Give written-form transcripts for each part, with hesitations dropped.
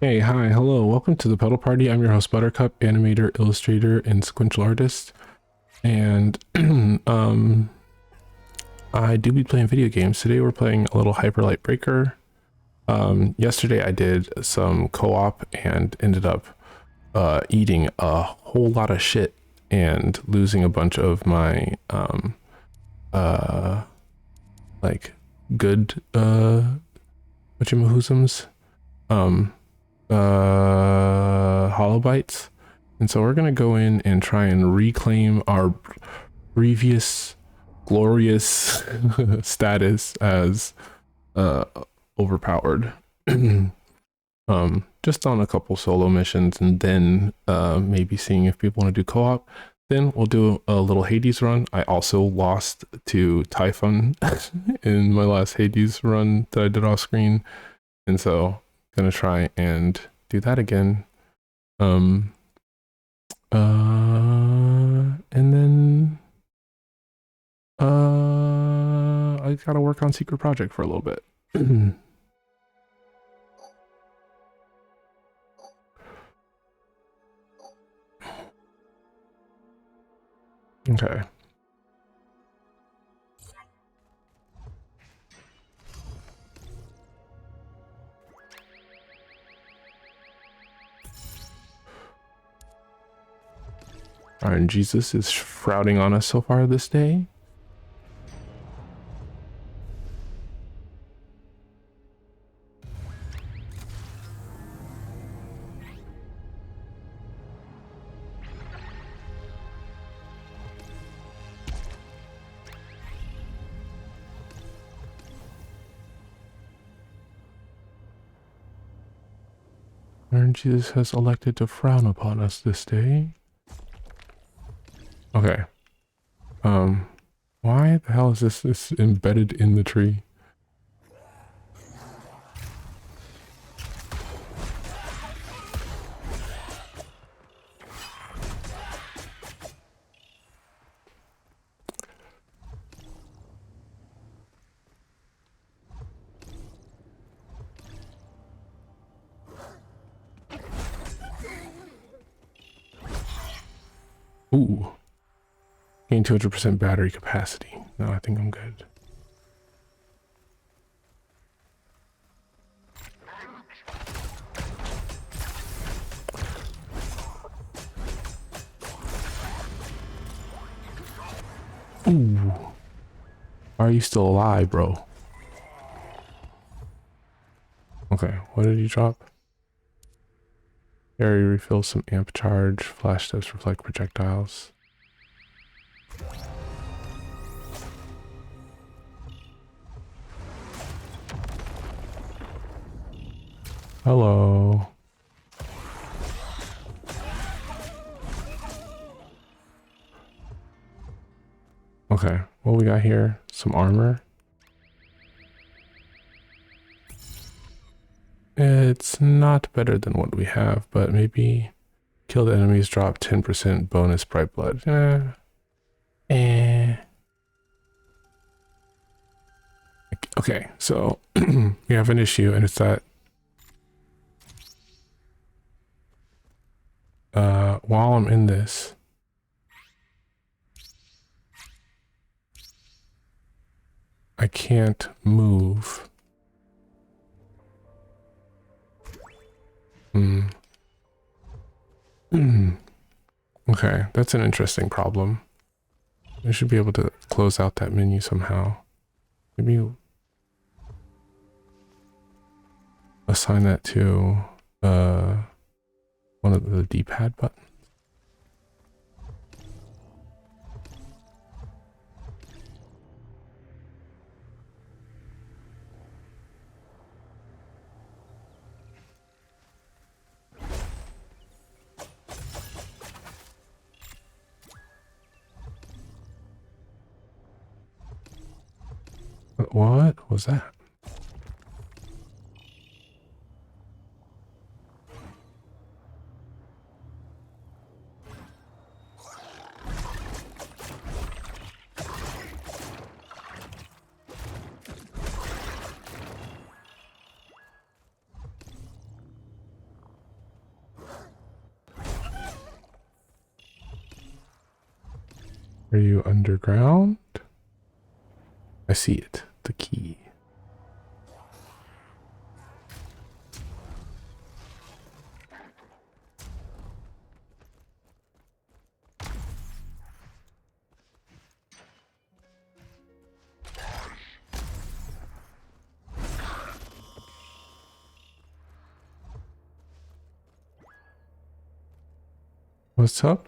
Hey, hi, hello, welcome to the Petal Party. I'm your host, Buttercup, animator, illustrator, and sequential artist. And I do be playing video games. Today we're playing a little Hyper Light Breaker. Yesterday I did some co-op and ended up eating a whole lot of shit and losing a bunch of my like good whatchamahoosums. Hollow bites, and so we're gonna go in and try and reclaim our previous glorious status as overpowered. Just on a couple solo missions, and then maybe seeing if people want to do co-op. Then we'll do a little Hades run. I also lost to Typhon in my last Hades run that I did off screen, and so gonna try and do that again. And then I gotta work on Secret Project for a little bit. Okay. Iron Jesus is frowning on us so far this day. Iron Jesus has elected to frown upon us this day. Okay. Why the hell is this embedded in the tree? Ooh. Gain 200% battery capacity. No, I think I'm good. Ooh. Why are you still alive, bro? Okay, what did you drop? Area refills some amp charge. Flash steps reflect projectiles. Hello. Okay, what we got here? Some armor. It's not better than what we have, but maybe killed enemies drop 10% bonus bright blood. Okay, so we have an issue, and it's that while I'm in this, I can't move. Okay, that's an interesting problem. I should be able to close out that menu somehow. Maybe assign that to one of the D-pad buttons. What was that? Are you underground? I see it. The key. What's up?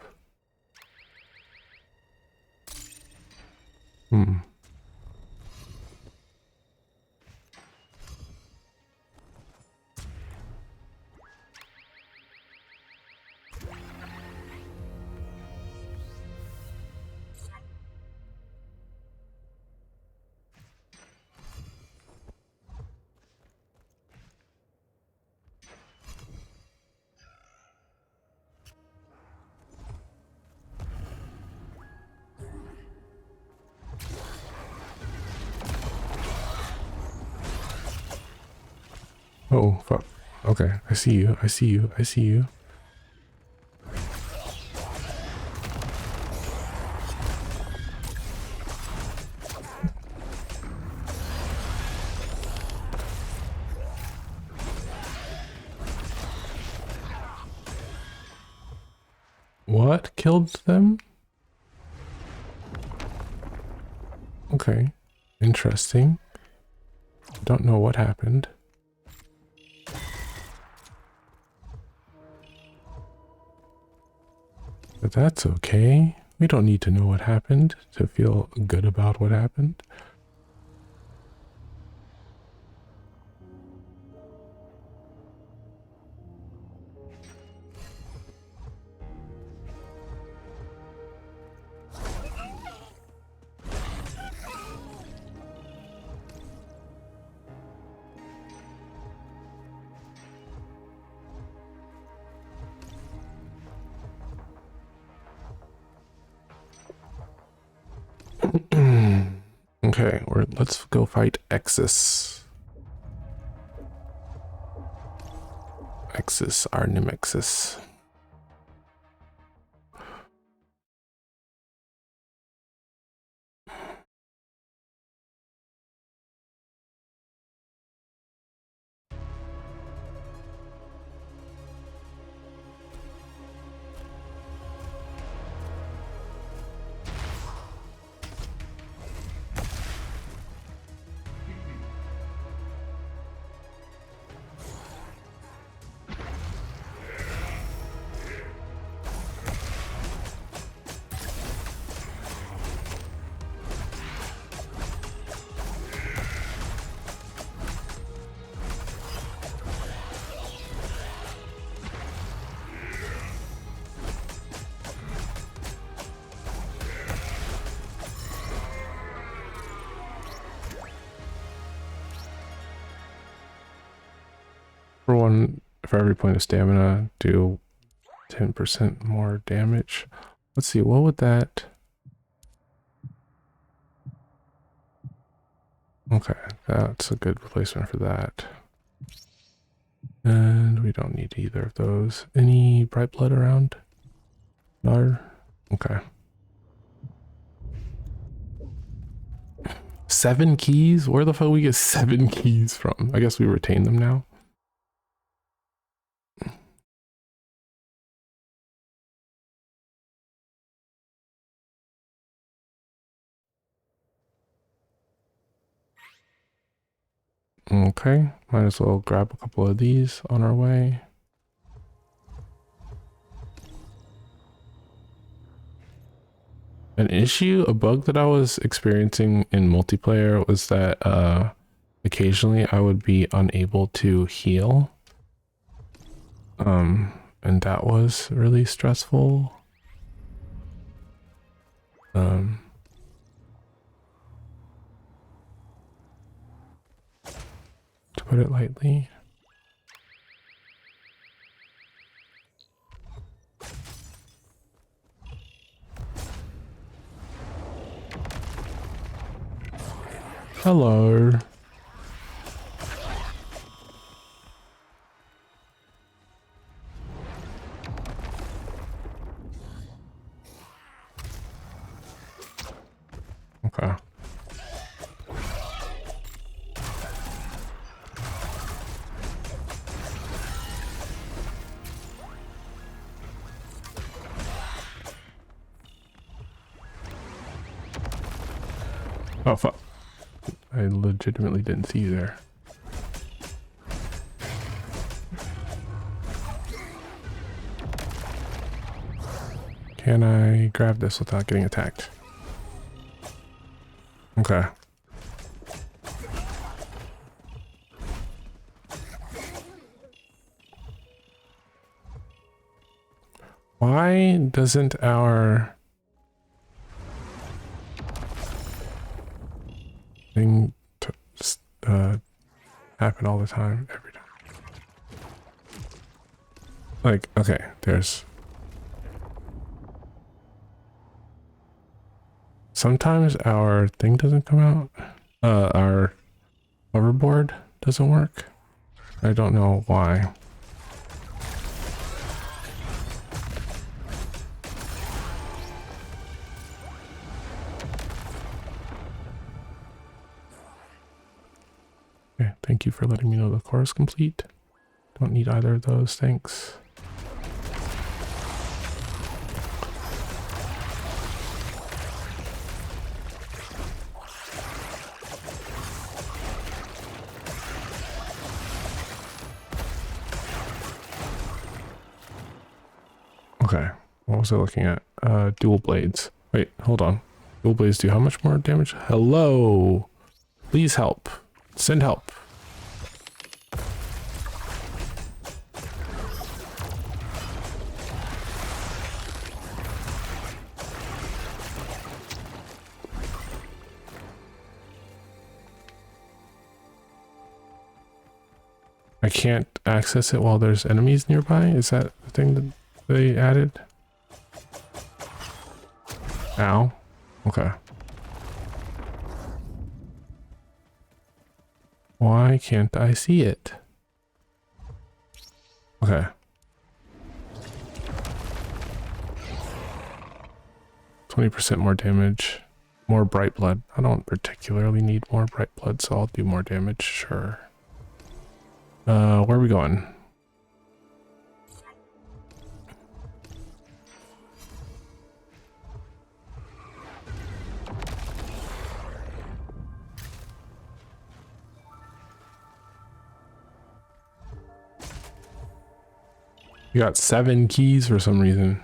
Hmm. Oh, fuck. Okay, I see you. I see you. I see you. What killed them? Okay, interesting. Don't know what happened. But that's okay. We don't need to know what happened to feel good about what happened. Okay, let's go fight Exus. Exus, our Nemexus. For every point of stamina, do 10% more damage. Let's see, what would that... Okay, that's a good replacement for that. And we don't need either of those. Any bright blood around? No? Okay. 7 keys? Where the fuck we get 7 keys from? I guess we retain them now. Okay, might as well grab a couple of these on our way. An issue, a bug that I was experiencing in multiplayer was that occasionally I would be unable to heal. And that was really stressful. To put it lightly. Hello. Oh, fuck. I legitimately didn't see you there. Can I grab this without getting attacked? Okay. Why doesn't our thing happen all the time, every time? Like, okay, there's... Sometimes our thing doesn't come out. Our hoverboard doesn't work. I don't know why. Okay, thank you for letting me know the core is complete. Don't need either of those, thanks. Okay, what was I looking at? Dual blades. Wait, hold on. Dual blades do how much more damage? Hello! Please help. Send help. I can't access it while there's enemies nearby? Is that the thing that they added? Ow. Okay. Why can't I see it? Okay. %20 more damage. More bright blood. I don't particularly need more bright blood, so I'll do more damage, sure. Where are we going? You got 7 keys for some reason.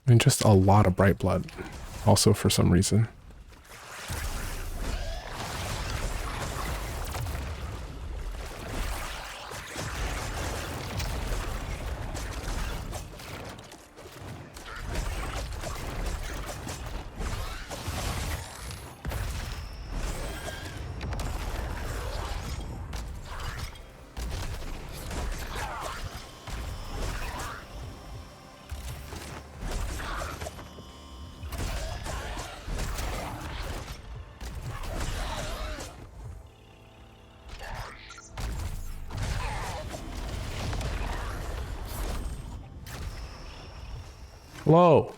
And just a lot of bright blood, also for some reason. Whoa.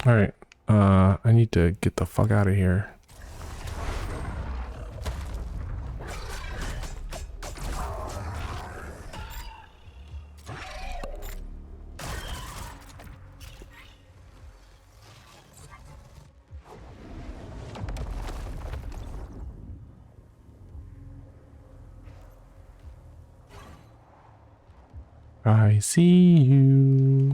All right. I need to get the fuck out of here. I see you.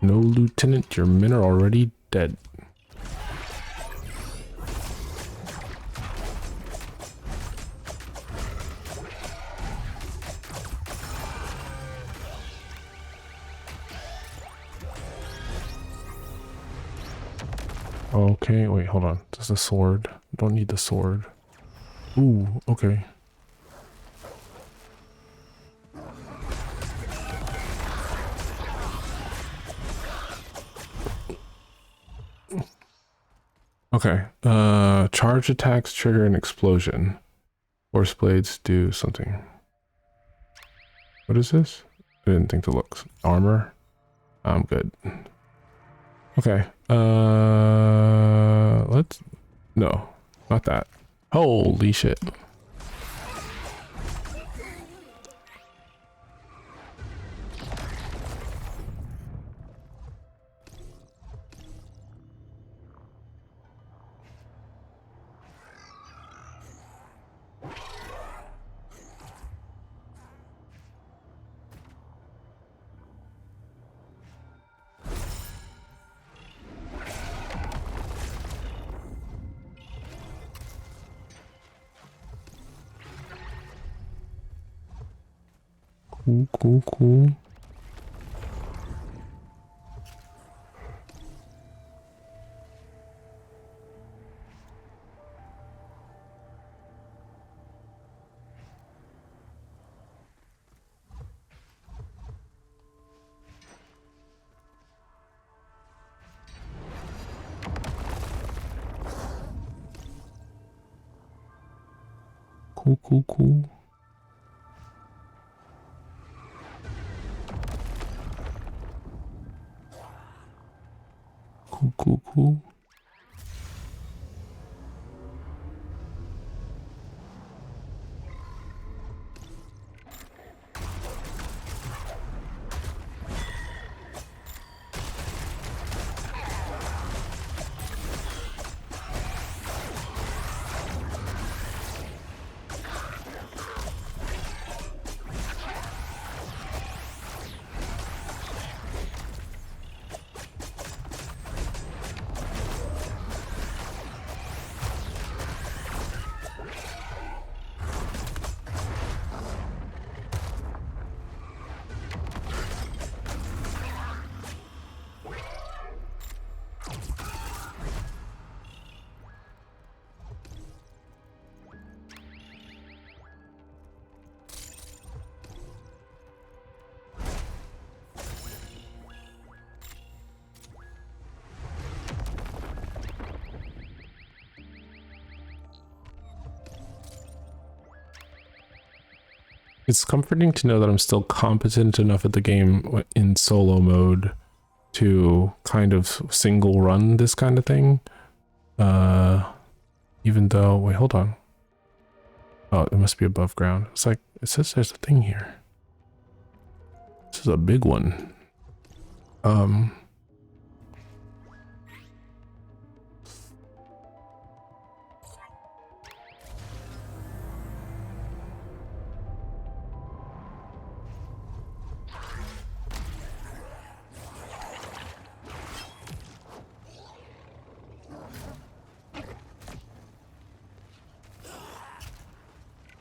No, Lieutenant, your men are already dead. Okay, wait, hold on. Just a sword. Don't need the sword. Ooh, okay. Okay. Charge attacks trigger an explosion. Force blades do something. What is this? I didn't think to look. Armor? I'm good. Okay. What? No, not that. Holy shit. Cool, cool, cool. Cool, cool, cool. Cool, cool, cool. It's comforting to know that I'm still competent enough at the game in solo mode to kind of single run this kind of thing. Even though, wait, hold on. Oh, it must be above ground. It's like, it says there's a thing here. This is a big one.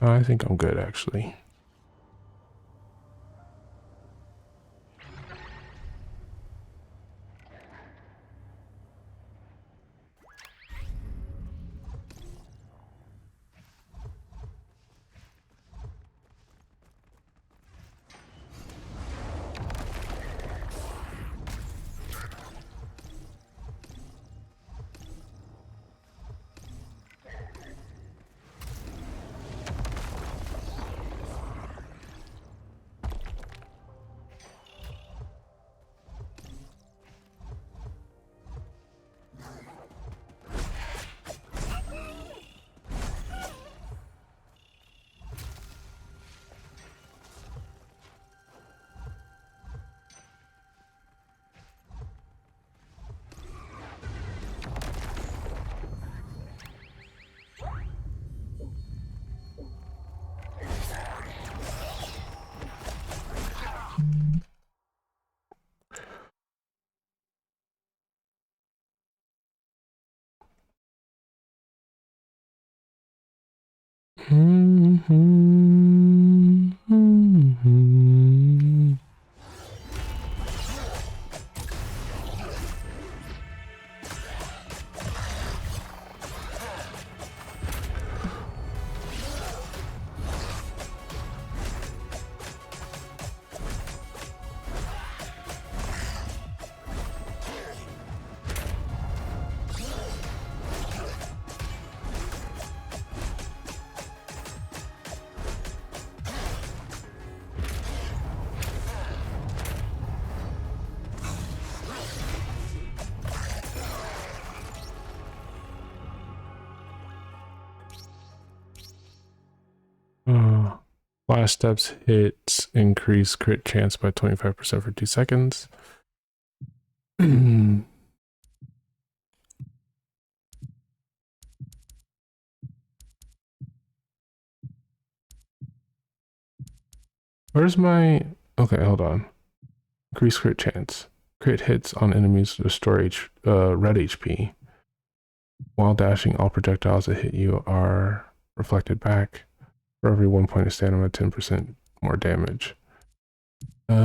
I think I'm good, actually. Last steps hits increase crit chance by 25% for 2 seconds. Where's my... Okay, hold on. Increase crit chance. Crit hits on enemies restore red HP. While dashing, all projectiles that hit you are reflected back. For every 1 point of stamina, 10% more damage. I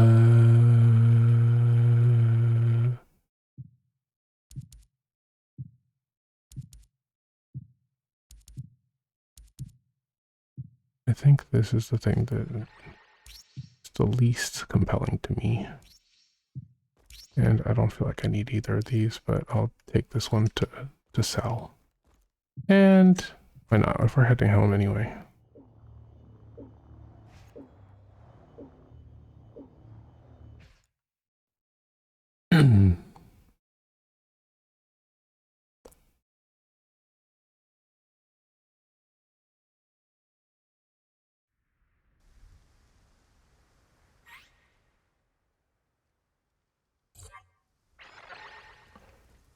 think this is the thing that is the least compelling to me. And I don't feel like I need either of these, but I'll take this one to sell. And why not, if we're heading home anyway.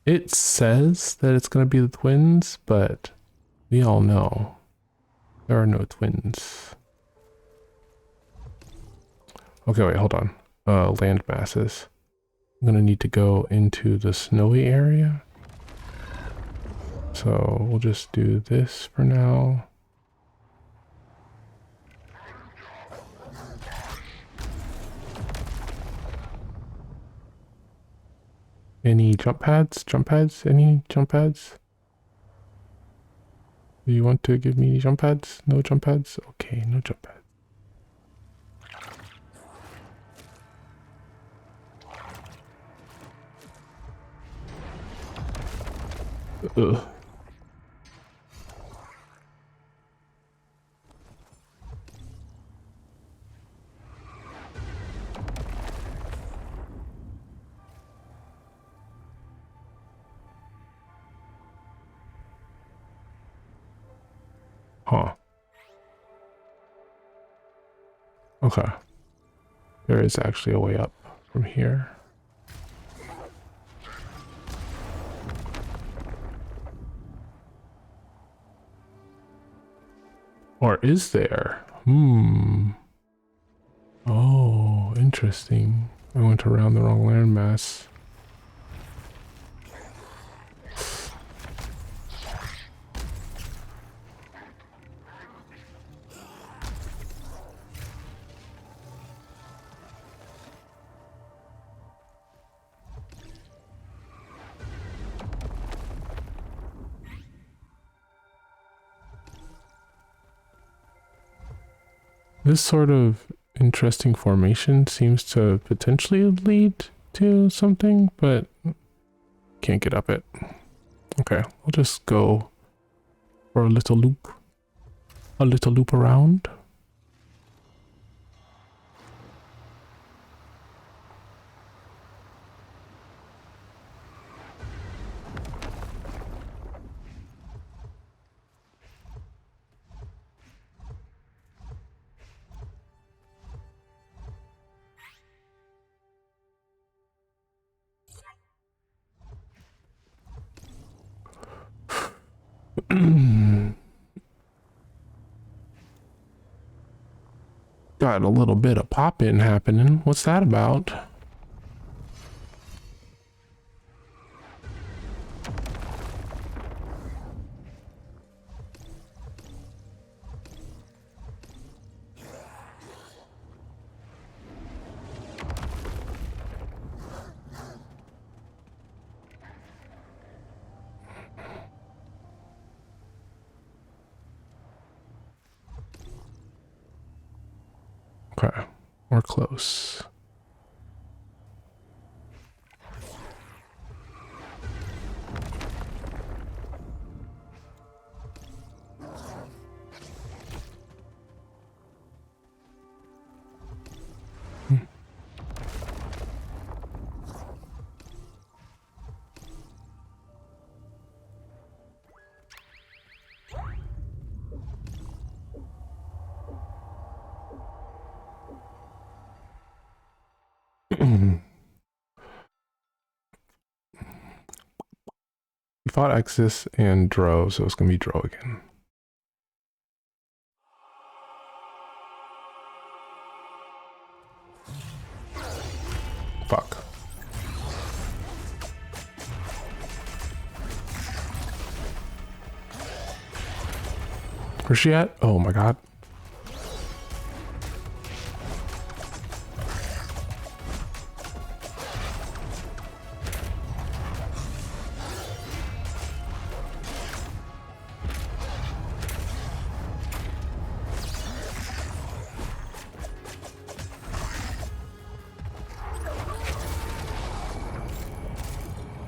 It says that it's going to be the twins, but we all know there are no twins. Okay, wait, hold on. Land masses. I'm going to need to go into the snowy area. So we'll just do this for now. Any jump pads? Jump pads? Any jump pads? Do you want to give me jump pads? No jump pads? Okay, no jump pads. Ugh. Huh. Okay. There is actually a way up from here. Or is there? Oh, interesting. I went around the wrong landmass. This sort of interesting formation seems to potentially lead to something, but can't get up it. Okay, we'll just go for a little loop around. Got a little bit of pop-in happening. What's that about? Okay, we're close. fought Exodus and Dro, so it's gonna be Dro again. Fuck. Where's she at? Oh my god.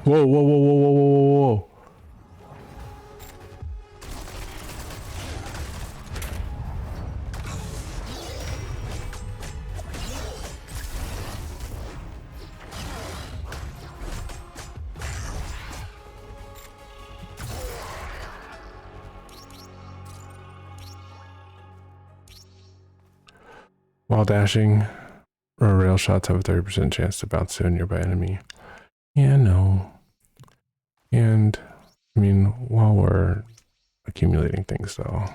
Whoa, whoa, whoa, whoa, whoa, whoa, whoa. While dashing, rail shots have a 30% chance to bounce to a nearby enemy. Yeah, no. And, I mean, while we're accumulating things, though,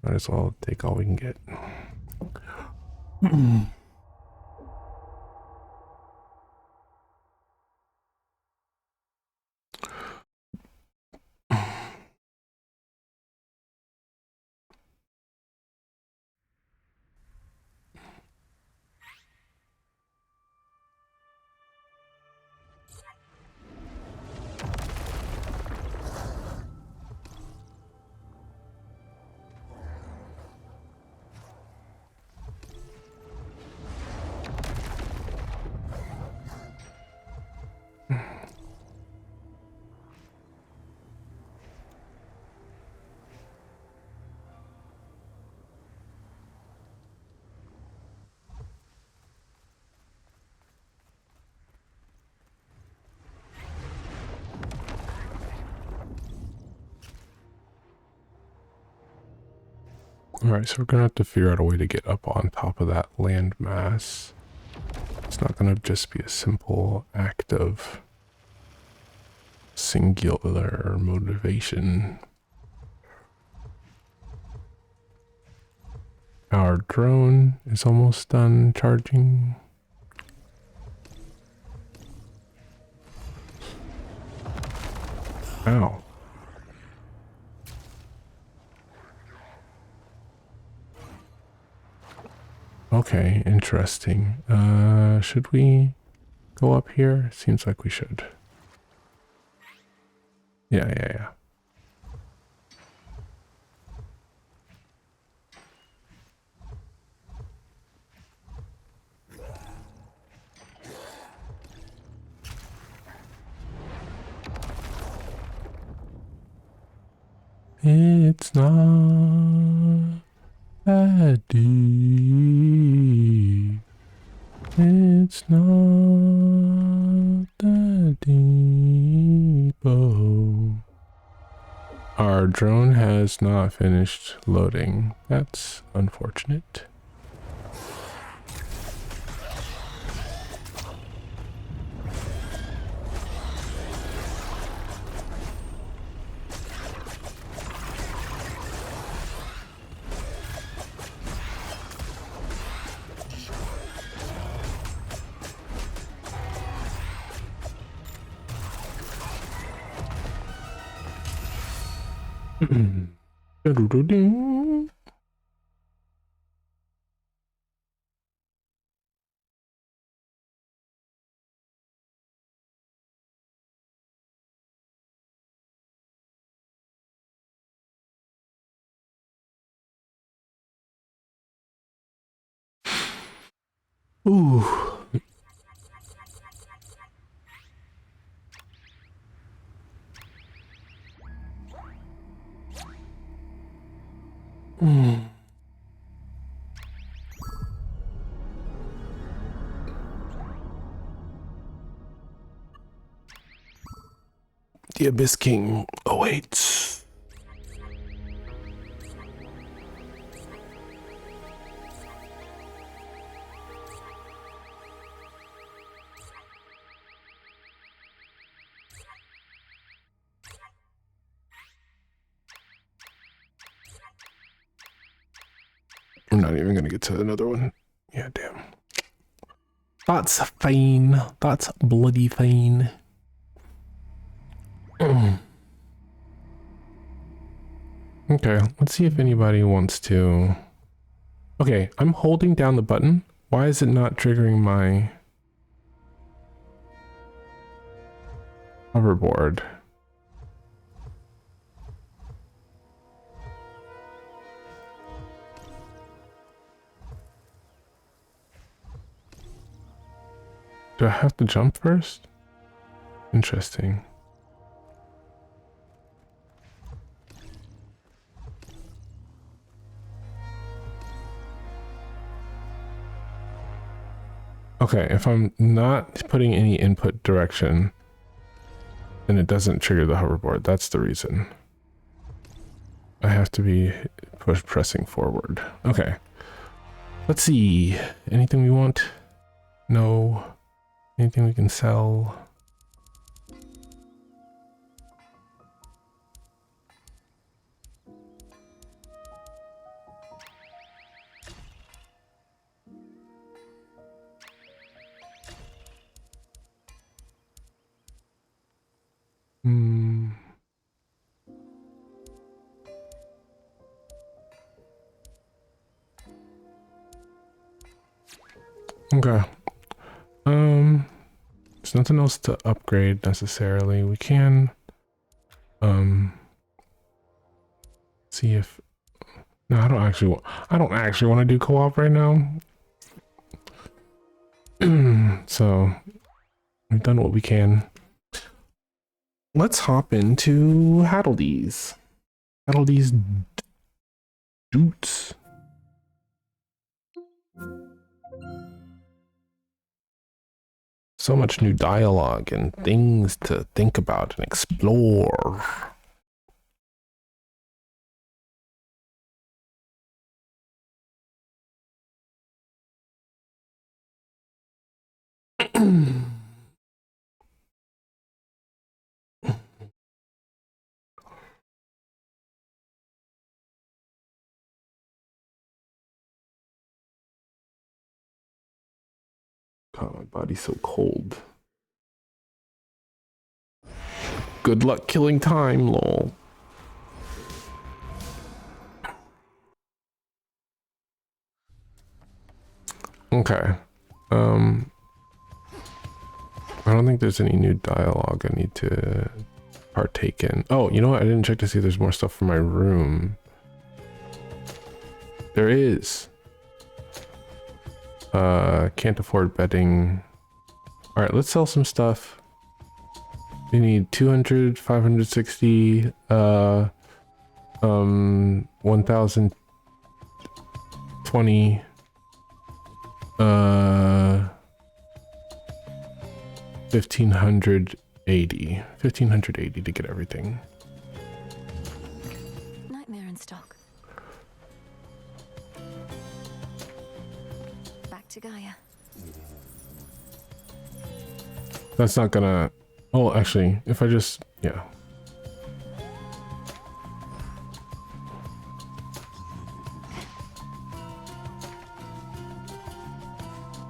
might as well take all we can get. Alright, so we're gonna have to figure out a way to get up on top of that landmass. It's not gonna just be a simple act of singular motivation. Our drone is almost done charging. Ow. Okay, interesting. Should we go up here? Seems like we should. Yeah. It's not that deep. It's not that deep. Oh. Our drone has not finished loading. That's unfortunate. Ooh. The Abyss King awaits. I'm not even gonna get to another one. Yeah, damn. That's fine. That's bloody fine. Okay, let's see if anybody wants to... Okay, I'm holding down the button. Why is it not triggering my hoverboard? Do I have to jump first? Interesting. Okay, if I'm not putting any input direction, then it doesn't trigger the hoverboard. That's the reason. I have to be pressing forward. Okay. Let's see. Anything we want? No. Anything we can sell? Okay. There's nothing else to upgrade necessarily. We can see if no, I don't actually want to do co-op right now. So we've done what we can. Let's hop into Haddledee's. Haddledee's Doots. So much new dialogue and things to think about and explore. God, my body's so cold. Good luck killing time, lol. Okay. I don't think there's any new dialogue I need to partake in. Oh, you know what? I didn't check to see if there's more stuff for my room. There is. Can't afford bedding. All right, let's sell some stuff. We need 200, 560, 1020, 1580 to get everything. Nightmare in stock. Back to Gaia. That's not gonna... Oh, actually, if I just... Yeah.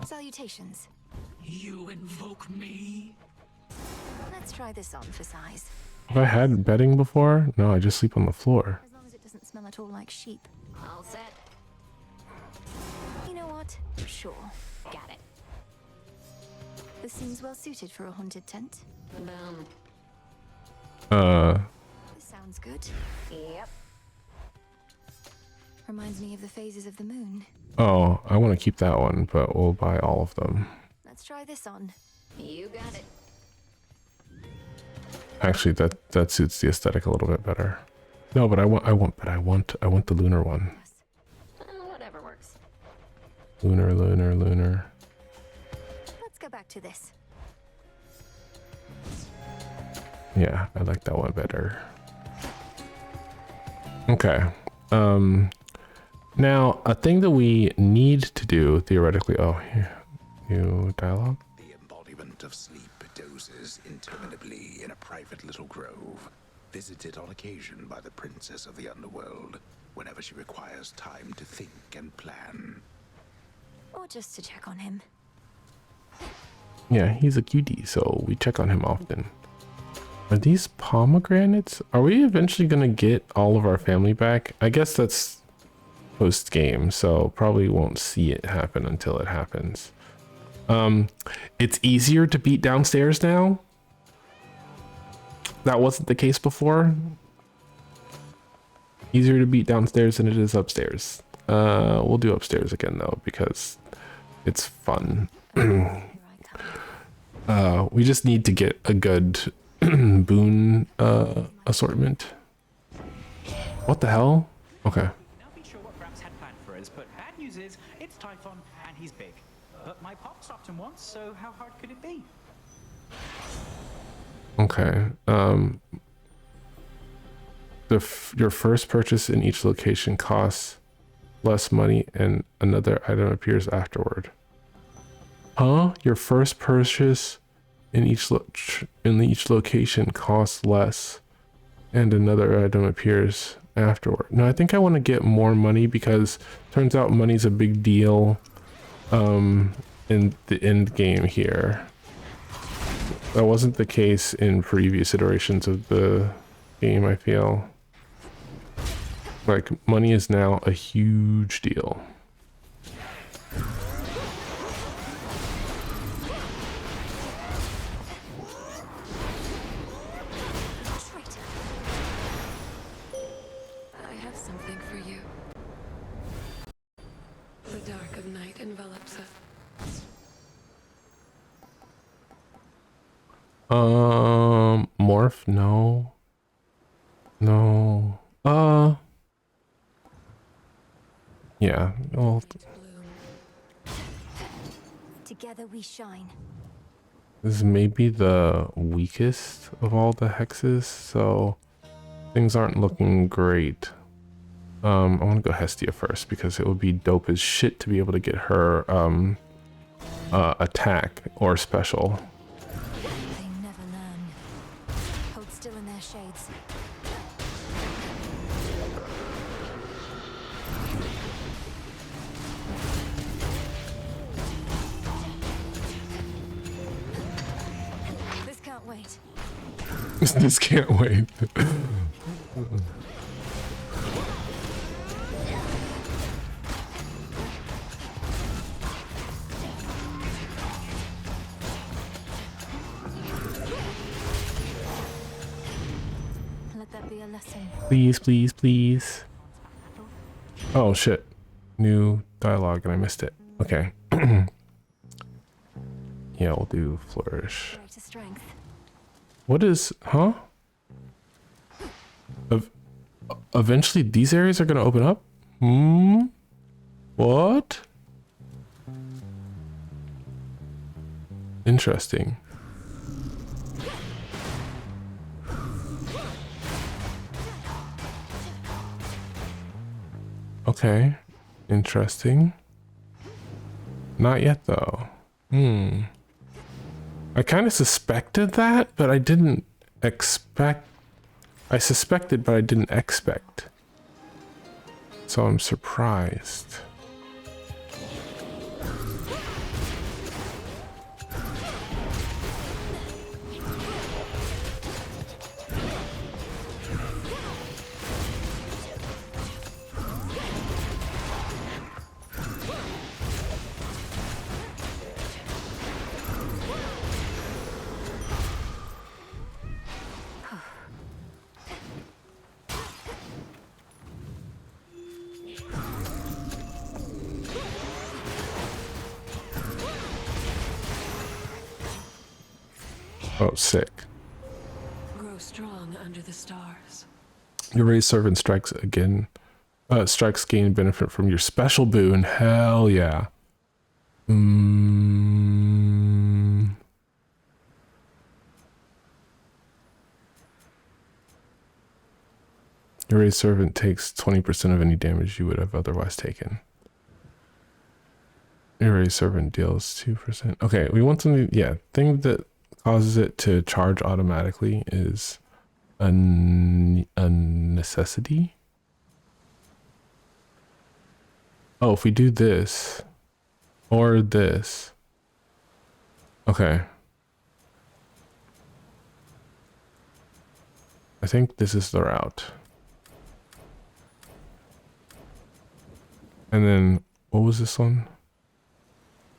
Salutations. You invoke me? Let's try this on for size. Have I had bedding before? No, I just sleep on the floor. As long as it doesn't smell at all like sheep. All set. You know what? Sure. Got it. This seems well suited for a haunted tent. Boom. This sounds good. Yep. Reminds me of the phases of the moon. Oh, I want to keep that one, but we'll buy all of them. Let's try this on. You got it. Actually, that suits the aesthetic a little bit better. No, but I want the lunar one. Whatever works. Lunar. Let's go back to this. Yeah, I like that one better. Okay. Now, a thing that we need to do, theoretically... Oh, here. New dialogue? The embodiment of sleep dozes interminably in a private little grove, visited on occasion by the princess of the underworld, whenever she requires time to think and plan. Or just to check on him. Yeah, he's a cutie, so we check on him often. Are these pomegranates? Are we eventually gonna get all of our family back? I guess that's post game, so probably won't see it happen until it happens. It's easier to beat downstairs now. That wasn't the case before. Easier to beat downstairs than it is upstairs. We'll do upstairs again though, because it's fun. Here I come. We just need to get a good boon assortment. What the hell? Okay. Not be sure what Gramps had planned for us, but bad news is it's Typhon and he's big. But my pop stopped him once, so how hard could it be? Okay. Your first purchase in each location costs less money and another item appears afterward. Huh? Your first purchase in each location costs less and another item appears afterward. No, I think I want to get more money because turns out money's a big deal in the end game here. That wasn't the case in previous iterations of the game, I feel. Like, money is now a huge deal. Traitor. I have something for you. The dark of night envelops us. Morph? No. No. Yeah. Well, Bloom. Together we shine. this may be the weakest of all the hexes, so things aren't looking great. I want to go Hestia first because it would be dope as shit to be able to get her attack or special. They never learn. Hold still in their shades. This can't wait. This can't wait. Let that be a lesson. Please, please, please. Oh shit. New dialogue and I missed it. Okay. Yeah, we'll do flourish. Greater strength. What is, huh? Eventually these areas are gonna open up? Hmm? What? Interesting. Okay. Interesting. Not yet though. I kind of suspected that, but I didn't expect. I suspected, but I didn't expect. So I'm surprised. Oh, sick. Grow strong under the stars. Your raised servant strikes again. Strikes gain benefit from your special boon. Hell yeah. Your raised servant takes 20% of any damage you would have otherwise taken. Your raised servant deals 2%. Okay, we want something. Yeah, thing that causes it to charge automatically is a necessity. Oh, if we do this or this. Okay. I think this is the route. And then what was this one?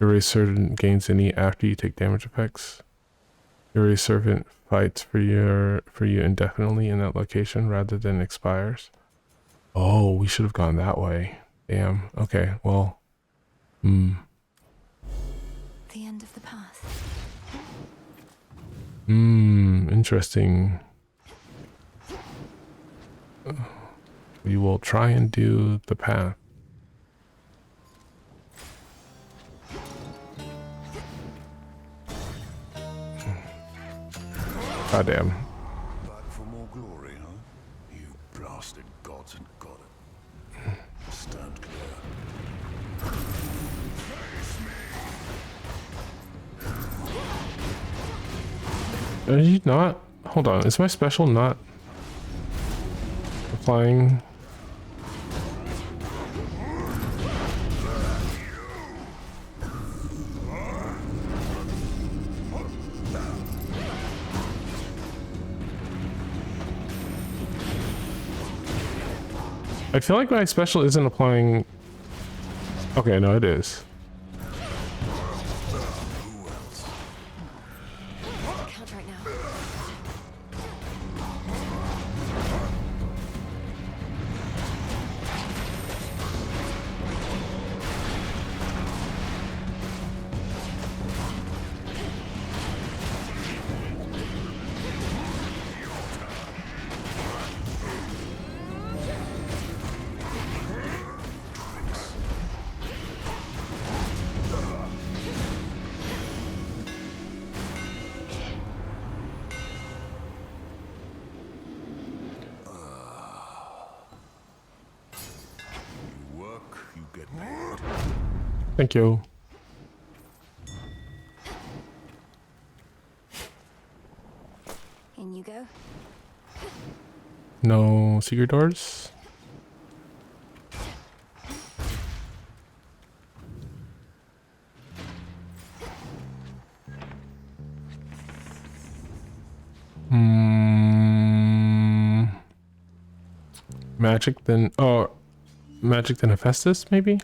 Erase Servant gains any after you take damage effects. Erase Servant fights for you indefinitely in that location rather than expires. Oh, we should have gone that way. Damn. Okay, well. The end of the path. Interesting. We will try and do the path. Goddamn. Back for more glory, huh? You blasted gods and got it. Stand clear. Are you not? Hold on. Is my special not applying? I feel like my special isn't applying. Okay, no, it is. Can't right now. You work, you get paid. Thank you. In you go. No secret doors? Magic then. Oh, magic then Hephaestus, maybe?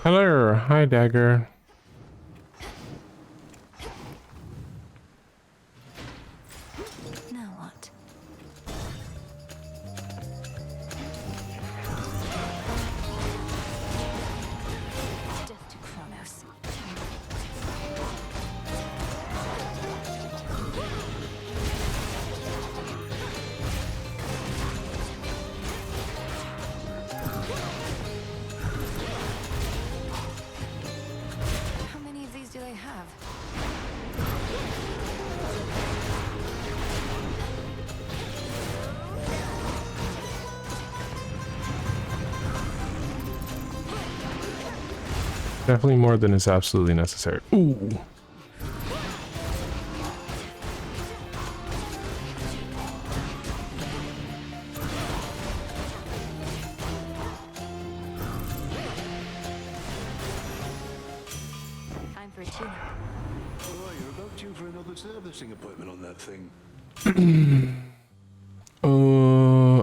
Hello, hi Dagger. Now what? Death to Kronos. How many of these do they have? Definitely more than is absolutely necessary. Ooh. Time for a tune-up. Oh, you're about due for another servicing appointment on that thing.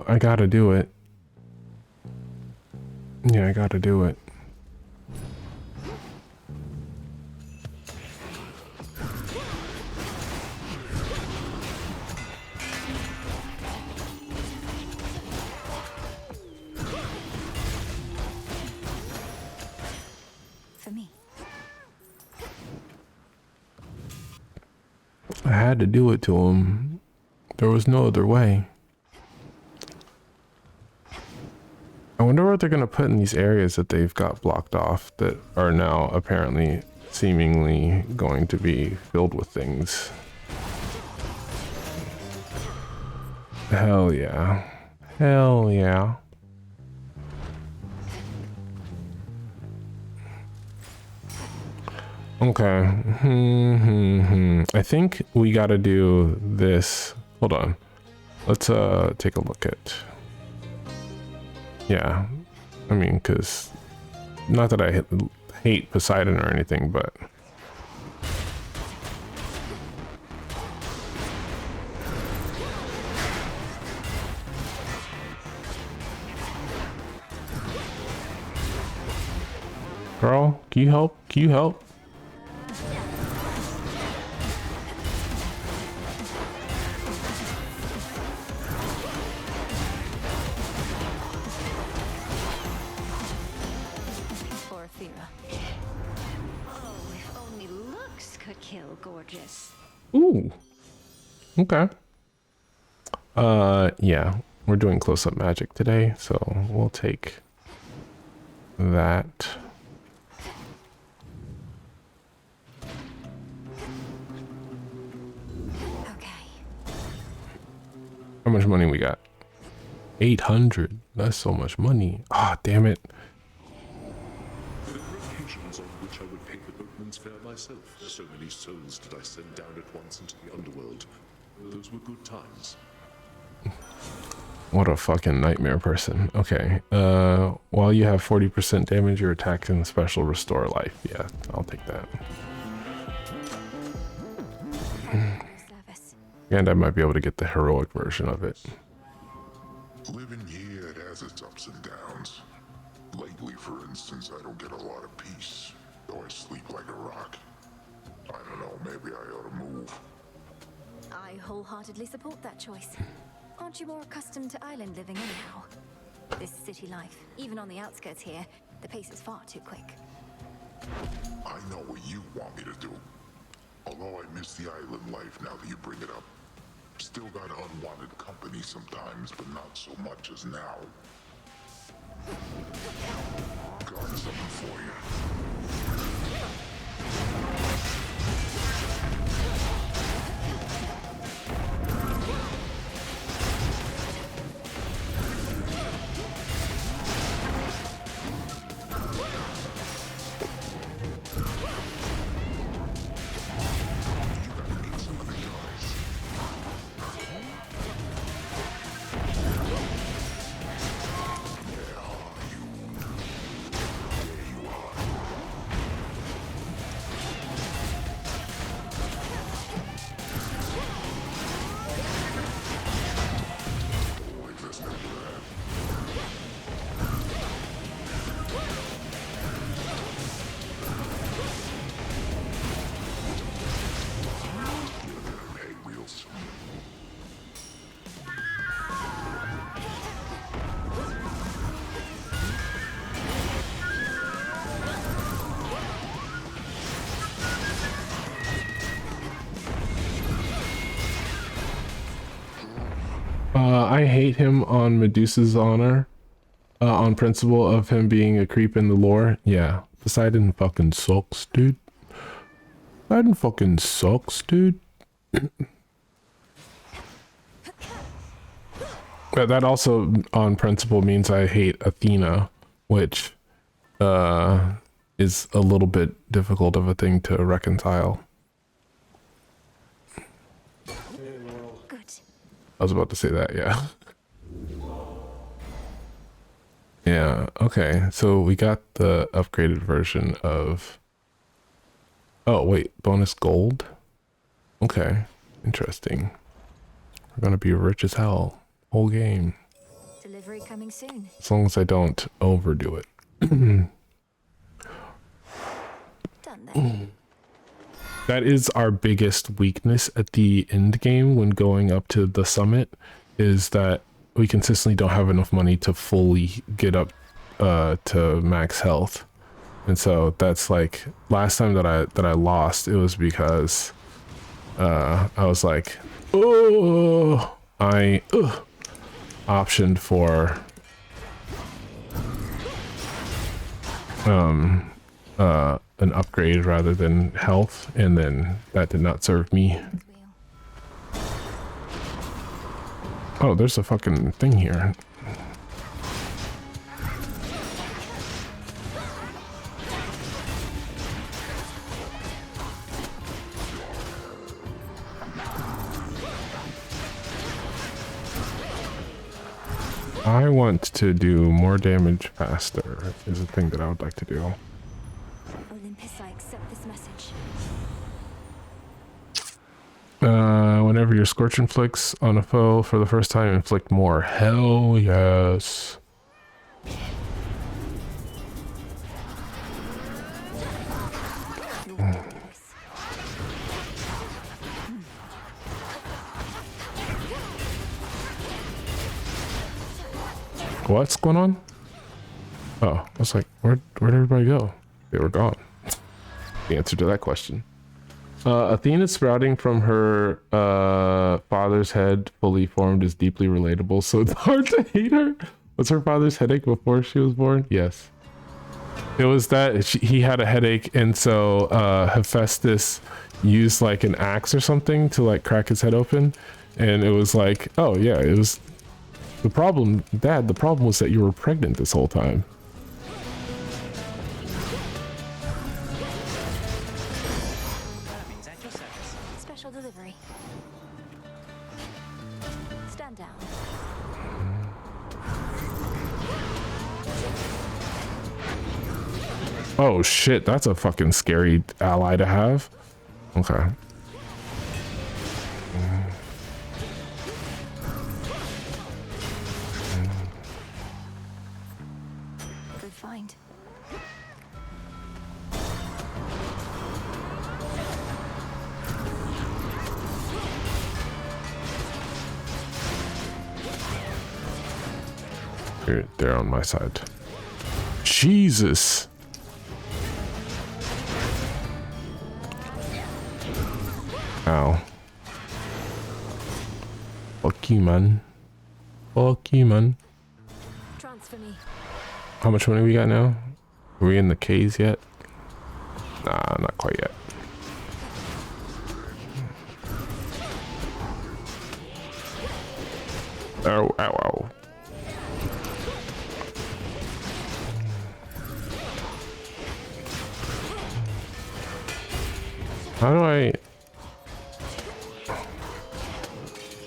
I gotta do it. Yeah, I gotta do it. I had to do it to him. There was no other way. I wonder what they're gonna put in these areas that they've got blocked off that are now apparently seemingly going to be filled with things. Hell yeah. Hell yeah. Okay. I think we gotta do this. Hold on. Let's take a look at. Yeah. I mean, because not that I hate Poseidon or anything, but girl, can you help? Can you help? Gorgeous. Ooh. Okay. Yeah, we're doing close-up magic today, so we'll take that. Okay. How much money we got? 800. That's so much money. Ah, damn it. There were occasions on which I would paint the boatman's fair myself. So many souls did I send down at once into the underworld. Those were good times. What a fucking nightmare person. Okay. While you have 40% damage, your attack and special restore life. Yeah, I'll take that. And I might be able to get the heroic version of it. Living here, it has its ups and downs. Lately, for instance, I don't get a lot of peace, though I sleep like a rock. I don't know, maybe I ought to move. I wholeheartedly support that choice. Aren't you more accustomed to island living anyhow? This city life, even on the outskirts here, the pace is far too quick. I know what you want me to do. Although I miss the island life now that you bring it up. Still got unwanted company sometimes, but not so much as now. Got something for you. I hate him on Medusa's honor, on principle of him being a creep in the lore. Yeah, Poseidon fucking sucks, dude. Poseidon fucking sucks, dude. But that also, on principle, means I hate Athena, which is a little bit difficult of a thing to reconcile. I was about to say that, yeah. Yeah, okay. So we got the upgraded version of... Oh, wait. Bonus gold? Okay. Interesting. We're gonna be rich as hell. Whole game. Delivery coming soon. As long as I don't overdo it. Done then. That is our biggest weakness at the end game when going up to the summit, is that we consistently don't have enough money to fully get up to max health. And so that's like last time that I lost, it was because I was like, oh, I optioned for an upgrade rather than health, and then that did not serve me. Oh, there's a fucking thing here. I want to do more damage faster is a thing that I would like to do. Olympus, I accept this message. Whenever your scorch inflicts on a foe for the first time, inflict more. Hell yes. What's going on? Oh, I was like, where'd everybody go? They were gone. The answer to that question. Athena sprouting from her father's head fully formed is deeply relatable, so it's hard to hate her. Was her father's headache before she was born? Yes. It was that he had a headache, and so Hephaestus used like an axe or something to like crack his head open, and it was like, oh yeah, it was the problem, Dad. The problem was that you were pregnant this whole time. Special delivery. Stand down. Oh shit, that's a fucking scary ally to have. Okay. Good find. They're on my side. Jesus. Ow. Fuck you, man. Fuck you, man. Transfer me. How much money we got now? Are we in the K's yet? Nah, not quite yet. Ow, ow, ow. How do I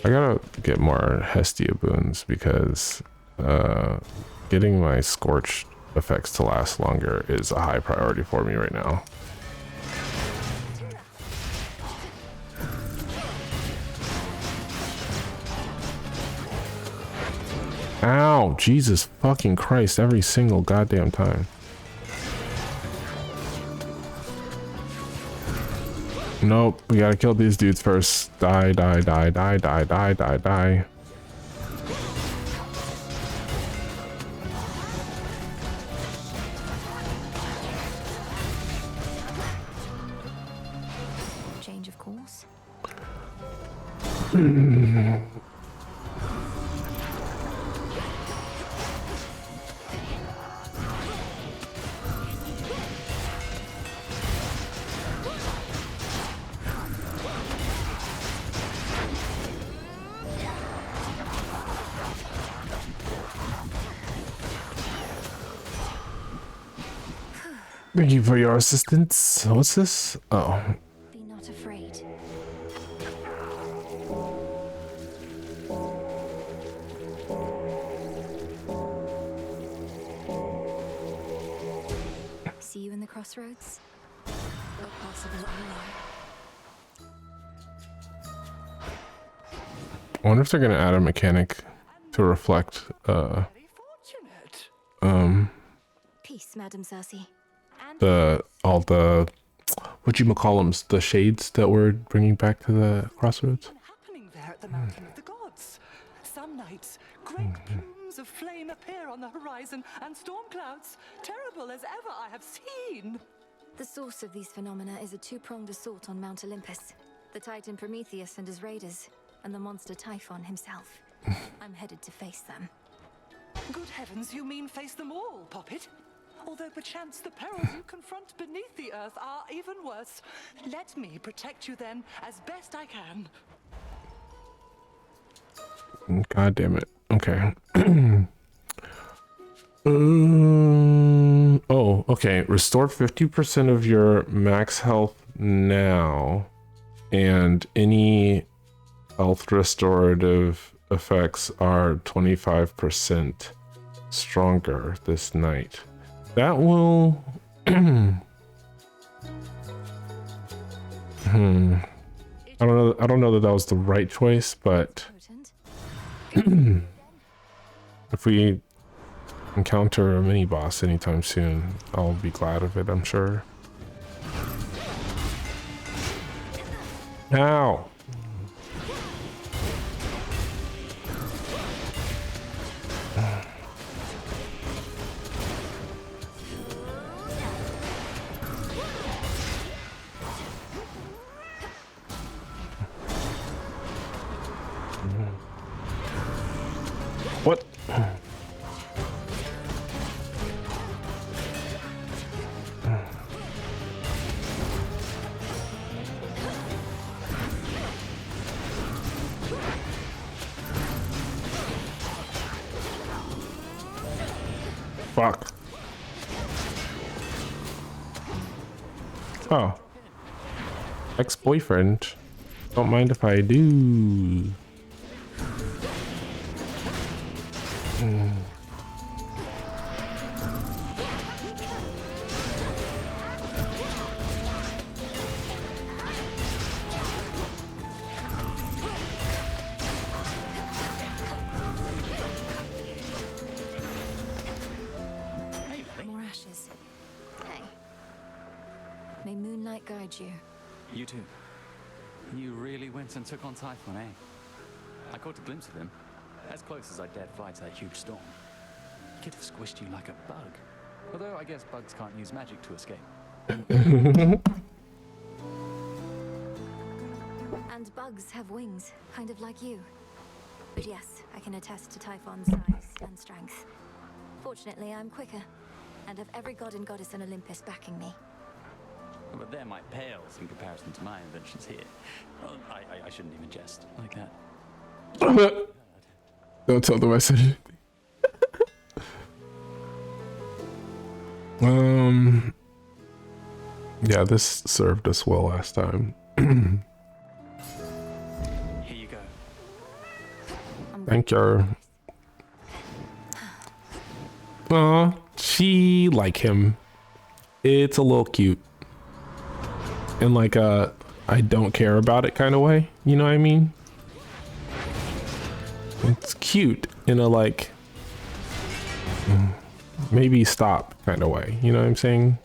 gotta get more Hestia boons because getting my scorched effects to last longer is a high priority for me right now. Ow, Jesus fucking Christ, every single goddamn time. Nope, we gotta kill these dudes first. Die, die, die, die, die, die, die, die. Change of course. Thank you for your assistance. What's this? Oh. Be not afraid. See you in the crossroads? A possible ally. I wonder if they're gonna add a mechanic to reflect Peace, Madam Cersei. all the whatchamacallums, the shades that we're bringing back to the crossroads. Happening there at the Mountain of the Gods. Some nights, great plumes of flame appear on the horizon, and storm clouds, terrible as ever I have seen. The source of these phenomena is a two-pronged assault on Mount Olympus. The Titan Prometheus and his raiders, and the monster Typhon himself. I'm headed to face them. Good heavens, you mean face them all, Poppet? Although perchance the perils you confront beneath the earth are even worse. Let me protect you then, as best I can. God damn it. Okay. Oh, okay. Restore 50% of your max health now, and any health restorative effects are 25% stronger this night. That will... I don't know that that was the right choice, but if we encounter a mini boss anytime soon, I'll be glad of it, I'm sure. Ow! What? Fuck. Oh. Ex-boyfriend. Don't mind if I do. More ashes. Hey. May moonlight guide you. You too. You really went and took on Typhon, eh? I caught a glimpse of him. As close as I dared fly to that huge storm. He could have squished you like a bug. Although I guess bugs can't use magic to escape. And bugs have wings, kind of like you. But yes, I can attest to Typhon's size and strength. Fortunately, I'm quicker, and have every god and goddess in Olympus backing me. But they're my pales in comparison to my inventions here. Well, I shouldn't even jest like that. Don't tell them I said anything. Yeah, this served us well last time. Here you go. Thank you. Aw, she like him. It's a little cute. In like a I don't care about it kind of way. You know what I mean? It's cute in a like maybe stop kind of way. You know what I'm saying?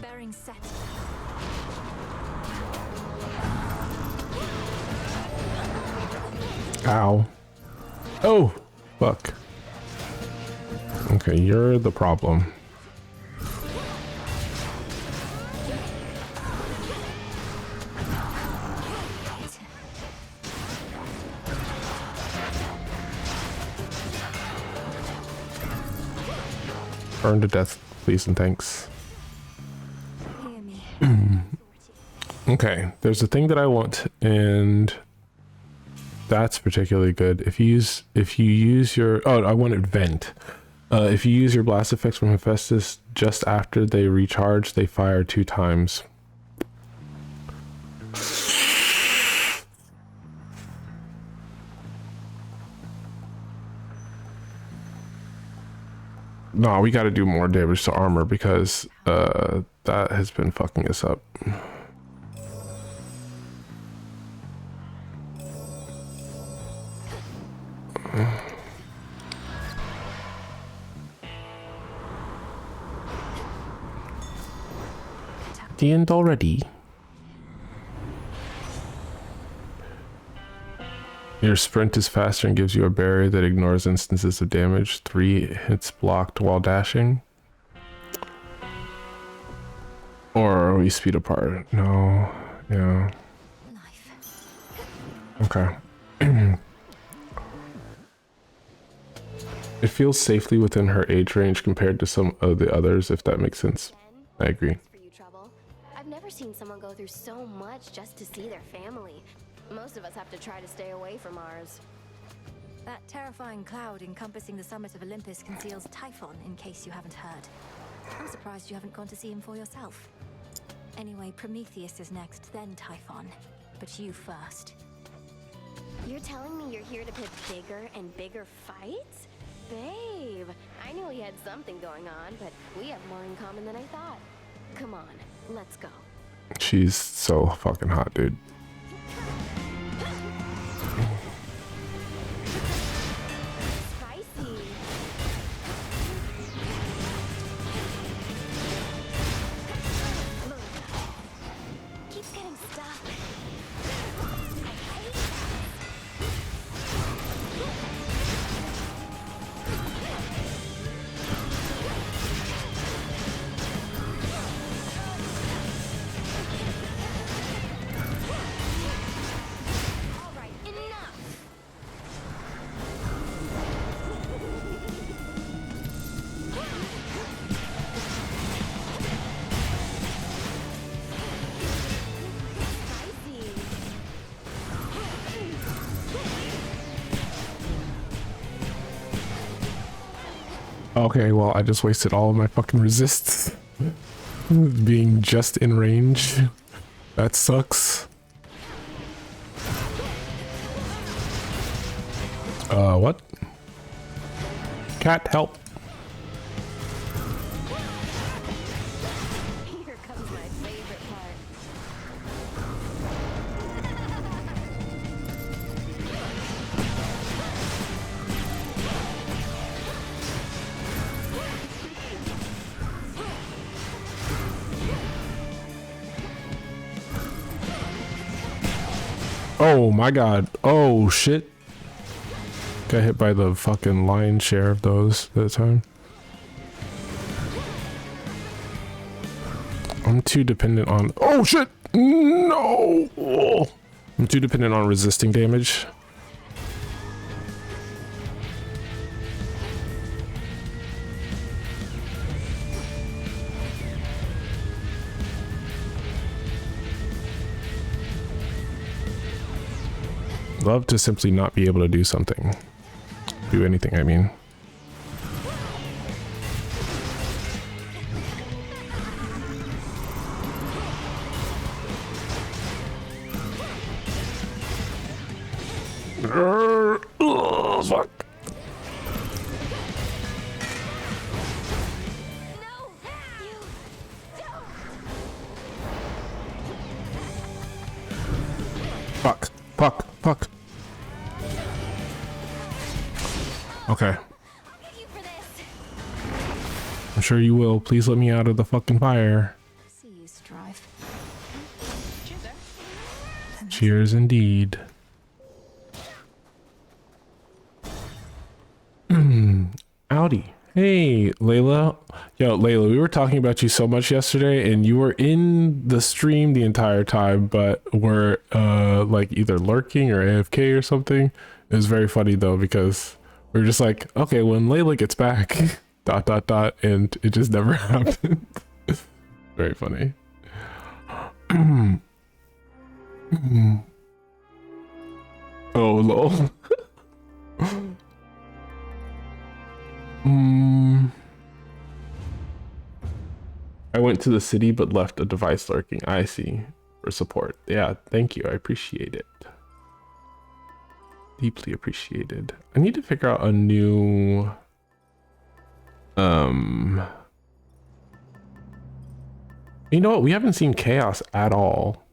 Bearing set. Ow. Oh, fuck. Okay, you're the problem. Burn to death, please and thanks. Hear me. Okay, there's a thing that I want, and that's particularly good. If you use your I wanted vent. If you use your blast effects from Hephaestus just after they recharge, they fire 2 times. No, we got to do more damage to armor because that has been fucking us up. The end already. Your sprint is faster and gives you a barrier that ignores instances of damage. 3 hits blocked while dashing. Or we speed apart. No. Yeah. Okay. It feels safely within her age range compared to some of the others, if that makes sense. I agree. For you trouble. I've never seen someone go through so much just to see their family. Most of us have to try to stay away from ours. That terrifying cloud encompassing the summit of Olympus conceals Typhon, in case you haven't heard. I'm surprised you haven't gone to see him for yourself. Anyway, Prometheus is next, then Typhon. But you first. You're telling me you're here to pit bigger and bigger fights? Babe, I knew we had something going on, but we have more in common than I thought. Come on, let's go. She's so fucking hot, dude. Spicy. Keeps getting stuck. I hate All right, enough. Spicy. Okay, well, I just wasted all of my fucking resists. Being just in range. That sucks. What? Cat, help. Here comes my favorite part. Oh my god. Oh shit. Got hit by the fucking lion's share of those at a time. I'm too dependent on. Oh shit! No! Oh. I'm too dependent on resisting damage. Love to simply not be able to do something. Do anything, I mean. Oh, fuck. No, you don't. Fuck. Fuck. Fuck. Okay. I'll get you for this. I'm sure you will. Please let me out of the fucking fire. See you strive. Cheers indeed. Howdy. Hey, Layla. Yo, Layla, we were talking about you so much yesterday, and you were in the stream the entire time, but were like either lurking or AFK or something. It was very funny though, because we were just like, okay, when Layla gets back, ... and it just never happened. Very funny. Oh, lol. I went to the city but left a device lurking. I see. For support. Yeah, thank you. I appreciate it. Deeply appreciated. I need to figure out a new you know what? We haven't seen chaos at all.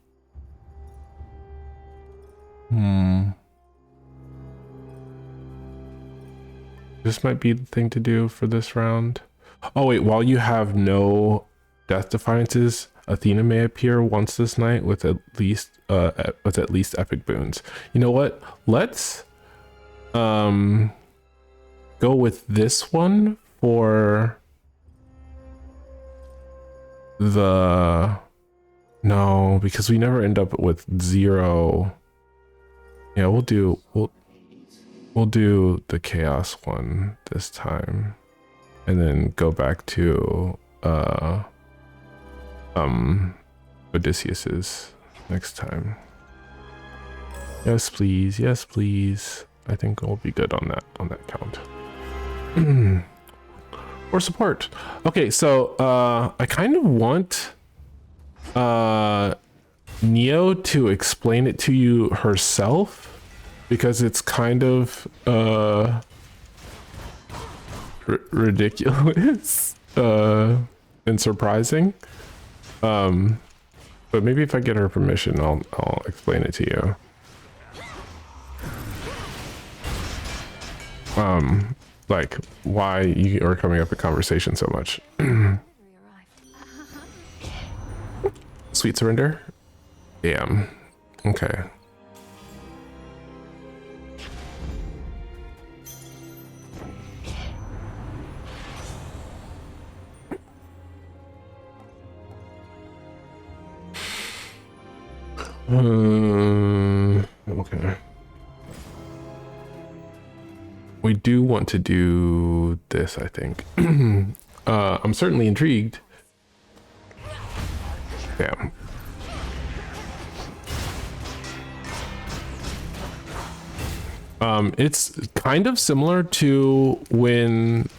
This might be the thing to do for this round. Oh wait, while you have no death defiances, Athena may appear once this night with at least epic boons. You know what? Let's go with this one for the no, because we never end up with 0. Yeah, we'll do the chaos one this time, and then go back to Odysseus's next time. Yes, please. Yes, please. I think we'll be good on that count. Or support. Okay, so I kind of want Neo to explain it to you herself, because it's kind of ridiculous and surprising. But maybe if I get her permission, I'll explain it to you. Like why you are coming up in conversation so much. Sweet surrender. Damn. Okay. Okay. We do want to do this, I think. I'm certainly intrigued. Damn. It's kind of similar to when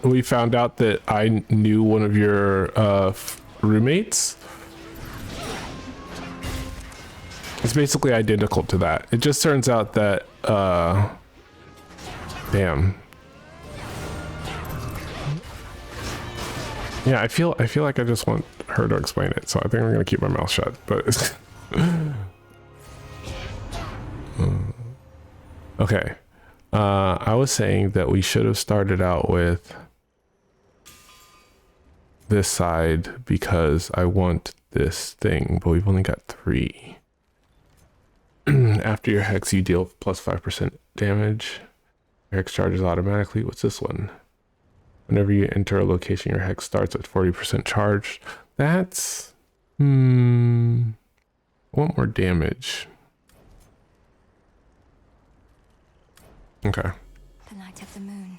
we found out that I knew one of your roommates. It's basically identical to that. It just turns out that damn. Yeah, I feel like I just want her to explain it, so I think I'm gonna keep my mouth shut. But okay, I was saying that we should have started out with this side because I want this thing, but we've only got 3. After your hex, you deal plus 5% damage. Your hex charges automatically. What's this one? Whenever you enter a location, your hex starts at 40% charged. That's want more damage. Okay. The light of the moon.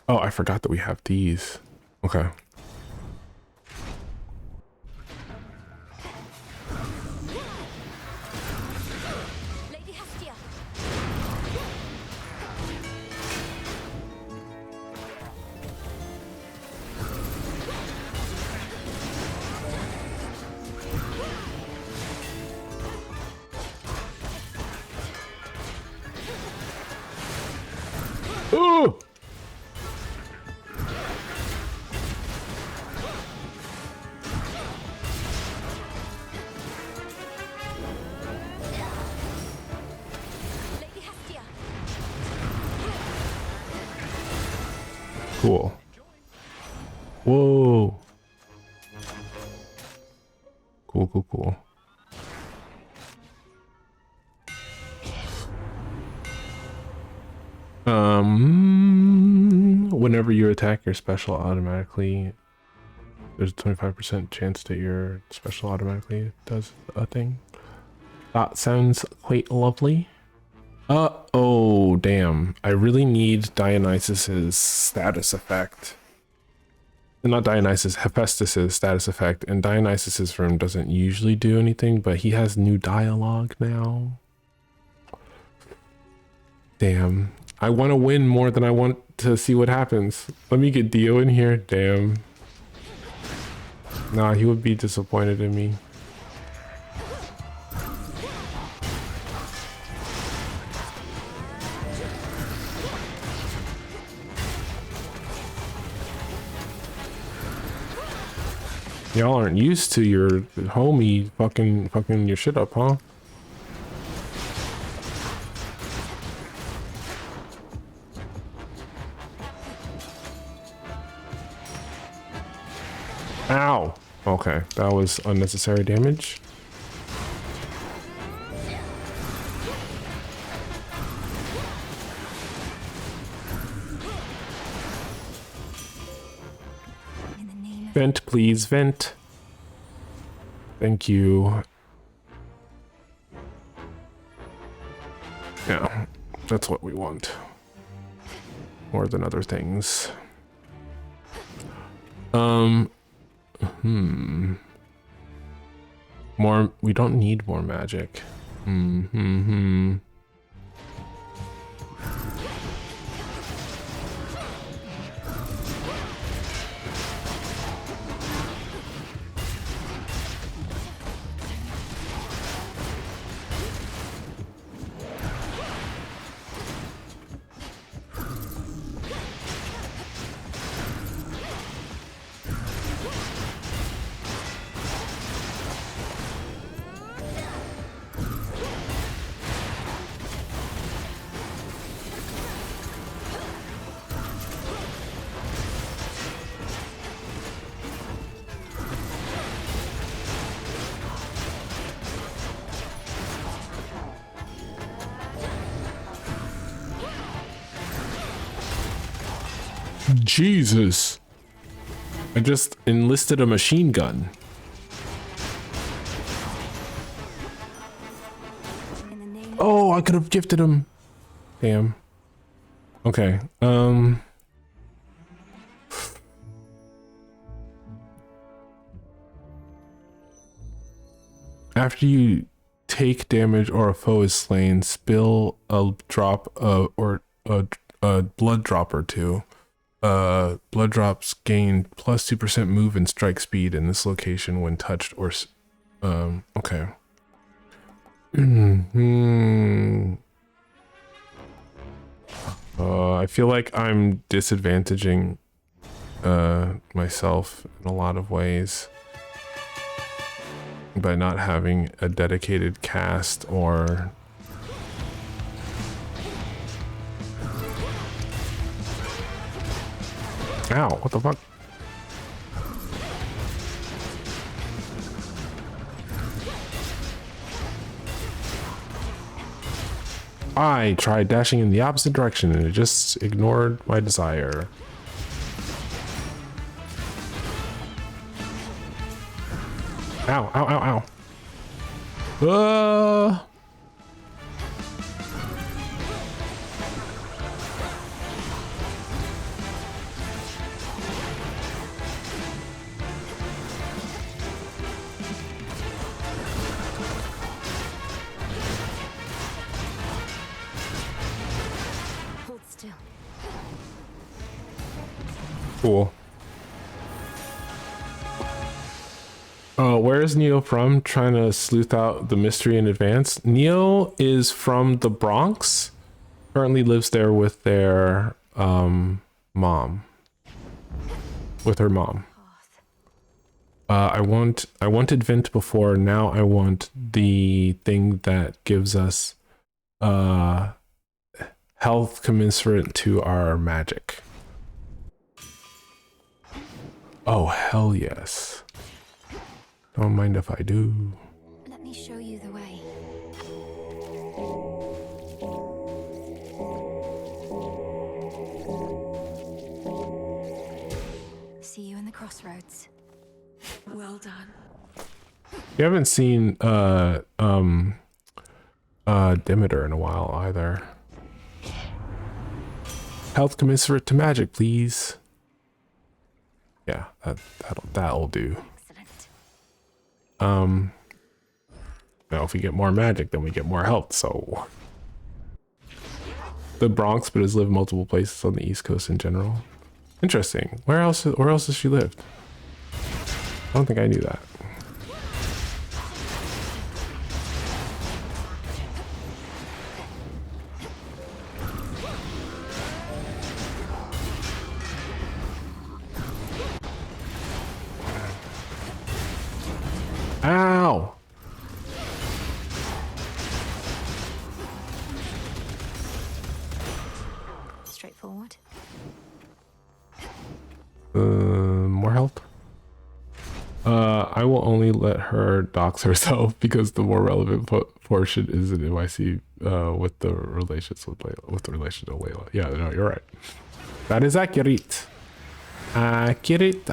Oh, I forgot that we have these. Okay. Lady Hestia. Ooh! Lady Hestia. Cool. Whoa. Cool. Whenever you attack, your special automatically, there's a 25% chance that your special automatically does a thing. That sounds quite lovely. Oh, damn. I really need Dionysus's status effect. Not Dionysus, Hephaestus's status effect. And Dionysus's room doesn't usually do anything, but he has new dialogue now. Damn. I want to win more than I want to see what happens. Let me get Dio in here. Damn. Nah, he would be disappointed in me. Y'all aren't used to your homie fucking your shit up, huh? Ow! Okay, that was unnecessary damage. In the name of Vent, please, vent. Thank you. Yeah, that's what we want. More than other things. More, we don't need more magic. Jesus. I just enlisted a machine gun. in the name Oh, I could have gifted him. Damn. Okay. After you take damage or a foe is slain, spill a drop or a blood drop or two. Blood drops gain plus 2% move and strike speed in this location when touched or okay. I feel like I'm disadvantaging myself in a lot of ways by not having a dedicated cast or ow, what the fuck? I tried dashing in the opposite direction and it just ignored my desire. Ow, ow, ow, ow. hold still. Cool. Where is Neo from? Trying to sleuth out the mystery in advance. Neo is from the Bronx. Currently lives there with their mom. With her mom. I wanted Vent before. Now I want the thing that gives us health commensurate to our magic. Oh hell yes. Don't mind if I do. Let me show you the way. See you in the crossroads. Well done. You haven't seen Demeter in a while either. Health commensurate to magic, please. Yeah, that'll do. Excellent. Now if we get more magic, then we get more health, so the Bronx, but has lived multiple places on the East Coast in general. Interesting. Where else has she lived? I don't think I knew that. Ow! Straightforward. More health? I will only let her dox herself because the more relevant portion is an NYC with the relations with Layla, with the relation to Layla. Yeah, no, you're right. That is accurate. Accurate.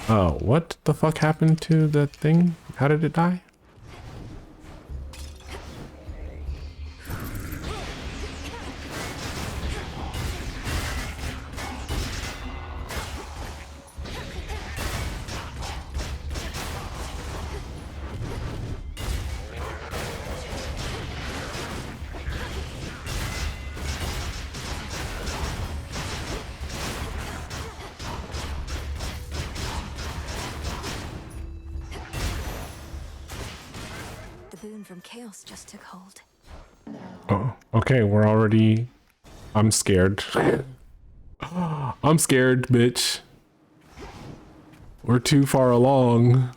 Oh, what the fuck happened to the thing? How did it die? The boon from chaos just took hold. Oh, okay, we're already... I'm scared. I'm scared, bitch. We're too far along.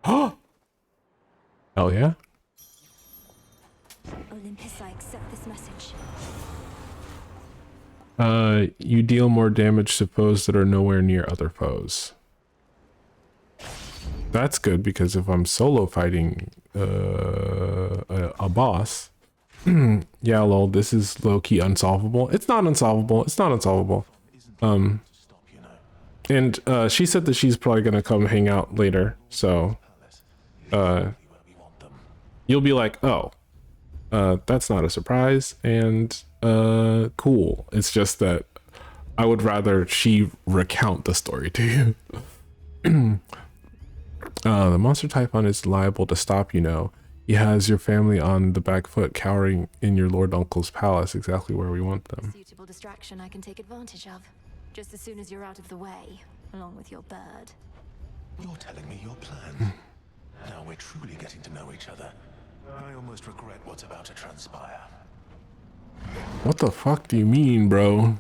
Hell yeah. Olympus, I accept this message. You deal more damage to foes that are nowhere near other foes. That's good because if I'm solo fighting a boss, yeah, lol, this is low-key unsolvable. It's not unsolvable. It's not unsolvable. And she said that she's probably gonna come hang out later, so you'll be like, oh, that's not a surprise, and cool. It's just that I would rather she recount the story to you. The monster Typhon is liable to stop, you know. He has your family on the back foot, cowering in your lord uncle's palace, exactly where we want them. Suitable distraction I can take advantage of, just as soon as you're out of the way, along with your bird. You're telling me your plan. Now we're truly getting to know each other. I almost regret what's about to transpire. What the fuck do you mean, bro?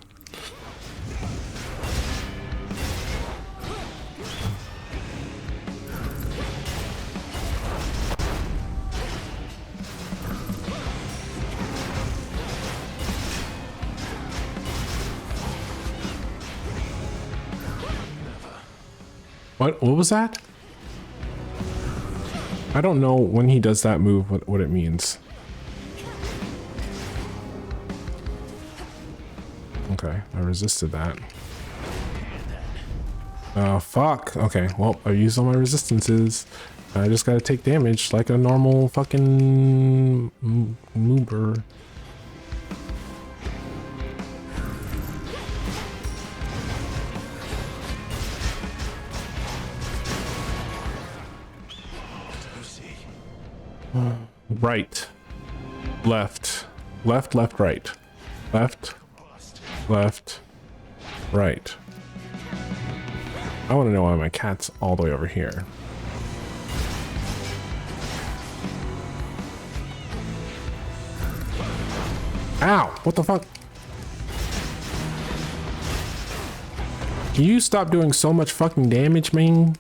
What was that? I don't know when he does that move what it means. Okay, I resisted that. Oh, fuck. Okay, well, I used all my resistances. I just gotta take damage like a normal fucking moober. Right, left, left, left, right, left, left, right. I want to know why my cat's all the way over here. Ow, what the fuck? Can you stop doing so much fucking damage, man?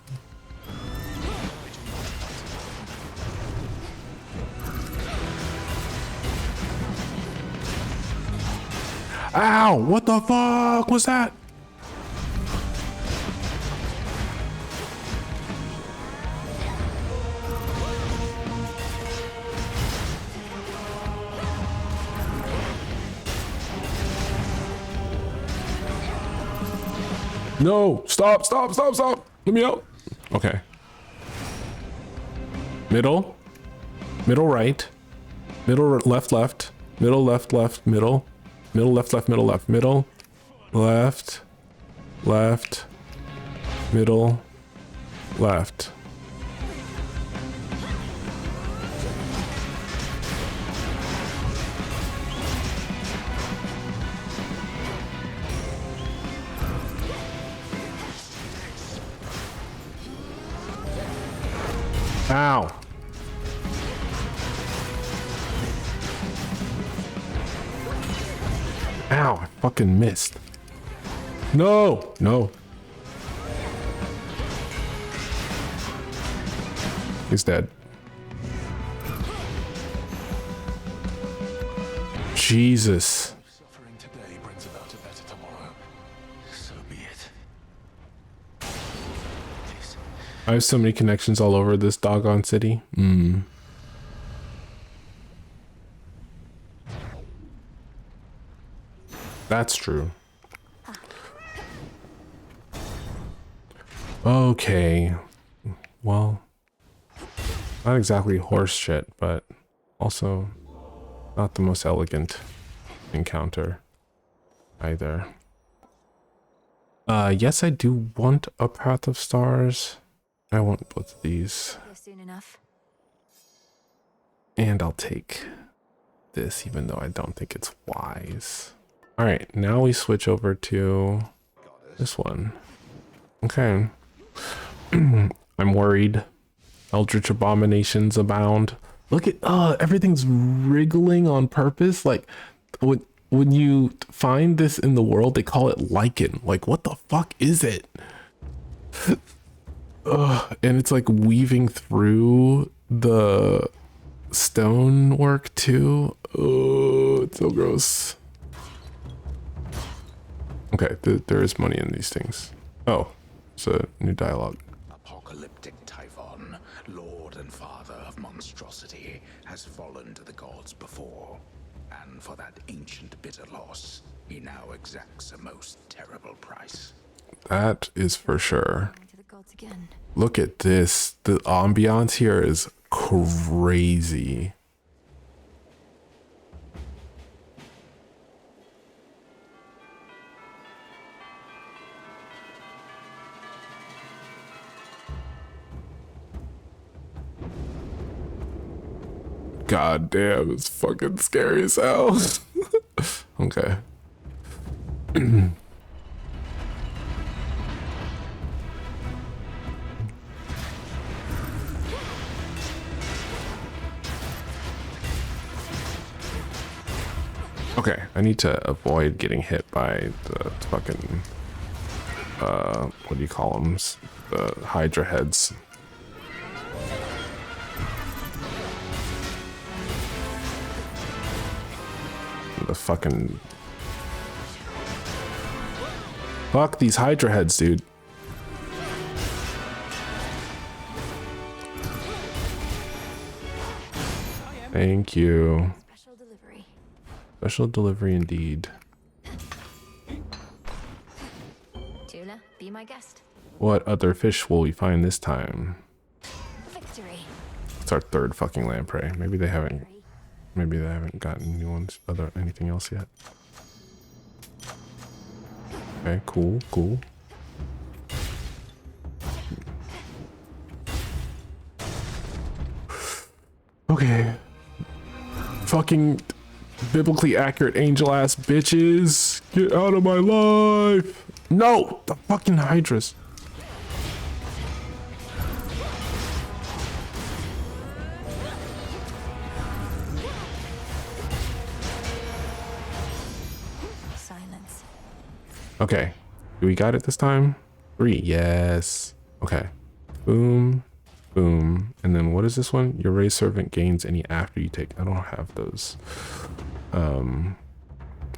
Ow! What the fuck was that? No! Stop! Stop! Stop! Stop! Let me out! Okay. Middle. Middle right. Middle left left. Middle left left middle. Middle, left, left, middle, left, middle, left, left, middle, left. Ow. Ow, I fucking missed. No, no. He's dead. Jesus. Suffering today brings about a better tomorrow. I have so many connections all over this doggone city. That's true. Okay. Well, not exactly horse shit, but also not the most elegant encounter either. Yes, I do want a Path of Stars. I want both of these. Soon enough. And I'll take this, even though I don't think it's wise. All right, now we switch over to this one. Okay. I'm worried. Eldritch abominations abound. Look at, everything's wriggling on purpose. Like, when you find this in the world, they call it lichen. Like, what the fuck is it? And it's like weaving through the stonework too. Oh, it's so gross. Okay, there is money in these things. Oh, it's a new dialogue. Apocalyptic Typhon, lord and father of monstrosity, has fallen to the gods before. And for that ancient bitter loss, he now exacts a most terrible price. That is for sure. To the gods again. Look at this. The ambiance here is crazy. God damn, it's fucking scary as hell. Okay. Okay, I need to avoid getting hit by the fucking, what do you call them? The Hydra heads. The fucking... Fuck these Hydra heads, dude. Thank you. Special delivery. Special delivery indeed. Tula, be my guest. What other fish will we find this time? Victory. It's our third fucking lamprey. Maybe they haven't gotten new ones, anything else yet. Okay, cool. Okay. Fucking biblically accurate angel ass bitches. Get out of my life. No, the fucking hydras. Silence. Okay. We got it this time? 3. Yes. Okay. Boom. Boom. And then what is this one? Your raised servant gains any after you take. I don't have those.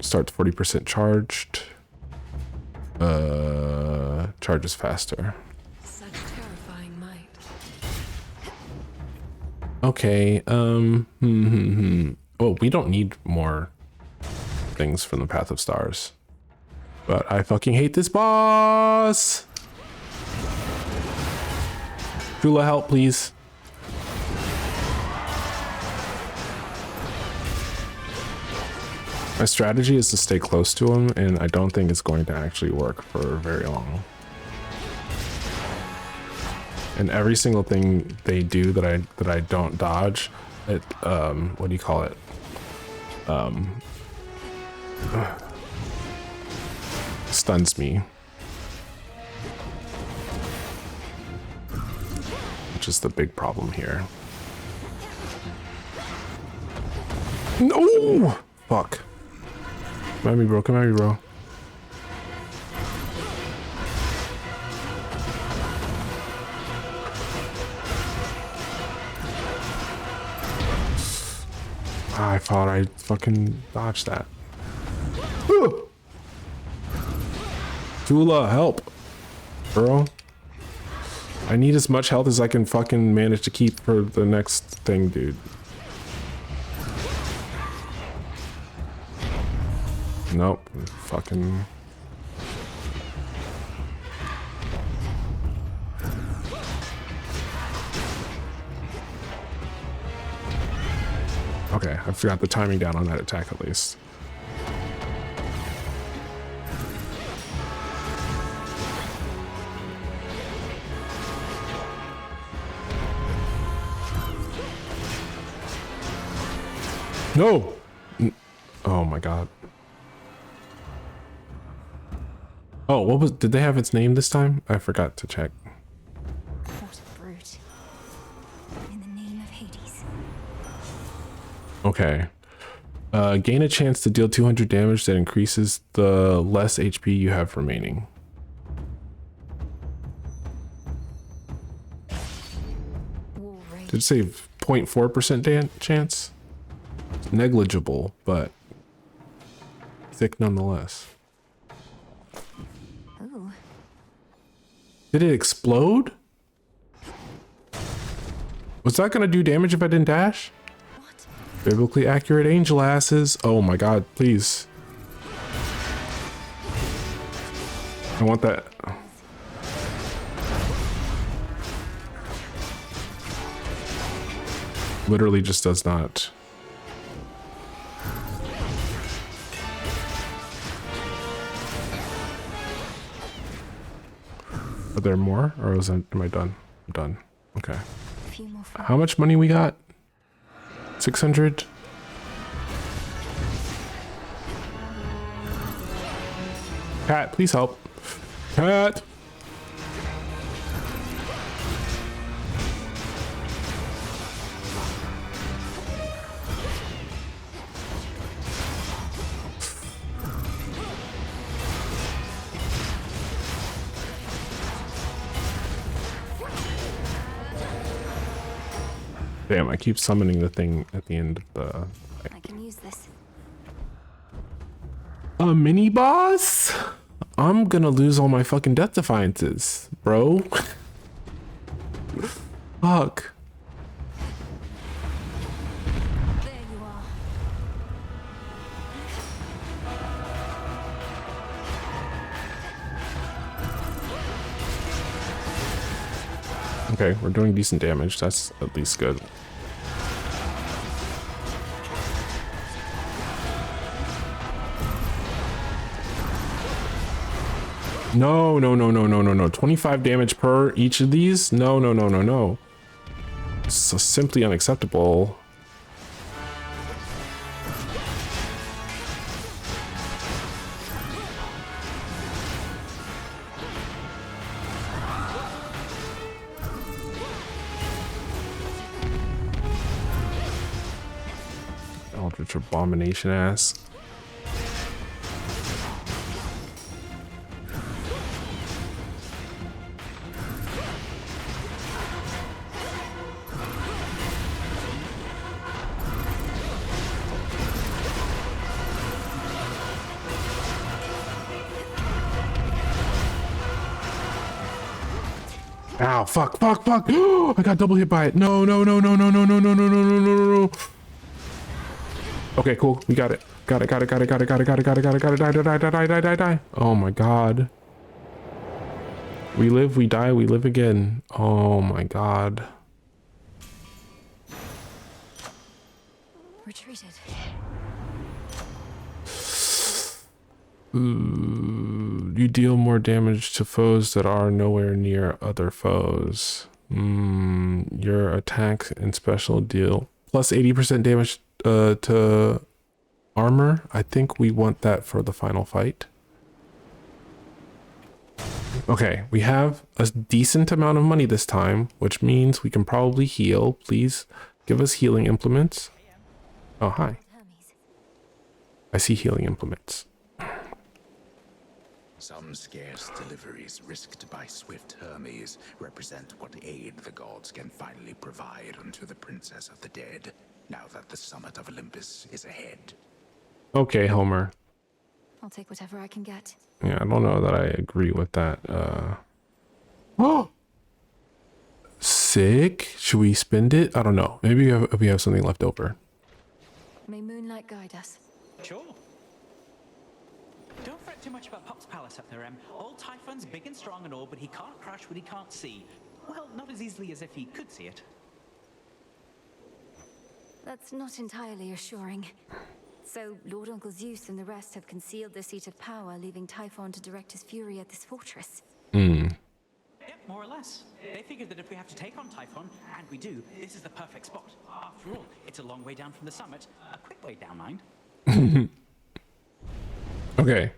Starts 40% charged. Charges faster. Such terrifying might. Okay. Well, we don't need more things from the Path of Stars. But I fucking hate this boss. Tula, help, please. My strategy is to stay close to him, and I don't think it's going to actually work for very long. And every single thing they do that I don't dodge, it what do you call it? Stuns me. Which is the big problem here. No! Fuck. Come at me, bro. Come at me, bro. I thought I fucking dodged that. Tula, help. Bro. I need as much health as I can fucking manage to keep for the next thing, dude. Nope. Fucking... Okay, I forgot the timing down on that attack at least. No! Oh my god. Oh, what was... Did they have its name this time? I forgot to check. What a brute. In the name of Hades. Okay. Gain a chance to deal 200 damage that increases the less HP you have remaining. Did it say 0.4% chance? It's negligible, but thick nonetheless. Ooh. Did it explode? Was that gonna do damage if I didn't dash? What? Biblically accurate angel asses. Oh my god, please. I want that. Literally just does not. Are there more? Or am I done? I'm done. Okay. A few more How much money we got? 600? Cat, please help. Cat! Damn, I keep summoning the thing at the end of the... I can use this. A mini boss? I'm gonna lose all my fucking death defiances, bro. Fuck. There you are. Okay, we're doing decent damage. That's at least good. No, no, no, no, no, no, no. 25 damage per each of these? No, no, no, no, no. So simply unacceptable. Eldritch Abomination ass. Ow, fuck, fuck, fuck. I got double hit by it. No, no, no, no, no, no, no, no, no, no, no, no, no, no. Okay, cool. We got it. Got it, got it, got it, got it, got it, got it, got it, got it, got it, die, die, die, die, die, die, die. Oh my god. We live, we die, we live again. Oh my god. Retreated. You deal more damage to foes that are nowhere near other foes. Your attack and special deal plus 80% damage to armor. I think we want that for the final fight. Okay, we have a decent amount of money this time, which means we can probably heal. Please give us healing implements. Oh, hi. I see healing implements. Some scarce deliveries risked by swift Hermes represent what aid the gods can finally provide unto the princess of the dead, now that the summit of Olympus is ahead. Okay, Homer. I'll take whatever I can get. Yeah, I don't know that I agree with that. Oh! sick. Should we spend it? I don't know. Maybe we have something left over. May moonlight guide us. Sure. Don't fret too much about Pop's palace up there, Em. Old Typhon's big and strong and all, but he can't crush what he can't see. Well, not as easily as if he could see it. That's not entirely assuring. So, Lord Uncle Zeus and the rest have concealed the seat of power, leaving Typhon to direct his fury at this fortress. Yep, more or less. They figured that if we have to take on Typhon, and we do, this is the perfect spot. After all, it's a long way down from the summit. A quick way down, mind. Okay.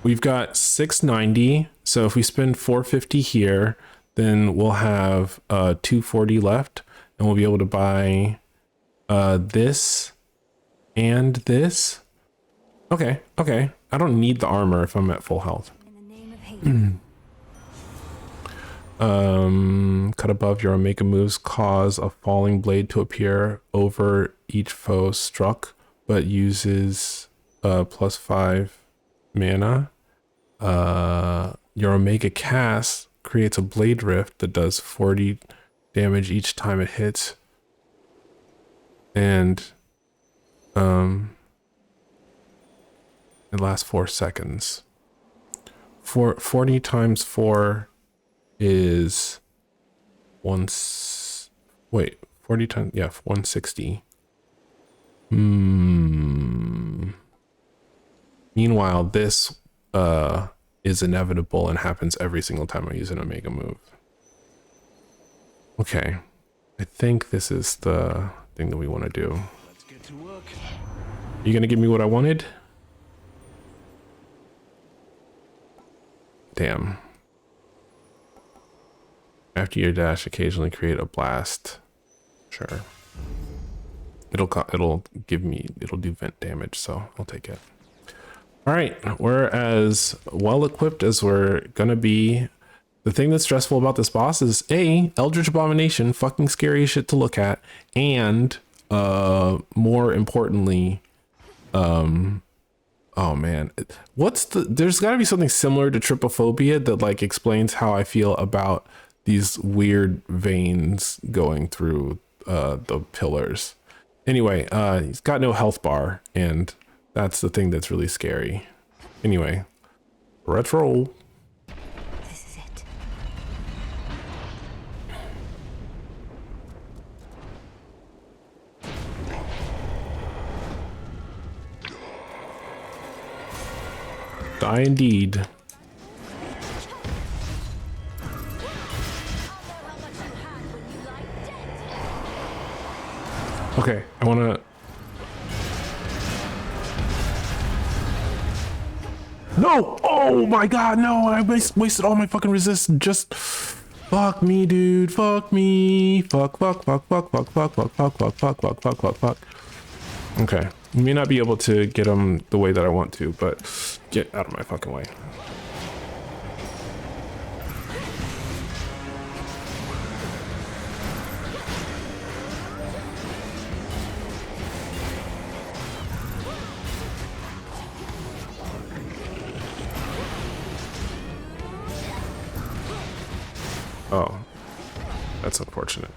We've got 690. So if we spend 450 here, then we'll have 240 left, and we'll be able to buy this and this. Okay. I don't need the armor if I'm at full health. In the name of Hades. Cut above your Omega moves cause a falling blade to appear over each foe struck, but uses +5 mana. Your Omega cast creates a blade rift that does 40 damage each time it hits. And it lasts 4 seconds. 40 times 4 is 40 times, yeah, 160. Meanwhile, this is inevitable and happens every single time I use an Omega move. Okay, I think this is the thing that we want to do. Let's get to work. You gonna give me what I wanted? Damn. After your dash, occasionally create a blast. Sure. It'll do vent damage, so I'll take it. All right, we're as well equipped as we're gonna be. The thing that's stressful about this boss is Eldritch Abomination, fucking scary as shit to look at, and more importantly, oh man, there's got to be something similar to trypophobia that like explains how I feel about these weird veins going through the pillars. Anyway, he's got no health bar, and that's the thing that's really scary. Anyway, let's roll. This is it. Die indeed. Okay, I wanna... No! Oh my god, no! I wasted all my fucking resist. Just... Fuck me, dude. Fuck me. Fuck. Okay. You may not be able to get them the way that I want to, but get out of my fucking way. Oh, that's unfortunate.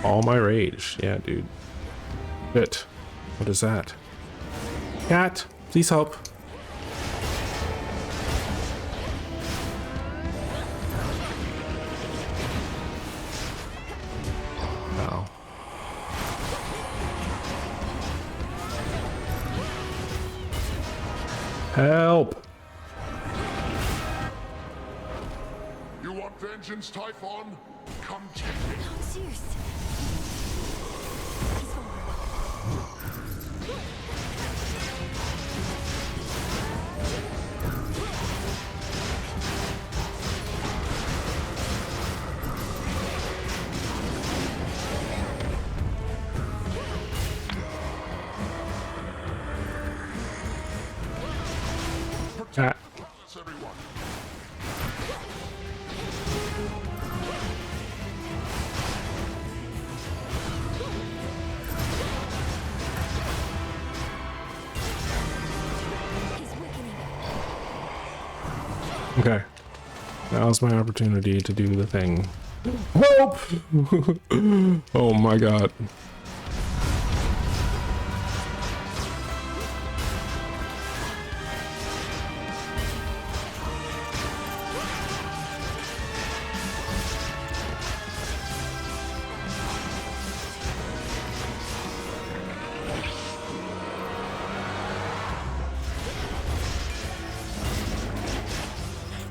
All my rage. Yeah, dude. Shit. What is that? Cat, please help. No. Help! You want vengeance, Typhon? Come take it. Lord Zeus. He's Ah. Everyone. wicked. Okay. Now's my opportunity to do the thing. Help! Oh my god.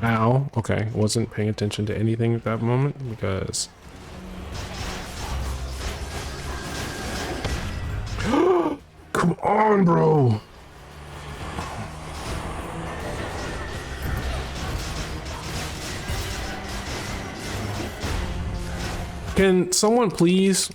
Ow. Okay, wasn't paying attention to anything at that moment because... Come on, bro! Can someone please...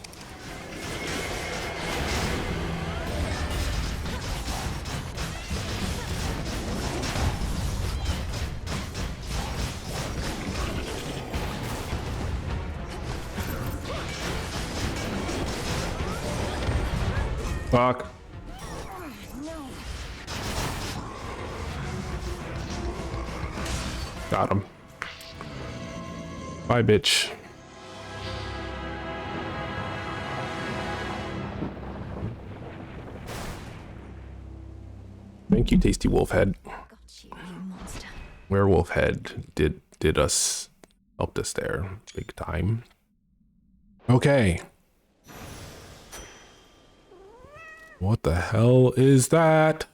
Fuck. Got him. Bye, bitch. Thank you, Tasty Wolf Head. Got you, you monster. Werewolf Head did us, helped us there big time. Okay. What the hell is that?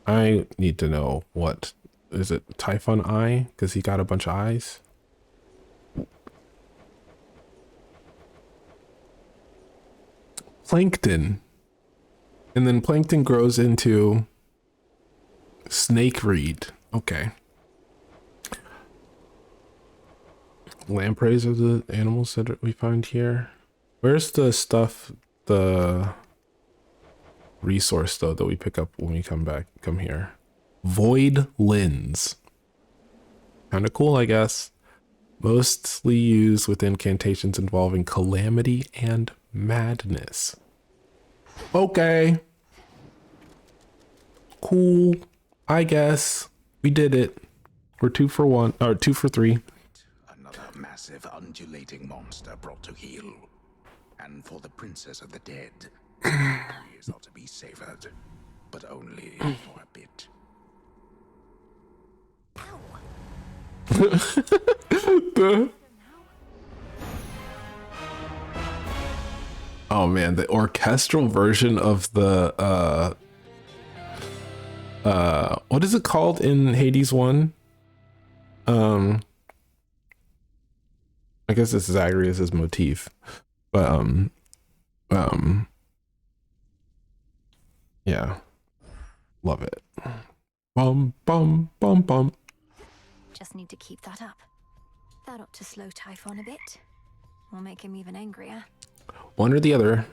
I need to know what is it. Typhon Eye, because he got a bunch of eyes. Plankton, and then plankton grows into snake reed. Okay. Lampreys are the animals that we find here. Where's the stuff, the resource though that we pick up when we come here? Void lens. Kind of cool, I guess. Mostly used with incantations involving calamity and madness. Okay. Cool. I guess we did it. We're 2 for 1 or 2 for 3. Another massive undulating monster brought to heel. And for the princess of the dead, is ought to be savored, but only for a bit. Oh man, the orchestral version of the what is it called in Hades 1? I guess it's Zagreus' motif. But yeah. Love it. Bum bum bum bum. Just need to keep that up. That ought to slow Typhon a bit. Or make him even angrier. One or the other.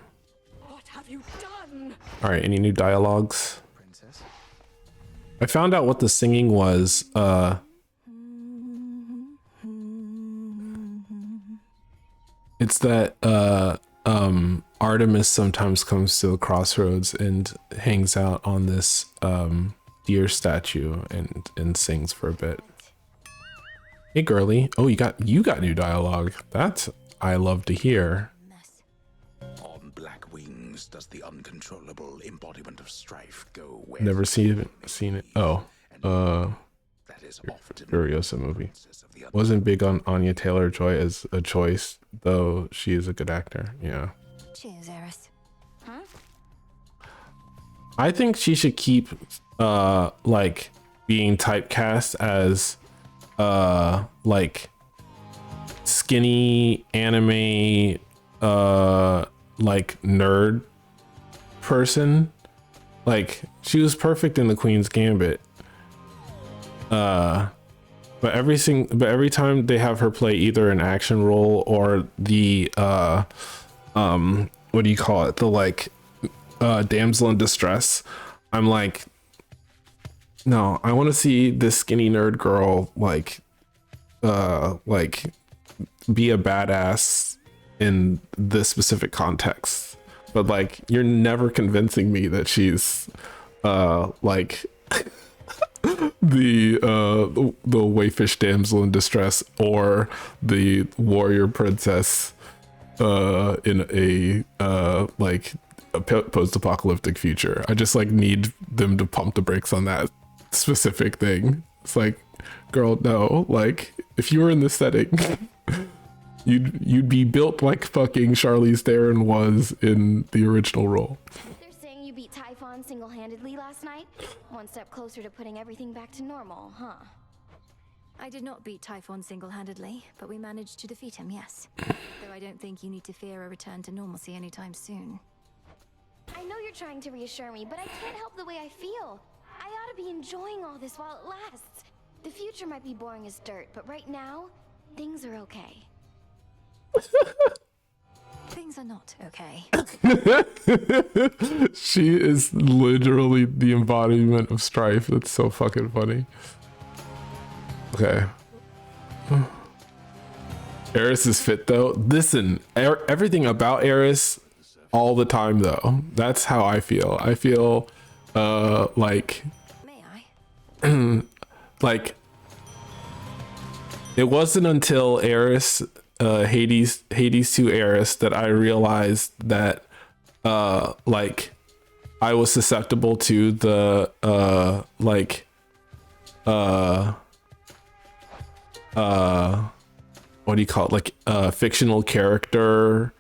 What have you done? All right, any new dialogues? Princess? I found out what the singing was. It's that Artemis sometimes comes to the crossroads and hangs out on this deer statue and sings for a bit. Hey girly. Oh, you got new dialogue. That's I love to hear. On black wings does the uncontrollable embodiment of strife go where Never seen it. Oh, that is often Furiosa movie. Wasn't big on Anya Taylor-Joy as a choice, though she is a good actor. Yeah. Cheers, Eris. Huh? I think she should keep like being typecast as like skinny anime like nerd person. Like she was perfect in the Queen's Gambit. But every time they have her play either an action role or the what do you call it? The like damsel in distress. I'm like, no, I want to see this skinny nerd girl like be a badass in this specific context. But like you're never convincing me that she's like the wayfish damsel in distress or the warrior princess in a like a post-apocalyptic future. I just like need them to pump the brakes on that specific thing. It's like, girl, no, like if you were in this setting, you'd be built like fucking Charlize Theron was in the original role. They're saying you beat Typhon single-handedly last night? One step closer to putting everything back to normal, huh? I did not beat Typhon single-handedly, but we managed to defeat him, yes. Though I don't think you need to fear a return to normalcy anytime soon. I know you're trying to reassure me, but I can't help the way I feel. I ought to be enjoying all this while it lasts. The future might be boring as dirt, but right now, things are okay. Things are not okay. She is literally the embodiment of strife. That's so fucking funny. Okay. Eris is fit though. Listen, everything about Eris all the time though. That's how I feel. I feel like May I? like it wasn't until Eris Hades 2 Eris that I realized that like I was susceptible to the what do you call it, like fictional character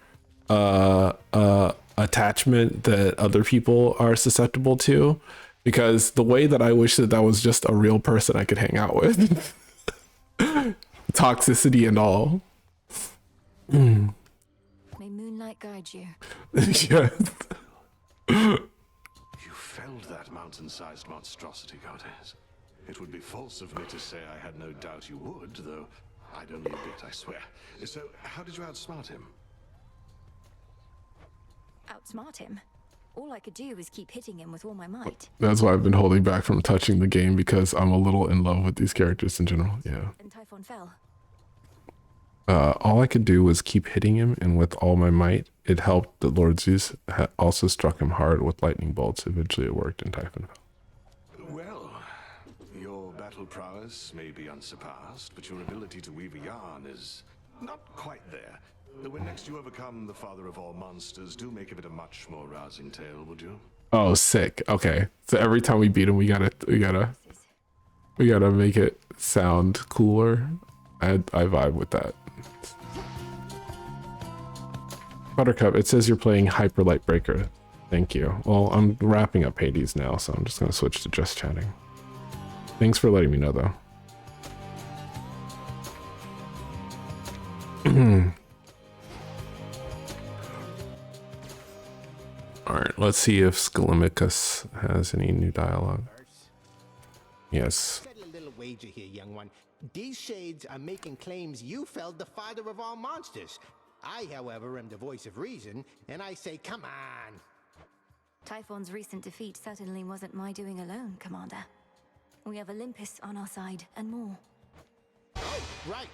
attachment that other people are susceptible to, because the way that I wish that that was just a real person I could hang out with. Toxicity and all. May moonlight guide you. Yes. You felled that mountain-sized monstrosity, goddess. It would be false of me to say I had no doubt you would, though I'd only a bit, I swear. So, how did you outsmart him? Outsmart him? All I could do was keep hitting him with all my might. That's why I've been holding back from touching the game, because I'm a little in love with these characters in general. Yeah. And Typhon fell. All I could do was keep hitting him, and with all my might, it helped that Lord Zeus also struck him hard with lightning bolts. Eventually it worked and Typhon fell. Well, your battle prowess may be unsurpassed, but your ability to weave a yarn is not quite there. When next you overcome the father of all monsters, do make of it a much more rousing tale, would you? Oh, sick. Okay. So every time we beat him, we gotta make it sound cooler. I vibe with that. Buttercup, it says you're playing Hyper Light Breaker. Thank you. Well, I'm wrapping up Hades now, so I'm just gonna switch to just chatting. Thanks for letting me know, though. All right, let's see if Scalimicus has any new dialogue. Yes. Settle a little wager here, young one. These shades are making claims you felled the father of all monsters. I, however, am the voice of reason, and I say, come on. Typhon's recent defeat certainly wasn't my doing alone, Commander. We have Olympus on our side, and more. Oh, right.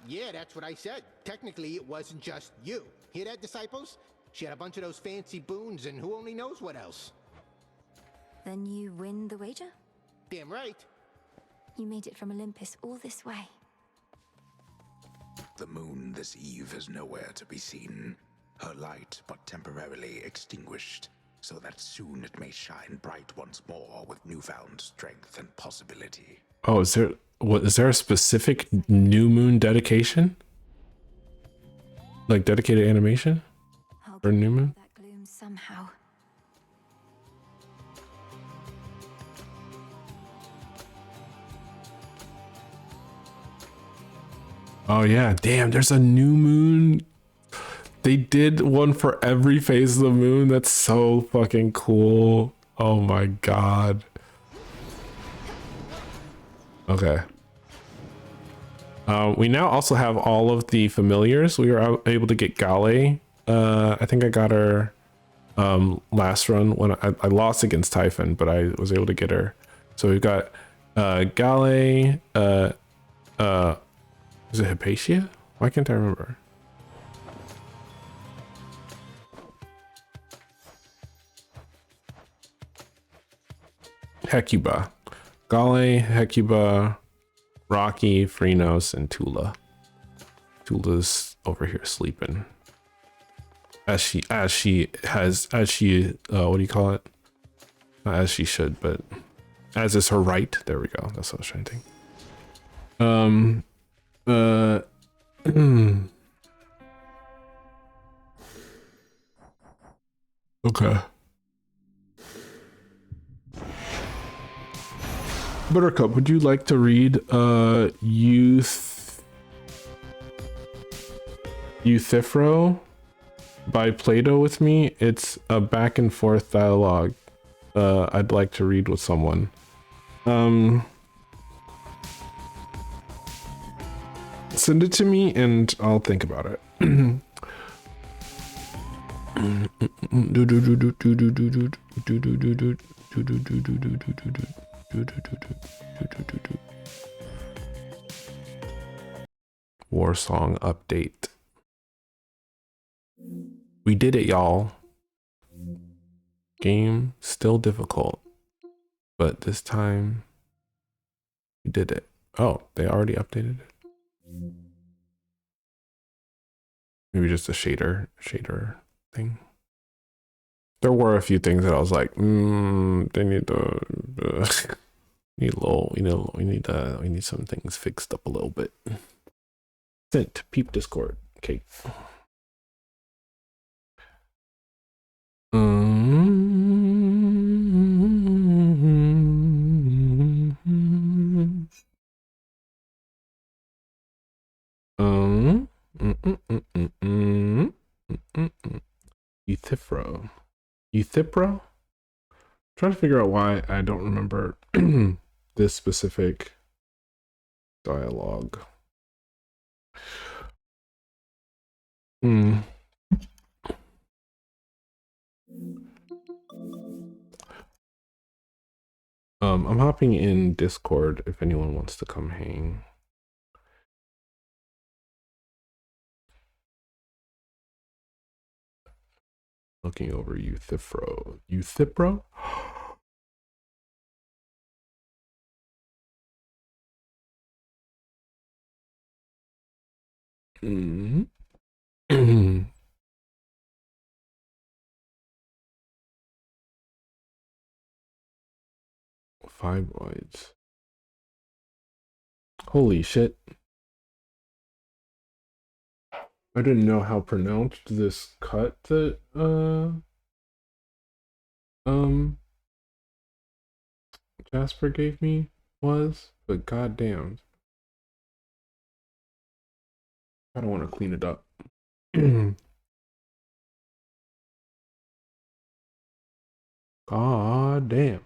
Yeah, that's what I said. Technically, it wasn't just you. Hear that, disciples? She had a bunch of those fancy boons, and who only knows what else. Then you win the wager? Damn right. You made it from Olympus all this way. The moon this eve is nowhere to be seen, her light but temporarily extinguished, so that soon it may shine bright once more with newfound strength and possibility. Oh, is there a specific new moon dedication? Like dedicated animation? For new moon? That gloom somehow. Oh yeah, damn, there's a new moon. They did one for every phase of the moon. That's so fucking cool. Oh my god. Okay. We now also have all of the familiars. We were able to get Gale. I think I got her last run when I lost against Typhon, but I was able to get her. So we've got Gale, is it Hypatia? Why can't I remember? Hecuba. Gale, Hecuba, Rocky, Phrynos, and Tula. Tula's over here sleeping. As she what do you call it? Not as she should, but as is her right. There we go. That's what I was trying to think. Okay. Buttercup, would you like to read Euthyphro by Plato with me? It's a back and forth dialogue I'd like to read with someone. Send it to me and I'll think about it. War song update. We did it, y'all. Game still difficult, but this time we did it. Oh, they already updated it. Maybe just a shader thing. There were a few things that I was like, they need to we need some things fixed up a little bit. Sent peep Discord. Okay. Euthyphro? Trying to figure out why I don't remember this specific dialogue. I'm hopping in Discord if anyone wants to come hang. Looking over Euthyphro. Euthyphro? Fibroids. Holy shit. I didn't know how pronounced this cut that Jasper gave me was, but goddamn. I don't want to clean it up. God damn.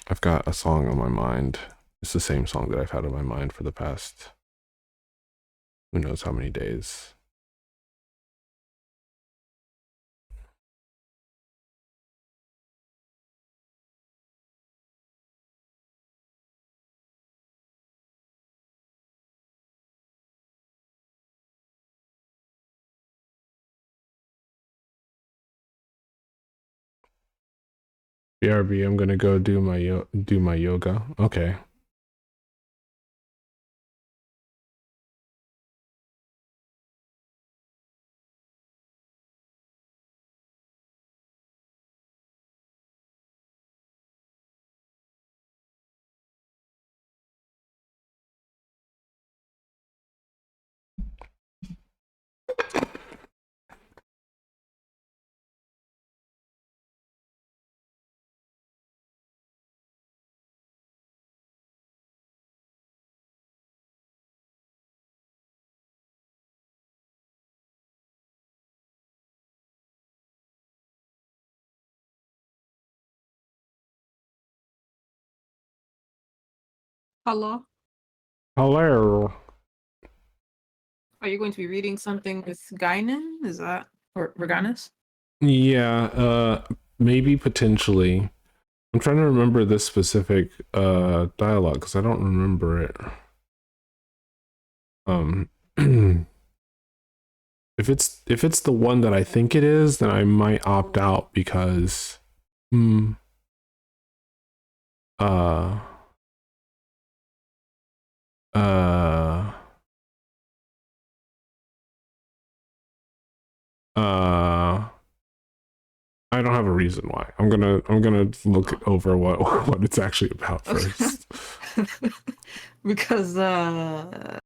I've got a song on my mind. It's the same song that I've had on my mind for the past who knows how many days. BRB, I'm gonna go do my yoga. Okay. Hello. Hello. Are you going to be reading something with Guinan? Is that or Reganis? Yeah, maybe potentially. I'm trying to remember this specific dialogue because I don't remember it. If it's the one that I think it is, then I might opt out because uh uh uh I don't have a reason why. I'm gonna look over what it's actually about first. because I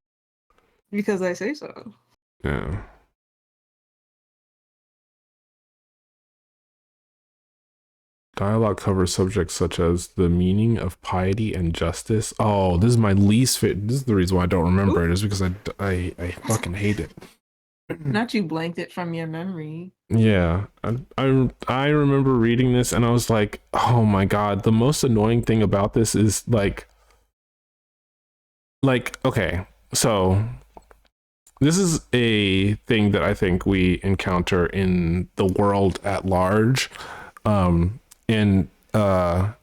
say so. Yeah. Dialogue covers subjects such as the meaning of piety and justice. Oh, this is my least favorite. This is the reason why I don't remember it, is because I fucking hate it. Not you blanked it from your memory. Yeah, I remember reading this and I was like, oh my god, the most annoying thing about this is like okay, so this is a thing that I think we encounter in the world at large. And I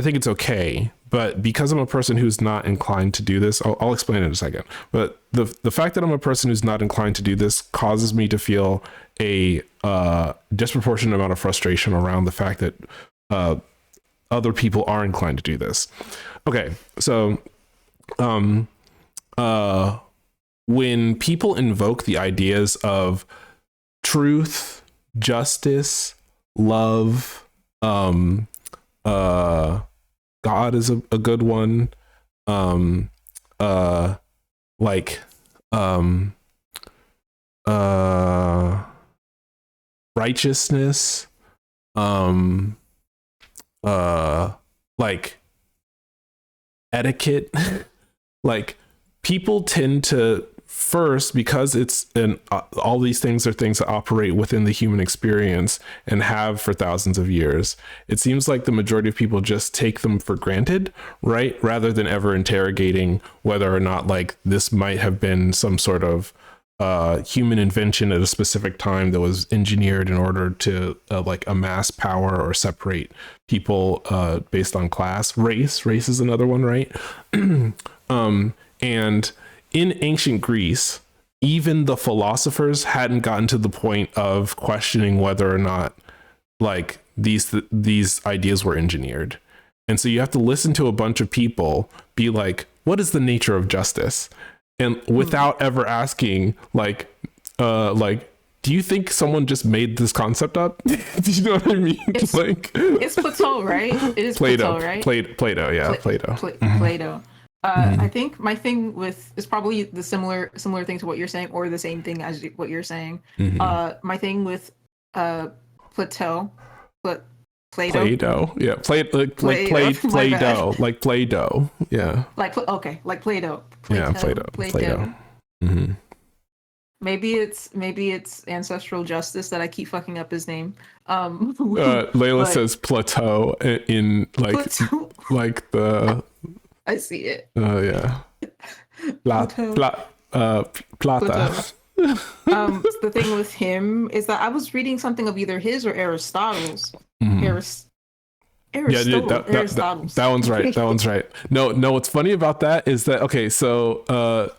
think it's okay, but because I'm a person who's not inclined to do this, I'll explain in a second. But the fact that I'm a person who's not inclined to do this causes me to feel a disproportionate amount of frustration around the fact that other people are inclined to do this. Okay, so when people invoke the ideas of truth, justice, love, God is a good one, righteousness, like etiquette. Like people tend to first, because it's all these things are things that operate within the human experience and have for thousands of years. It seems like the majority of people just take them for granted, right? Rather than ever interrogating whether or not like this might have been some sort of human invention at a specific time that was engineered in order to like amass power or separate people based on class. Race is another one, right? And in ancient Greece, even the philosophers hadn't gotten to the point of questioning whether or not like these ideas were engineered. And so you have to listen to a bunch of people be like, what is the nature of justice? And without ever asking like, do you think someone just made this concept up? Do you know what I mean? It's Plato, right? It is Plato, Plato, right? Plato, yeah, Plato. Plato. I think my thing with is probably the similar thing to what you're saying, or the same thing as what you're saying. My thing with Plato, Play-Doh, yeah, Play-Doh, like Play-Doh, yeah, like Play-Doh, yeah, Play-Doh. Maybe it's ancestral justice that I keep fucking up his name. Layla says plateau in like plateau. Like the. I see it. Oh yeah. Plata. The thing with him is that I was reading something of either his or Aristotle's. Aristotle's. That one's right. That one's right. No. What's funny about that is that okay. So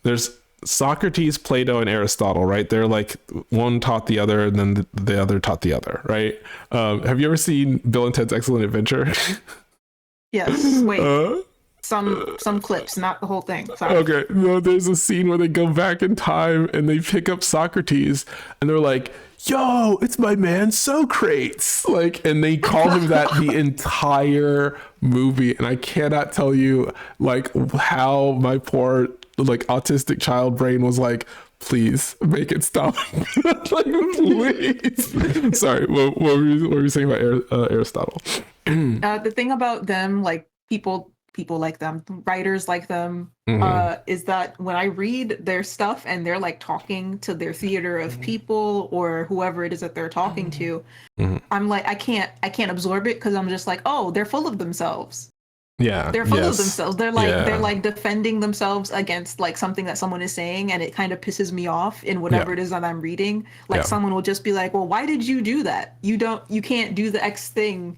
there's Socrates, Plato, and Aristotle, right? They're like one taught the other, and then the other taught the other, right? Have you ever seen Bill and Ted's Excellent Adventure? Yes. Wait. Some clips, not the whole thing. Sorry. Okay. No, there's a scene where they go back in time and they pick up Socrates, and they're like, "Yo, it's my man Socrates!" Like, and they call him that the entire movie, and I cannot tell you like how my poor like autistic child brain was like, please make it stop. Like, please. Sorry, what were you saying about Aristotle? The thing about them, like people like them, writers like them, is that when I read their stuff and they're like talking to their theater of people or whoever it is that they're talking to, I'm like, I can't absorb it because I'm just like, oh, they're full of themselves. Yeah, they're full of themselves. They're like defending themselves against like something that someone is saying, and it kind of pisses me off in whatever it is that I'm reading. Like someone will just be like, well, why did you do that? You can't do the X thing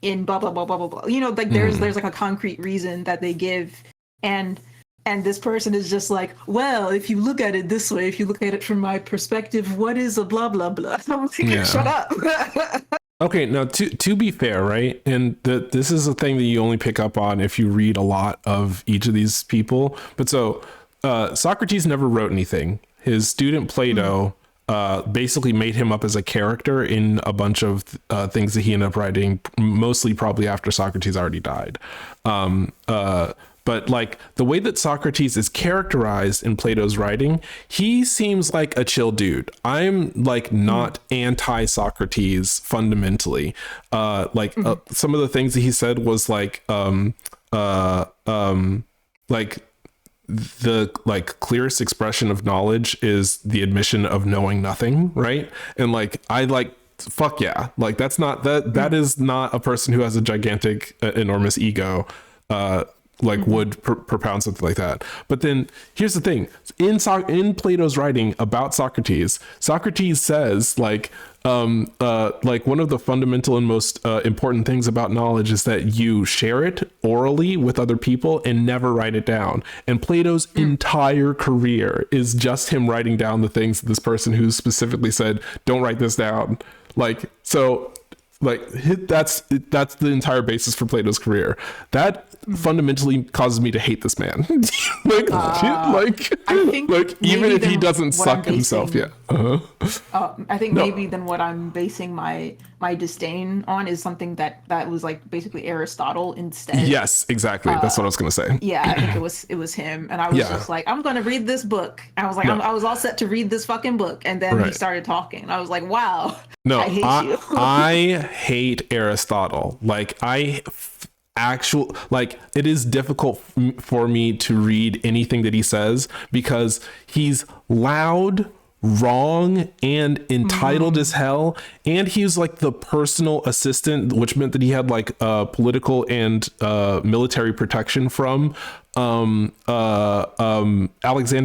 in blah blah blah blah blah blah. You know, like there's like a concrete reason that they give, and And this person is just like, well, if you look at it this way, if you look at it from my perspective, what is a blah blah blah? I'm like, Yeah. shut up. Okay, now to be fair, right? And this is a thing that you only pick up on if you read a lot of each of these people. But so Socrates never wrote anything. His student Plato basically made him up as a character in a bunch of things that he ended up writing, mostly probably after Socrates already died. But like the way that Socrates is characterized in Plato's writing, he seems like a chill dude. I'm like not anti-Socrates fundamentally. Some of the things that he said was like the like clearest expression of knowledge is the admission of knowing nothing, right? And like I like fuck yeah, like that's not that is not a person who has a gigantic enormous ego would propound something like that. But then here's the thing, in Plato's writing about Socrates says like one of the fundamental and most important things about knowledge is that you share it orally with other people and never write it down. And Plato's entire career is just him writing down the things that this person who specifically said, don't write this down. Like, so like that's the entire basis for Plato's career. That fundamentally causes me to hate this man. I think even if he doesn't suck himself, I think maybe then what I'm basing my disdain on is something that was like basically Aristotle instead. Yes, exactly. That's what I was gonna say. Yeah, I think it was him, and I was just like, I'm gonna read this book. I was like, I was all set to read this fucking book, and then he started talking, and I was like, wow. No, I hate you. I hate Aristotle. Like it is difficult for me to read anything that he says because he's loud, wrong, and entitled as hell, and he's like the personal assistant, which meant that he had like political and military protection from Alexander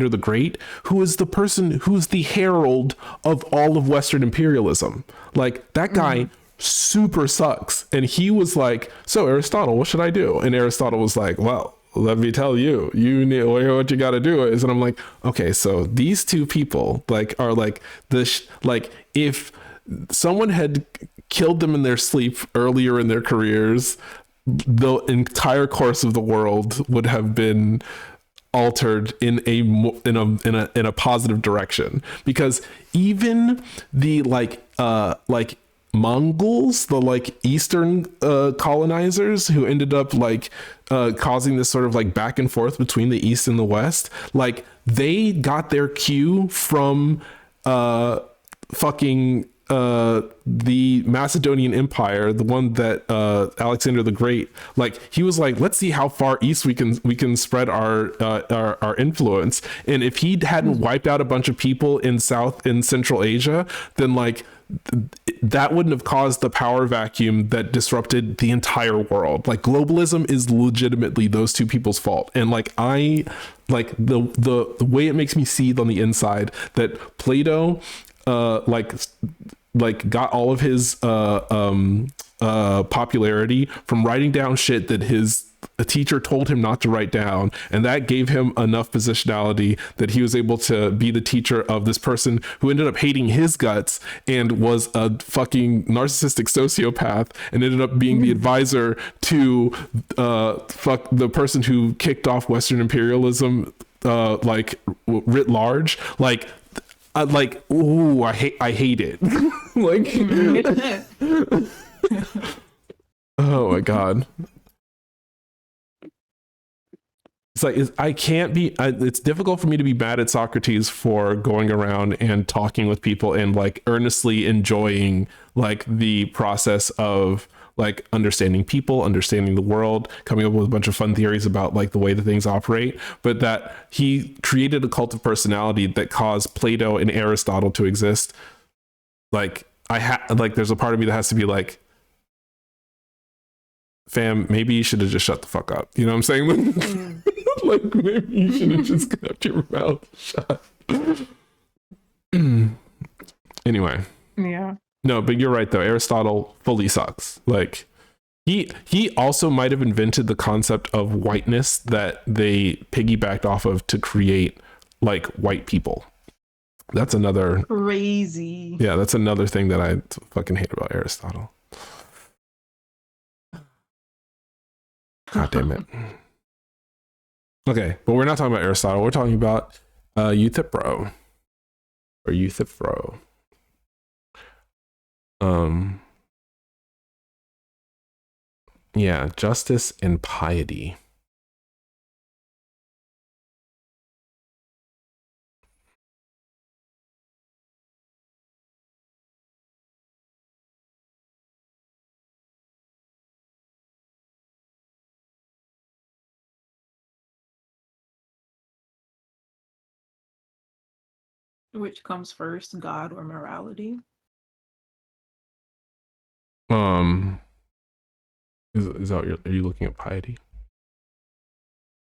the Great, who is the person who's the herald of all of Western imperialism. Like that guy super sucks. And he was like, so Aristotle, what should I do? And Aristotle was like, well, let me tell you, what you got to do is, and I'm like, okay, so these two people like are like this, like if someone had killed them in their sleep earlier in their careers, the entire course of the world would have been altered in a positive direction, because even the like Mongols, the like Eastern colonizers who ended up like causing this sort of like back and forth between the East and the West, like they got their cue from the Macedonian Empire, the one that Alexander the Great, like he was like, let's see how far east we can spread our influence. And if he hadn't wiped out a bunch of people in South and Central Asia, then like that wouldn't have caused the power vacuum that disrupted the entire world. Like globalism is legitimately those two people's fault. And like I like the way it makes me seethe on the inside that Plato like got all of his popularity from writing down shit that a teacher told him not to write down, and that gave him enough positionality that he was able to be the teacher of this person who ended up hating his guts and was a fucking narcissistic sociopath and ended up being the advisor to the person who kicked off Western imperialism writ large. Ooh, I hate it. Oh my god. It's like I can't be. It's difficult for me to be mad at Socrates for going around and talking with people and like earnestly enjoying like the process of like understanding people, understanding the world, coming up with a bunch of fun theories about like the way that things operate, but that he created a cult of personality that caused Plato and Aristotle to exist. Like there's a part of me that has to be like, fam, maybe you should have just shut the fuck up. You know what I'm saying? Like maybe you should have just kept your mouth shut. Anyway. Yeah. No, but you're right though. Aristotle fully sucks. Like He also might have invented the concept of whiteness that they piggybacked off of to create like white people. That's another crazy. Yeah, that's another thing that I fucking hate about Aristotle. God damn it. Okay, but we're not talking about Aristotle. We're talking about Euthyphro or Euthyphro. Yeah, justice and piety. Which comes first, God or morality? Is that are you looking at piety?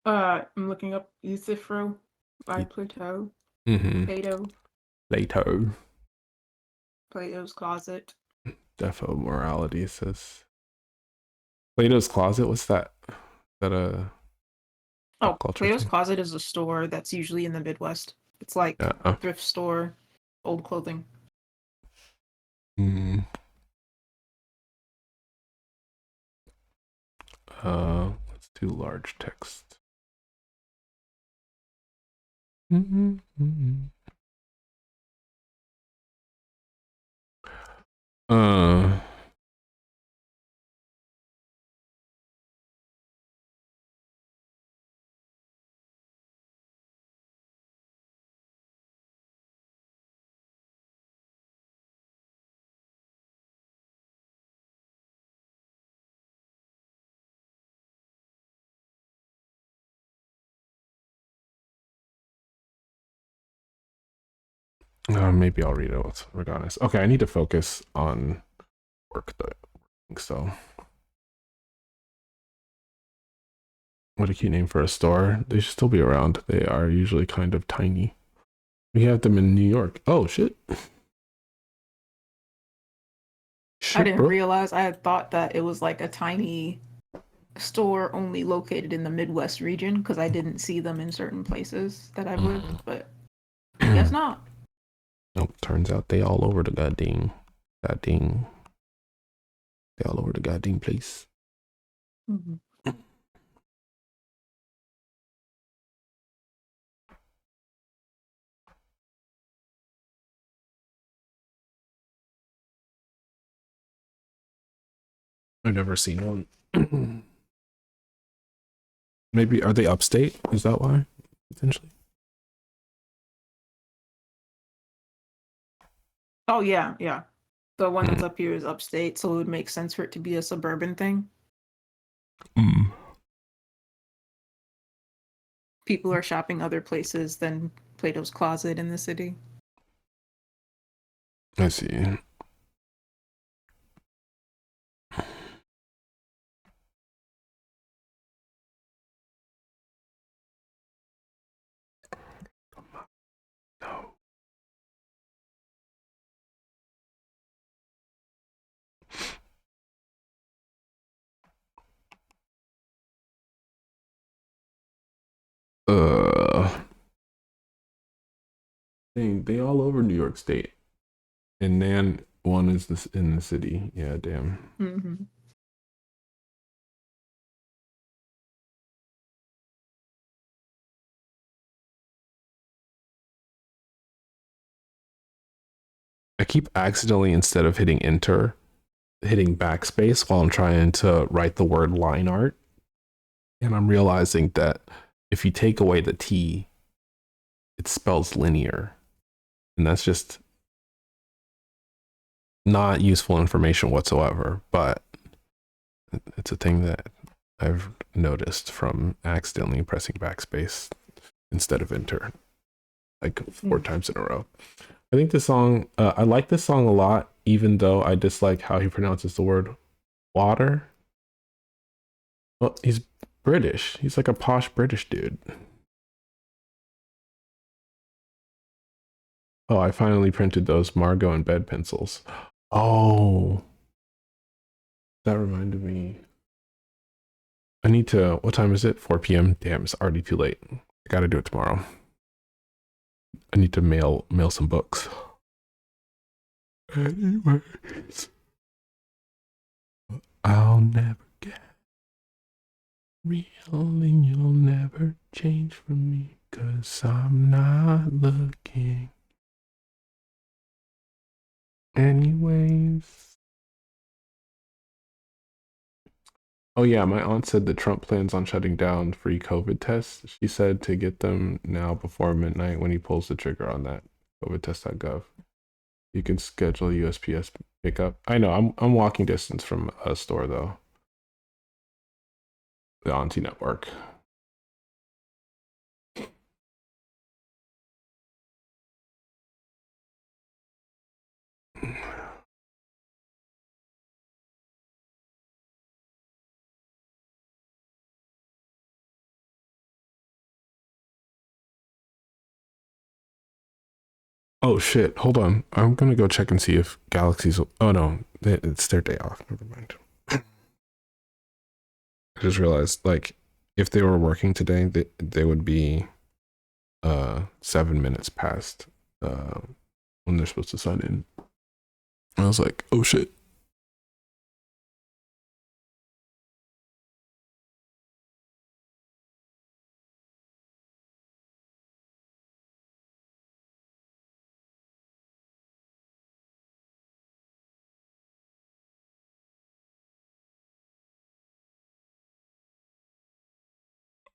I'm looking up Euthyphro by Plato. Plato. Plato's Closet. Defo morality says Plato's Closet. What's that? Is that a Oh, culture Plato's thing? Closet is a store that's usually in the Midwest. It's like a thrift store, old clothing. Let's do large text. Maybe I'll read it regardless. Okay, I need to focus on work though. So, what a cute name for a store. They should still be around. They are usually kind of tiny. We have them in New York. Oh shit. I didn't realize. I had thought that it was like a tiny store only located in the Midwest region because I didn't see them in certain places that I've lived, but I guess not. Nope, turns out they all over the goddamn they all over the goddamn place. I've never seen one. Maybe are they upstate? Is that why? Potentially. Oh yeah, yeah. The one that's up here is upstate, so it would make sense for it to be a suburban thing. People are shopping other places than Plato's Closet in the city. I see. They all over New York State. And Nan one is this in the city. Yeah, damn. I keep accidentally, instead of hitting enter, hitting backspace while I'm trying to write the word line art. And I'm realizing that if you take away the T, it spells linear. And that's just not useful information whatsoever, but it's a thing that I've noticed from accidentally pressing backspace instead of enter like 4 times in a row. I think this song, I like this song a lot, even though I dislike how he pronounces the word water. Well, he's British. He's like a posh British dude. Oh, I finally printed those Margot and bed pencils. Oh. That reminded me. I need to. What time is it? 4 p.m. Damn, it's already too late. I gotta do it tomorrow. I need to mail some books. Anyways, I'll never get real, and you'll never change for me, 'cause I'm not looking. Anyways. Oh yeah, my aunt said that Trump plans on shutting down free COVID tests. She said to get them now before midnight when he pulls the trigger on that. COVIDtest.gov. You can schedule USPS pickup. I know, I'm walking distance from a store though. The Auntie Network. Oh shit, hold on. I'm gonna go check and see if Galaxy's. Oh no, it's their day off. Never mind. I just realized, like, if they were working today, they would be 7 minutes past when they're supposed to sign in. I was like, oh shit.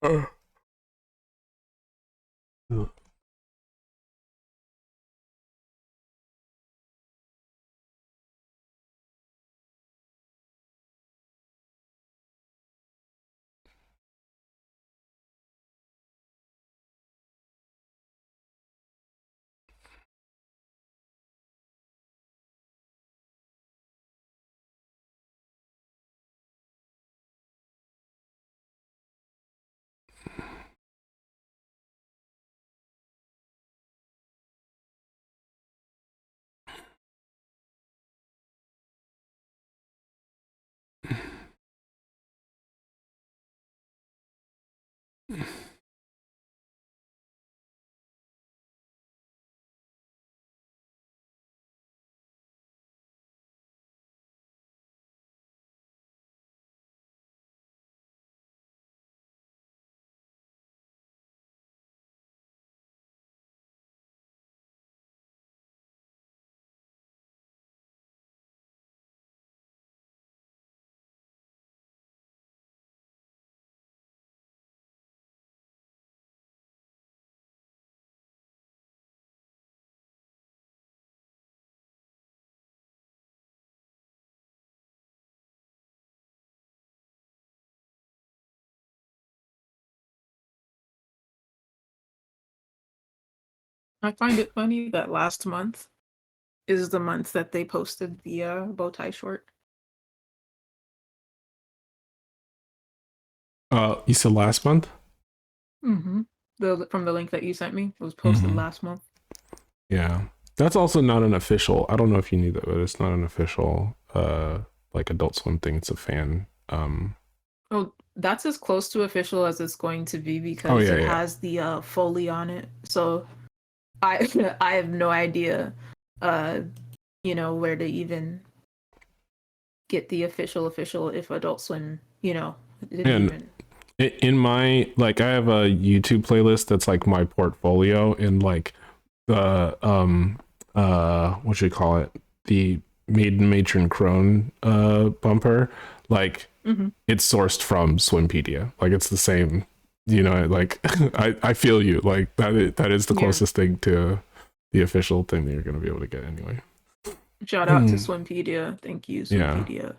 Uh. I find it funny that last month is the month that they posted the bow tie short. You said last month? Mm-hmm. From the link that you sent me, it was posted last month. Yeah. That's also not an official. I don't know if you knew that, but it's not an official like Adult Swim thing. It's a fan. Oh, that's as close to official as it's going to be Oh because yeah, it yeah. has the Foley on it. So I I have no idea where to even get the official if Adult Swim, didn't And even. in my, like, I have a YouTube playlist that's like my portfolio, and like the what you call it, the Maiden Matron Crone bumper, like it's sourced from Swimpedia. Like it's the same, like I feel you, like that is the closest thing to the official thing that you're gonna be able to get anyway. Shout out to Swimpedia. Thank you, Swimpedia. Yeah.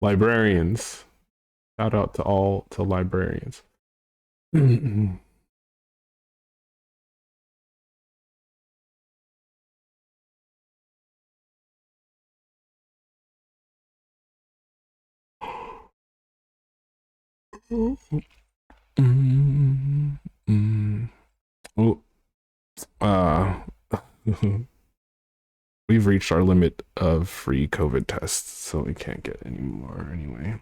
Librarians. Shout out to all to librarians. Oh, we've reached our limit of free COVID tests, so we can't get any more anyway.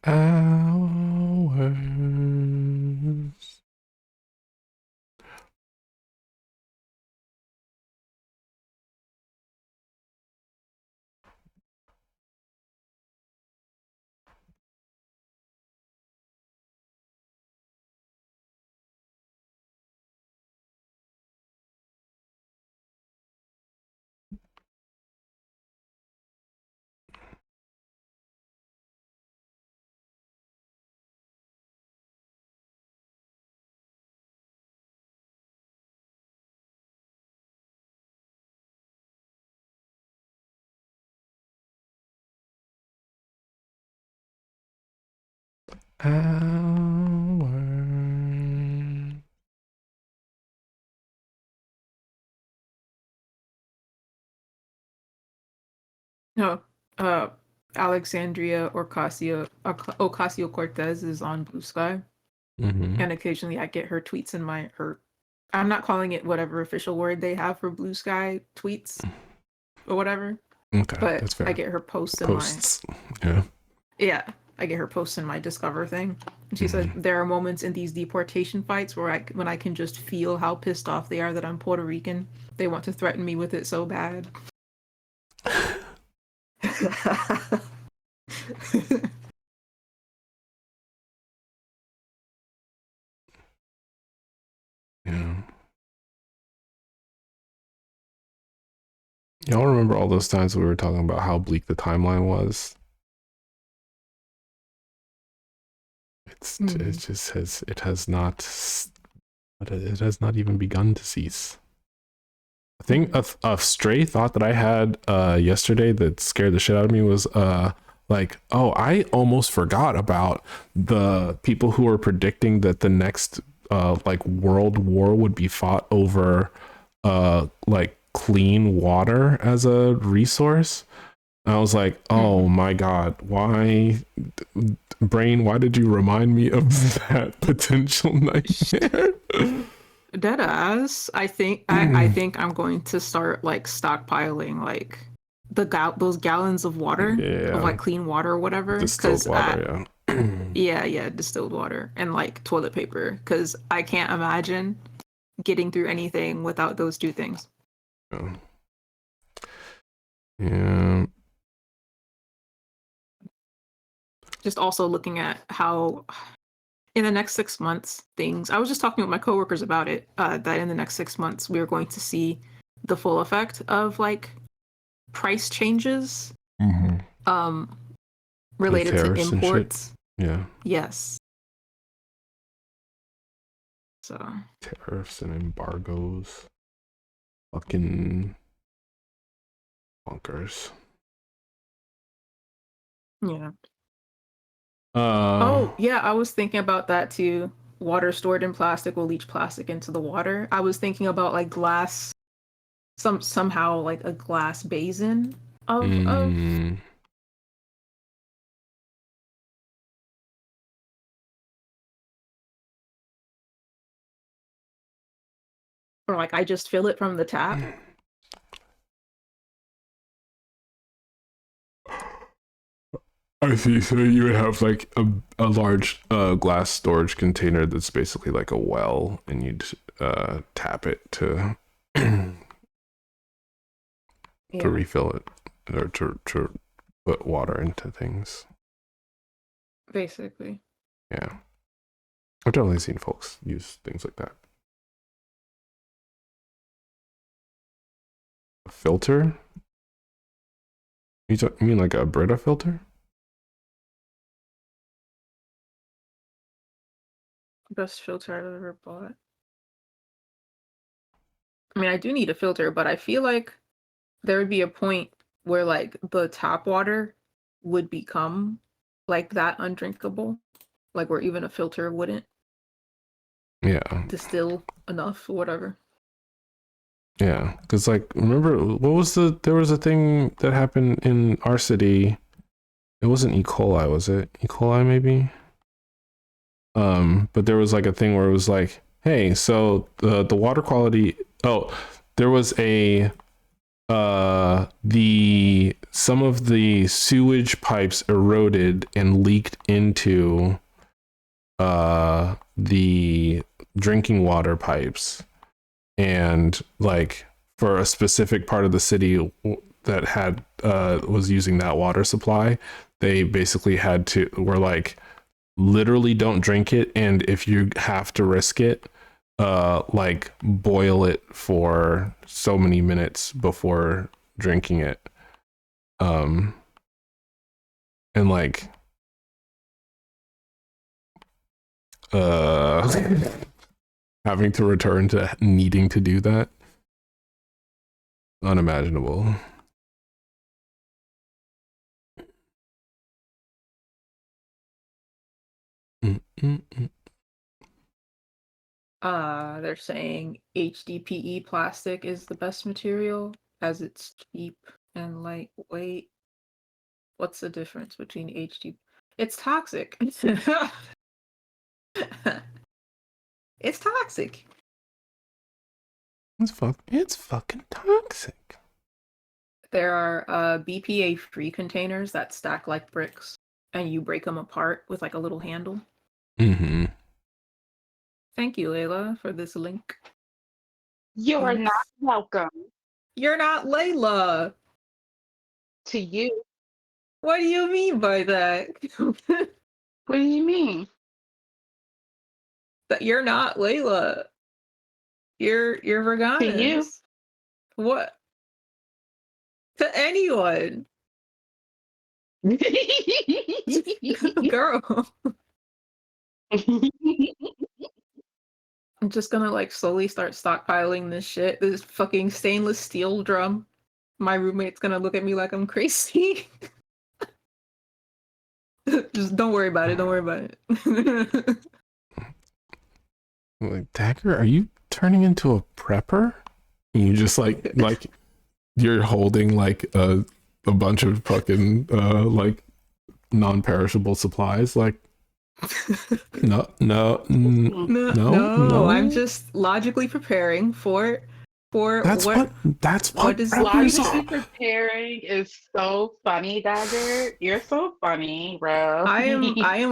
Hours. Hours. No, Alexandria Ocasio-Cortez is on Blue Sky, and occasionally I get her tweets in her. I'm not calling it whatever official word they have for Blue Sky tweets or whatever. Okay, but that's fair. I get her posts in Posts. Yeah. yeah, I get her posts in my Discover thing. And she said there are moments in these deportation fights where when I can just feel how pissed off they are that I'm Puerto Rican. They want to threaten me with it so bad. Yeah. Y'all remember all those times we were talking about how bleak the timeline was? It just has not even begun to cease. I think a stray thought that I had yesterday that scared the shit out of me was like, oh, I almost forgot about the people who were predicting that the next like world war would be fought over like clean water as a resource. And I was like, oh my god, why brain, why did you remind me of that potential nightmare? Dead ass. I think I'm going to start like stockpiling like those gallons of water of like clean water or whatever. Distilled water, yeah, distilled water and like toilet paper because I can't imagine getting through anything without those two things. Yeah. Just also looking at how in the next 6 months I was just talking with my coworkers about it, that in the next 6 months we are going to see the full effect of like price changes related to imports. Yeah. Yes. So tariffs and embargoes. Fucking bonkers. Yeah. Oh, yeah, I was thinking about that too. Water stored in plastic will leach plastic into the water. I was thinking about like glass, somehow like a glass basin of or like I just fill it from the tap. I see. So you would have like a large glass storage container that's basically like a well, and you'd tap it to to refill it or to put water into things. Basically. Yeah. I've definitely seen folks use things like that. A filter? You mean like a Brita filter? Best filter I've ever bought. I mean, I do need a filter, but I feel like there would be a point where like the tap water would become like that undrinkable, like where even a filter wouldn't. Yeah. distill enough or whatever. Yeah, because like, remember there was a thing that happened in our city. It wasn't E. coli, was it? E. coli maybe? But there was like a thing where it was like, hey, so the water quality, there was a the some of the sewage pipes eroded and leaked into the drinking water pipes, and like for a specific part of the city that had was using that water supply, they basically were like, literally don't drink it, and if you have to risk it, like boil it for so many minutes before drinking it. And like having to return to needing to do that, unimaginable. Mm-mm-mm. They're saying HDPE plastic is the best material as it's cheap and lightweight. What's the difference between HD? It's toxic. It's toxic. It's fucking toxic. There are BPA-free containers that stack like bricks, and you break them apart with like a little handle. Mm-hmm. Thank you, Layla, for this link. You're not welcome. You're not Layla. To you. What do you mean by that? What do you mean? That you're not Layla. You're To you. Verganas. What? To anyone. Girl. I'm just gonna like slowly start stockpiling this shit. This fucking stainless steel drum. My roommate's gonna look at me like I'm crazy. Just don't worry about it. Don't worry about it. Like, Dagger, are you turning into a prepper? And you just like you're holding like a bunch of fucking like non-perishable supplies, like no, I'm just logically preparing for that's what is logically preparing is so funny, Dagger. You're so funny, bro. I am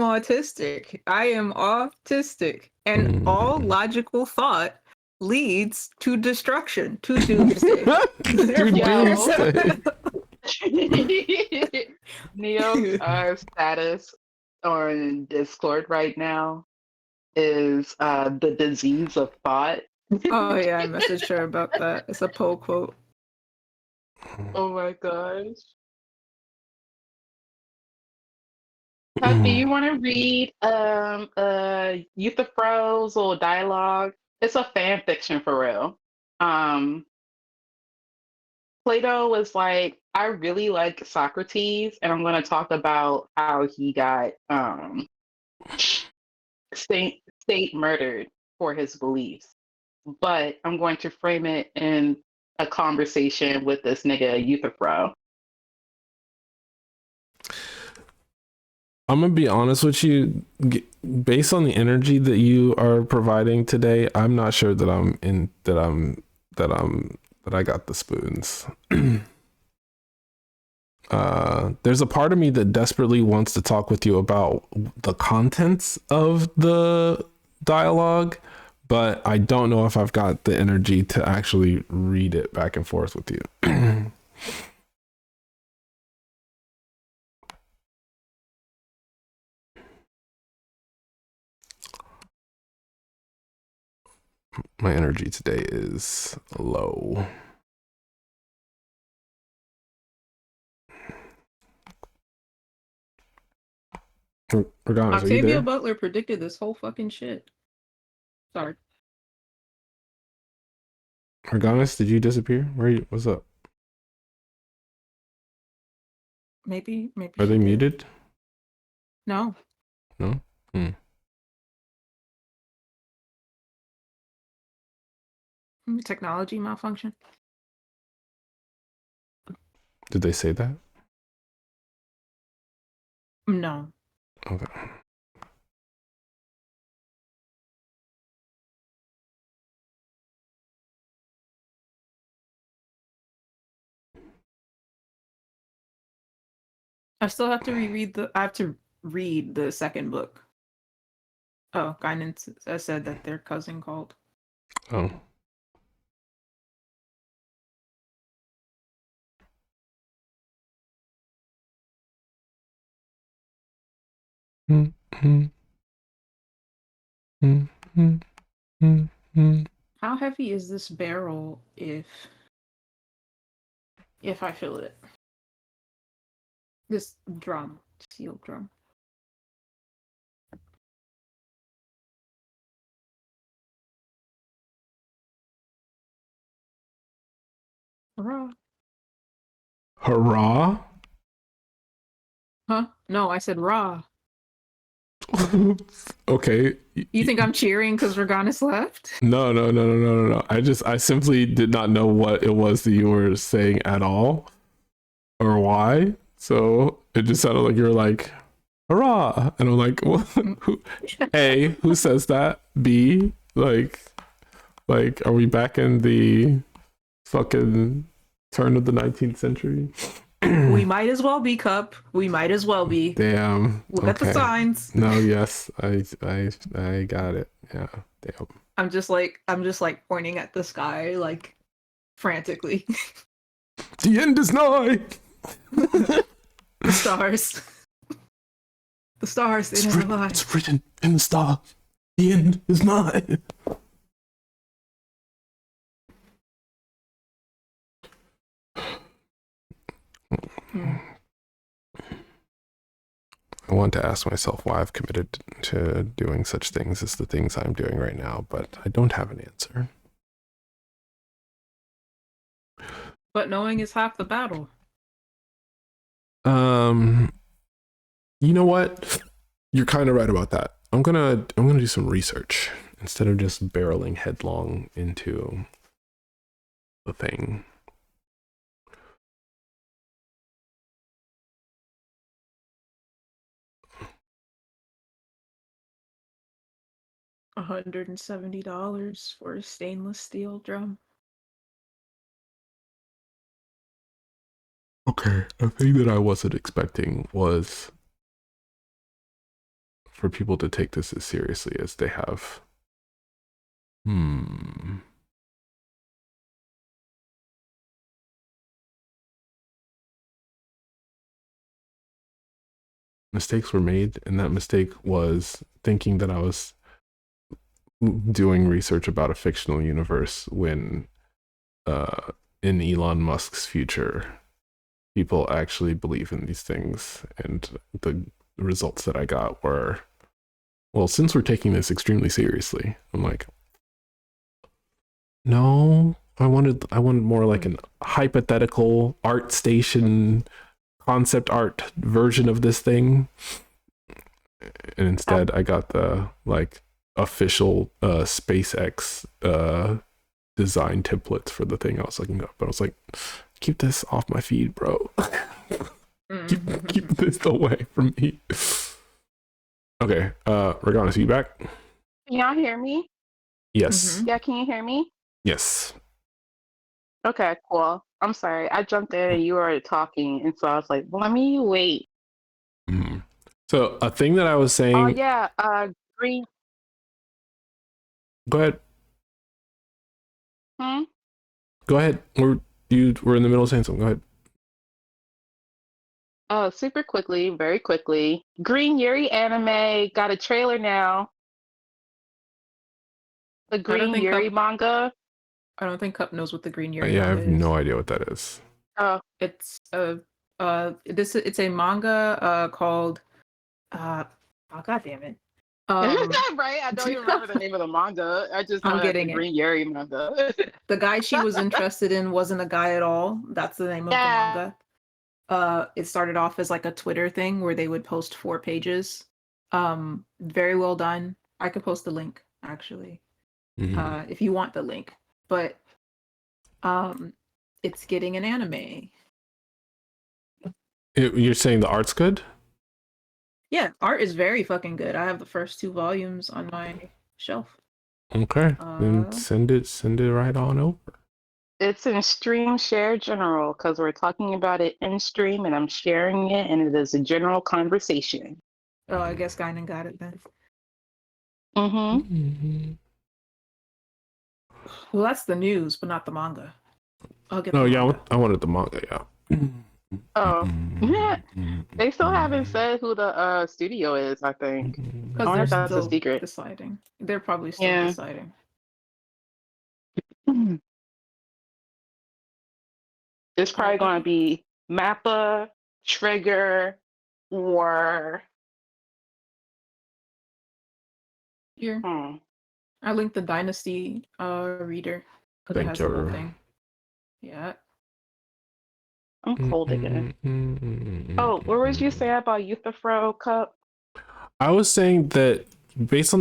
autistic. I am autistic. And all logical thought leads to destruction, to doomsday. Neo's status on Discord right now is the disease of thought. Oh yeah, I messaged her about that. It's a Poe quote. Oh my gosh. Pat, do you want to read Euthyphro's little dialogue? It's a fan fiction for real. Plato was like, I really like Socrates, and I'm going to talk about how he got state murdered for his beliefs. But I'm going to frame it in a conversation with this nigga Euthyphro. I'm gonna be honest with you. Based on the energy that you are providing today, I'm not sure that I got the spoons. There's a part of me that desperately wants to talk with you about the contents of the dialogue, but I don't know if I've got the energy to actually read it back and forth with you. My energy today is low. Regardless, are you Octavia there? Butler predicted this whole fucking shit. Sorry. Regardless, did you disappear? Where are you? What's up? Maybe Are they muted? No. No? Technology malfunction. Did they say that? No. Okay. I still have to reread the. I have to read the second book. Oh, Guidance said that their cousin called. Oh. How heavy is this barrel if I fill it? This drum, sealed drum. Hurrah. Hurrah? Huh? No, I said raw. Okay. You think I'm cheering because Reganis left? No. I simply did not know what it was that you were saying at all or why. So it just sounded like you were like, hurrah. And I'm like, well, A, who says that? B, like, are we back in the fucking turn of the 19th century? We might as well be, Cup. We might as well be. Damn. Look at the signs. No, yes, I got it. Yeah. Damn. I'm just like pointing at the sky like frantically. The end is nigh. The stars. The stars, they never lie. It's written in the stars. The end is nigh. I want to ask myself why I've committed to doing such things as the things I'm doing right now, but I don't have an answer. But knowing is half the battle. You know what? You're kind of right about that. I'm gonna do some research instead of just barreling headlong into the thing. $170 for a stainless steel drum. Okay, a thing that I wasn't expecting was for people to take this as seriously as they have. Mistakes were made, and that mistake was thinking that I was doing research about a fictional universe when in Elon Musk's future people actually believe in these things, and the results that I got were, well, since we're taking this extremely seriously, I'm like, no, I wanted more like an hypothetical art station concept art version of this thing, and instead I got the like official SpaceX design templates for the thing I was looking up. But I was like, keep this off my feed, bro. keep this away from me. Okay, Reganis, you back? Can y'all hear me? Yes. Yeah, can you hear me? Yes. Okay, cool. I'm sorry. I jumped in and you were talking, and so I was like, well, let me wait. So a thing that I was saying. Oh yeah, green. Go ahead. Hmm. Go ahead. We're in the middle of saying something. Go ahead. Super quickly, very quickly. Green Yuri anime got a trailer now. The Green Yuri manga. I don't think Cup knows what the Green Yuri Yeah, I manga have no idea what that is. Oh, it's it's a manga called oh god damn it. Right, I don't even remember the name of the manga. I just know I'm that's getting the it. Green Yuri manga. The guy she was interested in wasn't a guy at all. That's the name of the manga. It started off as like a Twitter thing where they would post 4 pages. Very well done. I could post the link actually. If you want the link. but it's getting an anime. You're saying the art's good? Yeah, art is very fucking good. I have the first 2 volumes on my shelf. Okay, then send it right on over. It's in stream share general because we're talking about it in stream and I'm sharing it and it is a general conversation. Oh, I guess Guinan got it then. Mm-hmm. Well, that's the news, but not the manga. I'll get No, the yeah, manga. I wanted the manga, yeah. Oh, yeah. They still haven't said who the studio is, I think. I Because wonder they're if that's a still secret. deciding. They're probably still Yeah. deciding. It's probably going to be Mappa, Trigger, or Here. I linked the Dynasty reader because it Thank has the whole you. thing. Yeah. I'm cold again. Oh, what was you saying about Euthyphro Cup? I was saying that based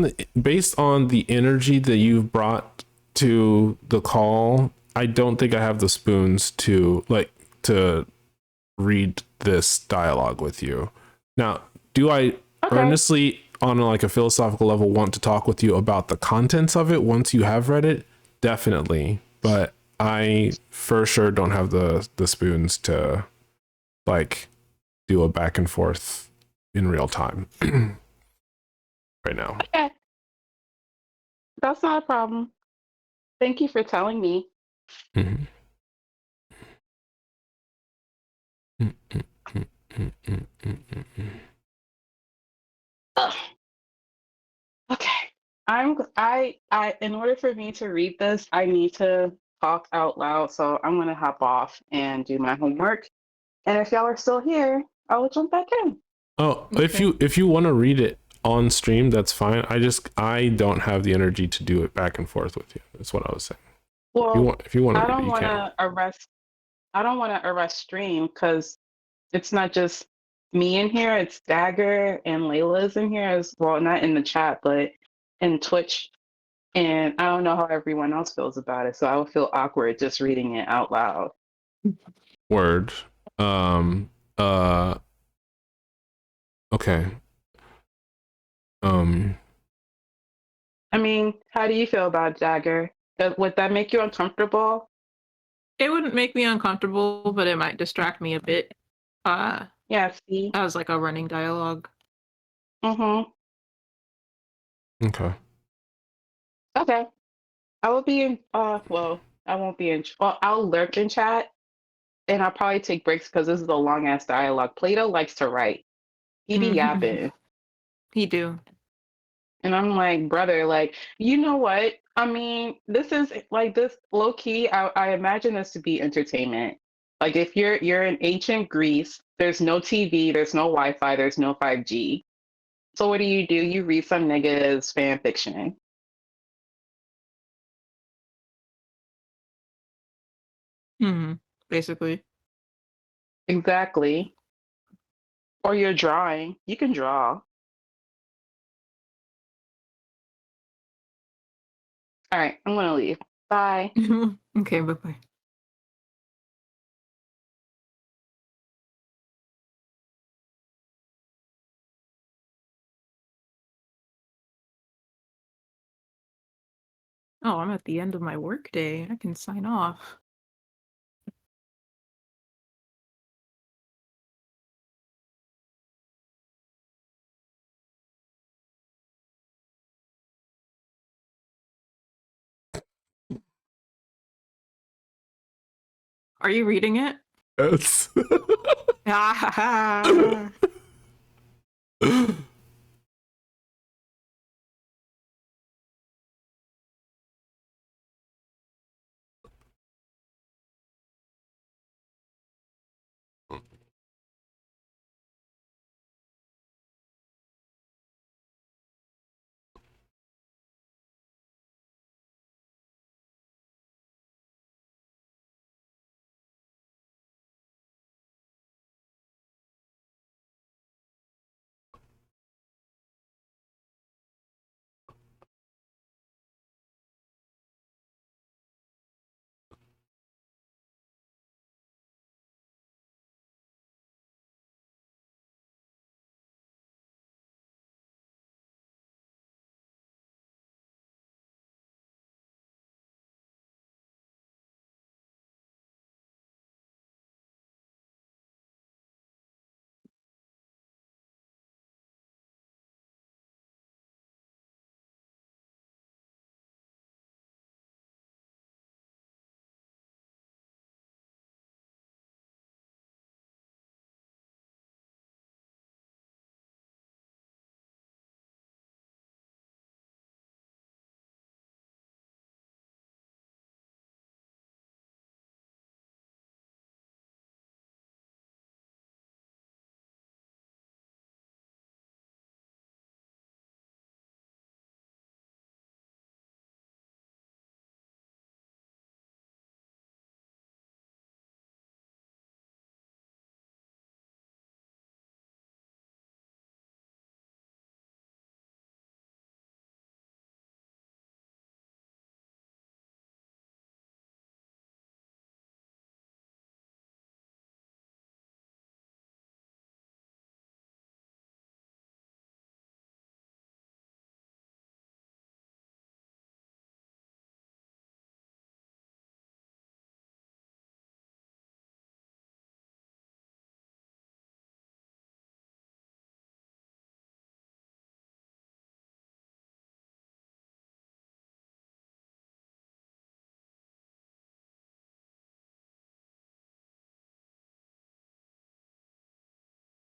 on the energy that you've brought to the call, I don't think I have the spoons to read this dialogue with you. Now, do I earnestly on like a philosophical level want to talk with you about the contents of it once you have read it? Definitely. But I for sure don't have the spoons to like do a back and forth in real time right now. Okay. That's not a problem. Thank you for telling me. Mm-hmm. Ugh. Okay. I in order for me to read this, I need to talk out loud. So I'm gonna hop off and do my homework. And if y'all are still here, I will jump back in. Oh, if you want to read it on stream, that's fine. I don't have the energy to do it back and forth with you. That's what I was saying. Well, If you want to I read it, don't you want can. to arrest. I don't want to arrest stream because it's not just me in here. It's Dagger and Layla's in here as well. Not in the chat, but in Twitch. And I don't know how everyone else feels about it, so I would feel awkward just reading it out loud. Word. Uh. Okay. I mean, how do you feel about Dagger? Would that make you uncomfortable? It wouldn't make me uncomfortable, but it might distract me a bit. Yeah, see? As like a running dialogue. Mm-hmm. Okay. Okay. I will be in, well, I won't be in, well, I'll lurk in chat and I'll probably take breaks because this is a long ass dialogue. Plato likes to write. He be yapping. He do. And I'm like, brother, like, you know what? I mean, this is like this low key. I imagine this to be entertainment. Like if you're in ancient Greece, there's no TV, there's no Wi-Fi, there's no 5G. So what do? You read some niggas fan fiction. Basically. Exactly. Or you're drawing. You can draw. All right, I'm gonna leave. Bye. Okay, bye-bye. Oh, I'm at the end of my workday. I can sign off. Are you reading it? Yes.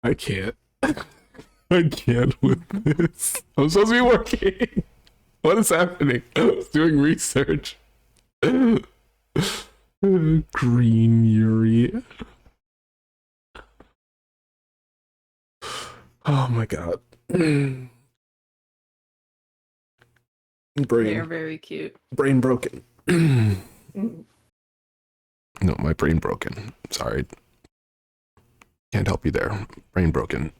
I can't. I can't with this. I'm supposed to be working. What is happening? I was doing research. Green Yuri. Oh my god. They Brain. are very cute. Brain broken. No, my brain broken. Sorry. Can't help you there. Brain broken.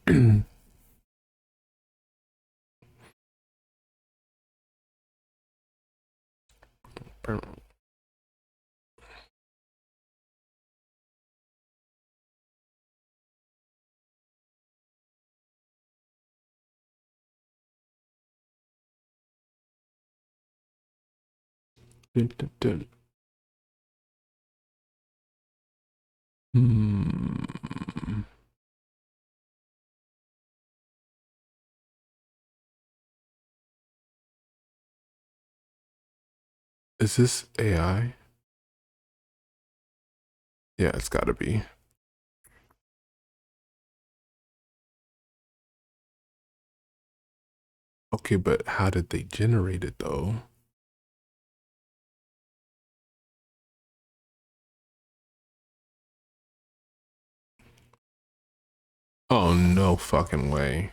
Dun, dun, dun. Is this AI? Yeah, it's gotta be. Okay, but how did they generate it though? Oh, no fucking way.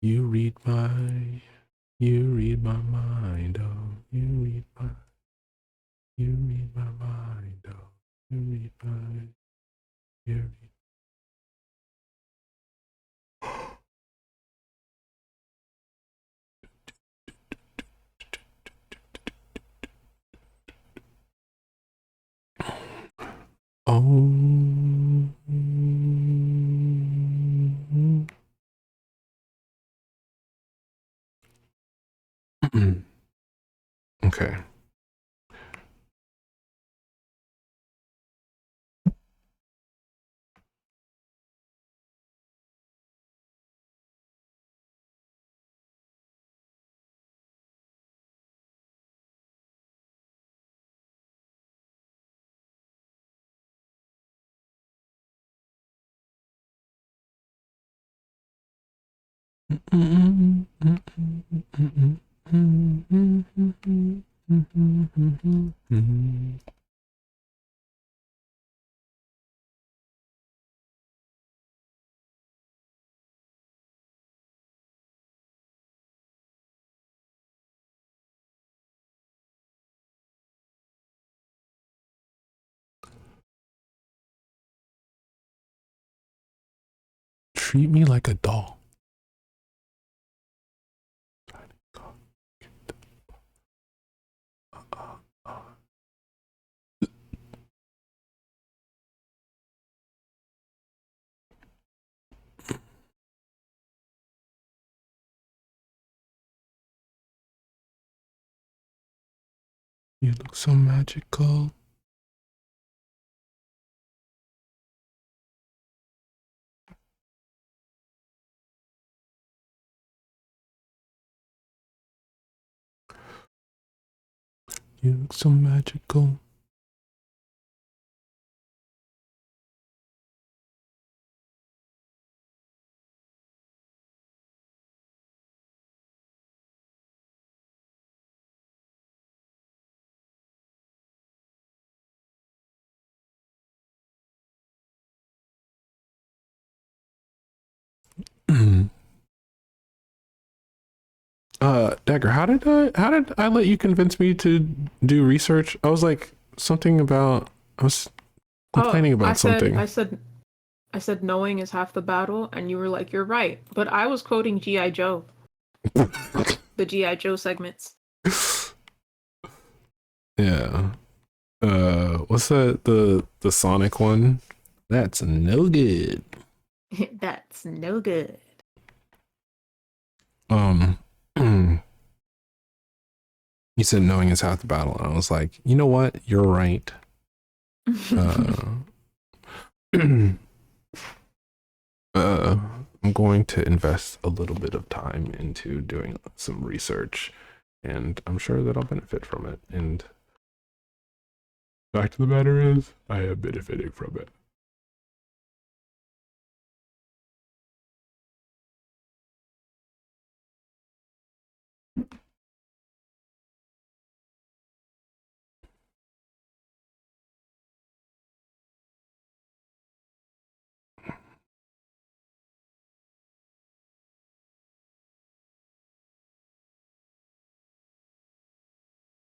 You read my mind, oh, you read my mind, oh, you read my, you read. Oh. Okay. Treat me like a doll. You look so magical. You look so magical. Dagger, how did I let you convince me to do research? I was like something about I was complaining about something. I said knowing is half the battle, and you were like, you're right. But I was quoting G.I. Joe. The G.I. Joe segments. Yeah. What's that? The Sonic one? That's no good. That's no good. You said knowing is half the battle, and I was like, you know what? You're right. I'm going to invest a little bit of time into doing some research, and I'm sure that I'll benefit from it. And fact of the matter is, I am benefiting from it.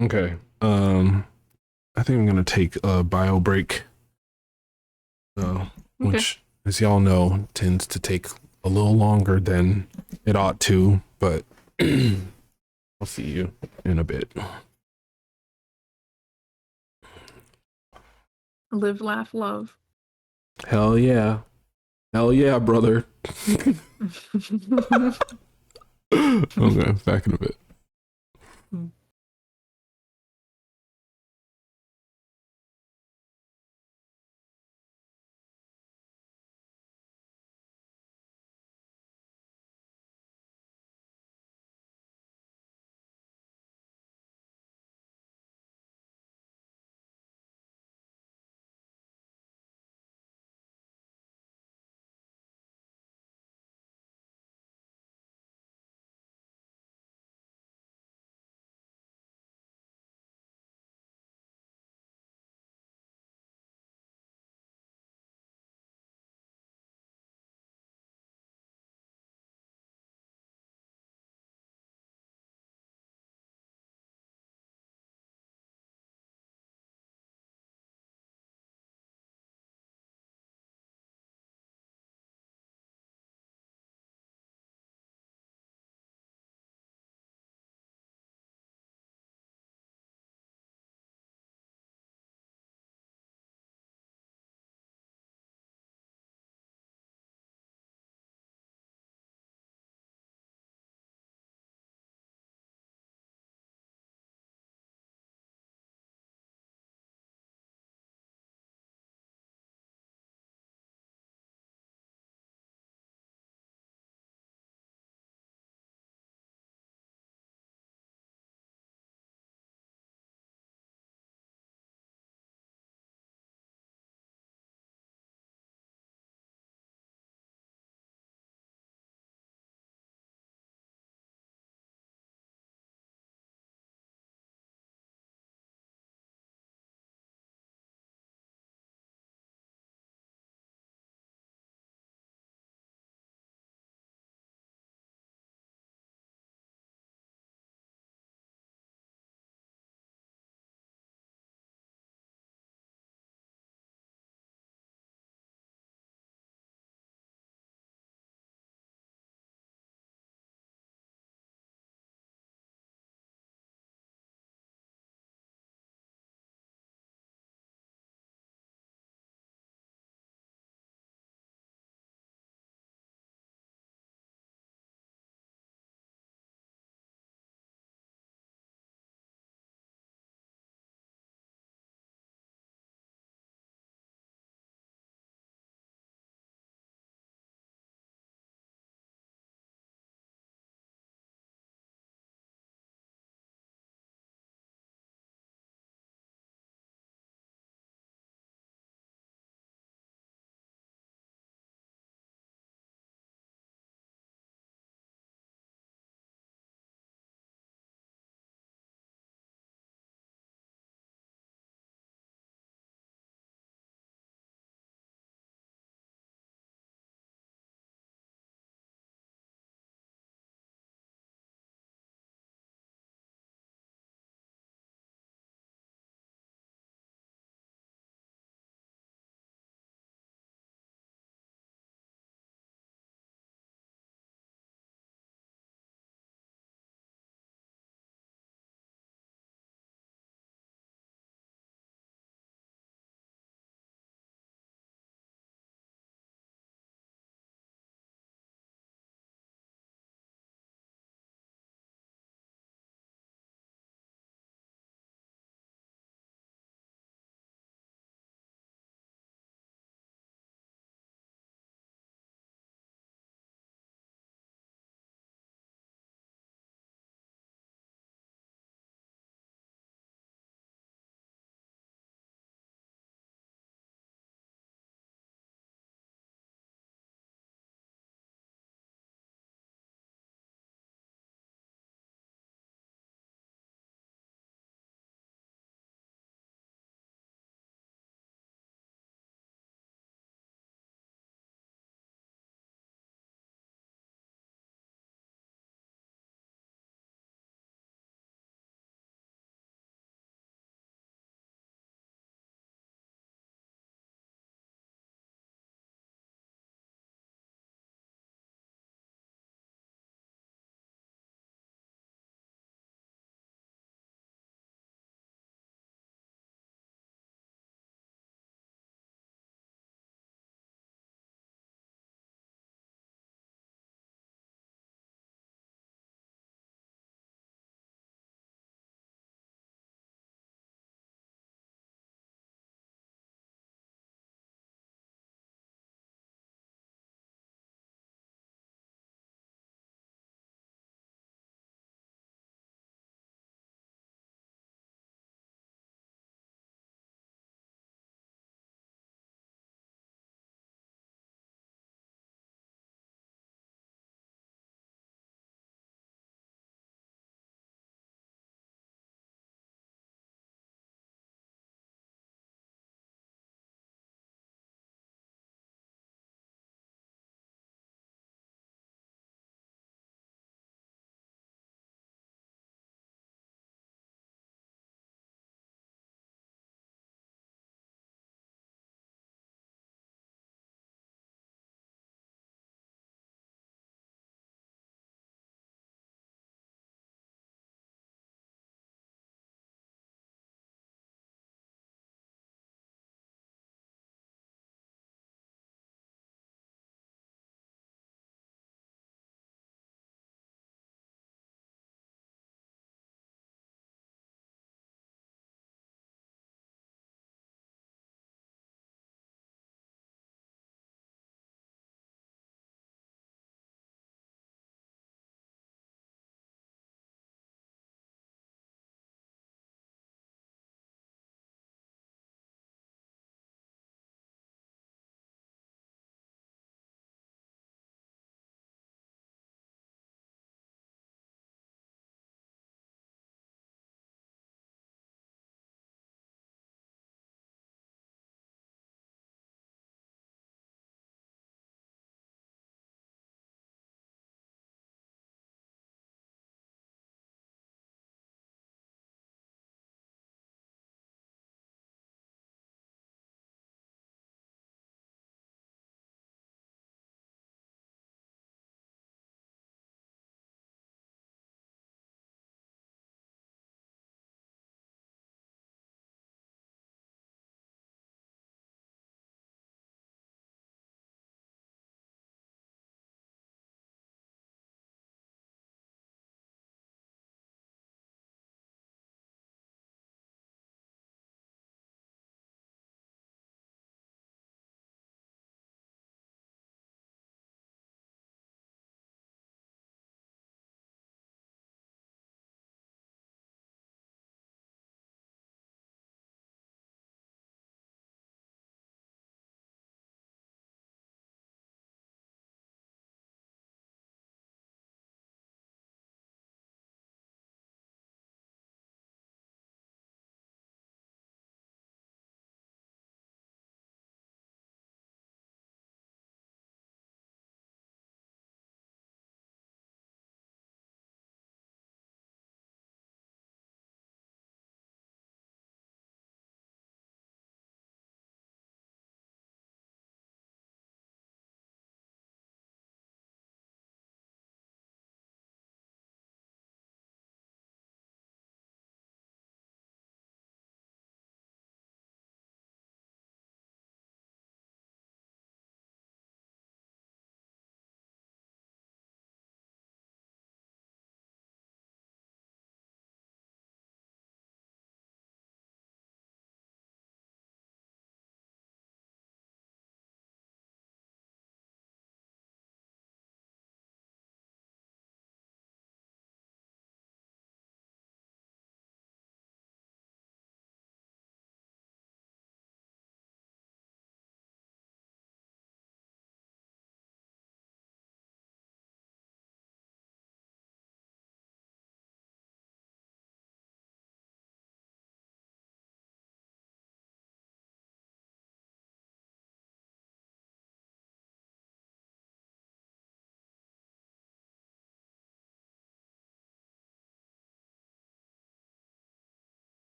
Okay. I think I'm gonna take a bio break. Which, as y'all know, tends to take a little longer than it ought to, but I'll see you in a bit. Live, laugh, love. Hell yeah. Hell yeah, brother. Okay, back in a bit.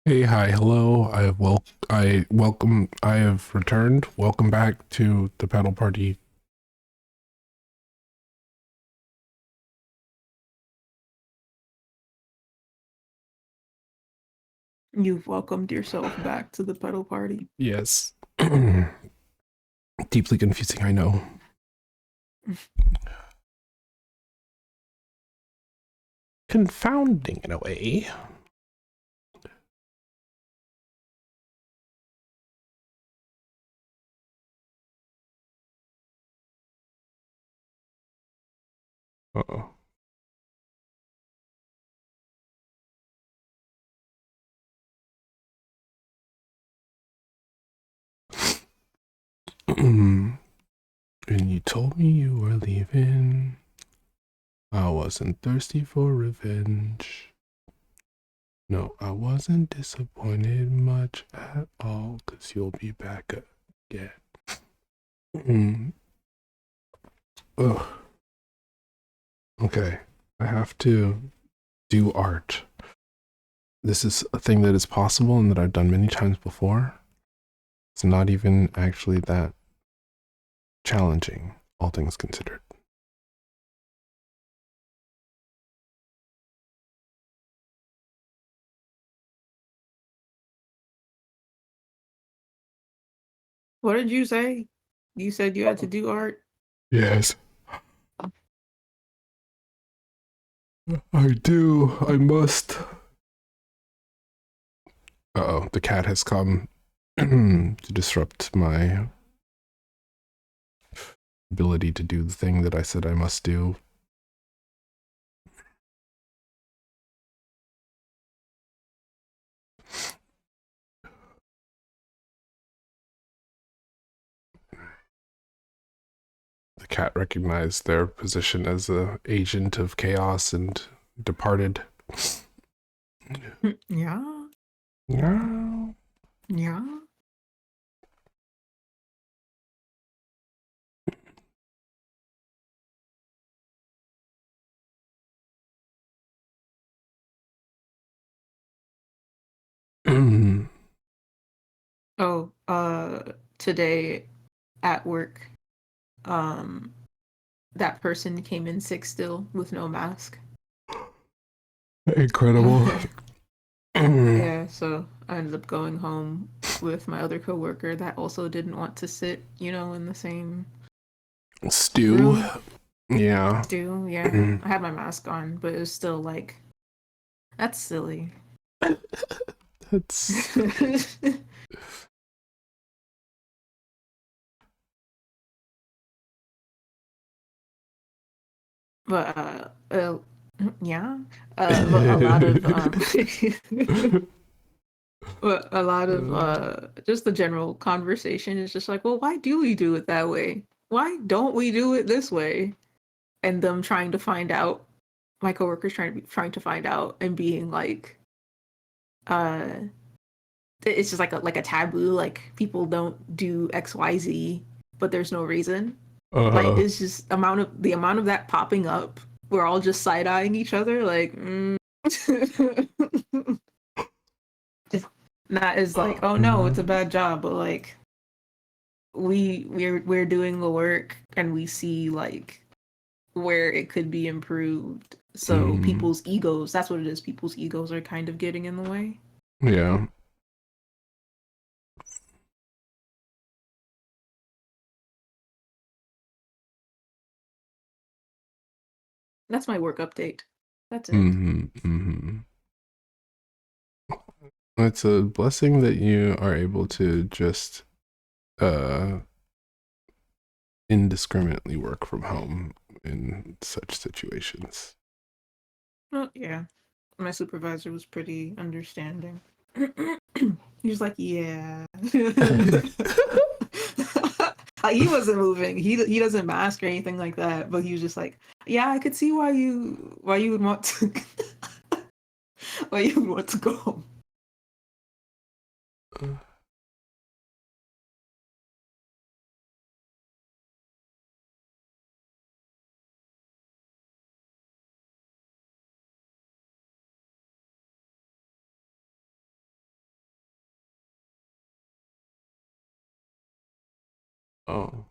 Hey, hi, hello. I have returned. Welcome back to the pedal party. You've welcomed yourself back to the pedal party. Yes. Deeply confusing, I know. Confounding in a way. Uh-oh. And you told me you were leaving. I wasn't thirsty for revenge. No, I wasn't disappointed much at all, 'cause you'll be back again. Ugh. Okay, I have to do art. This is a thing that is possible and that I've done many times before. It's not even actually that challenging, all things considered. What did you say? You said you had to do art? Yes. I do. I must. Uh-oh, the cat has come to disrupt my ability to do the thing that I said I must do. The cat recognized their position as an agent of chaos and departed. Yeah. Yeah. Yeah. Oh, today at work, um, that person came in sick still with no mask. Incredible. Yeah, so I ended up going home with my other coworker that also didn't want to sit, in the same Stew. room. Yeah. Stew, yeah. I had my mask on, but it was still like, that's silly. That's But yeah, but a lot of but a lot of just the general conversation is just like, well, why do we do it that way? Why don't we do it this way? And them trying to find out, my coworkers trying to find out and being like, uh, it's just like a taboo. Like people don't do X Y Z, but there's no reason. Like it's just the amount of that popping up. We're all just side eyeing each other, like. Not as like, oh no, it's a bad job, but like we're doing the work and we see like where it could be improved. So people's egos, that's what it is. People's egos are kind of getting in the way. Yeah. That's my work update. That's it. It's a blessing that you are able to just indiscriminately work from home in such situations. Well, yeah. My supervisor was pretty understanding. He was like, yeah. He wasn't moving. He doesn't mask or anything like that, but he was just like, yeah, I could see why you would want to why you would want to go home. Oh.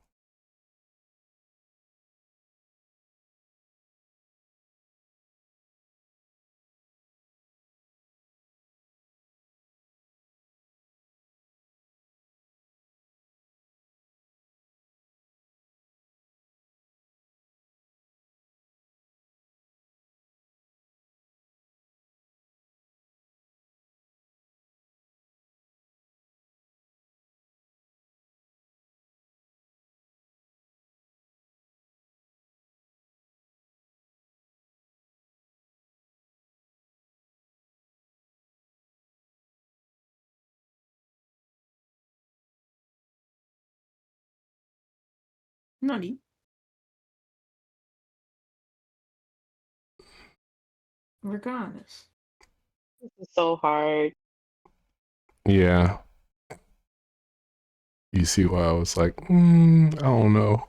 Nani? Regardless. This is so hard. Yeah. You see why I was like, I don't know.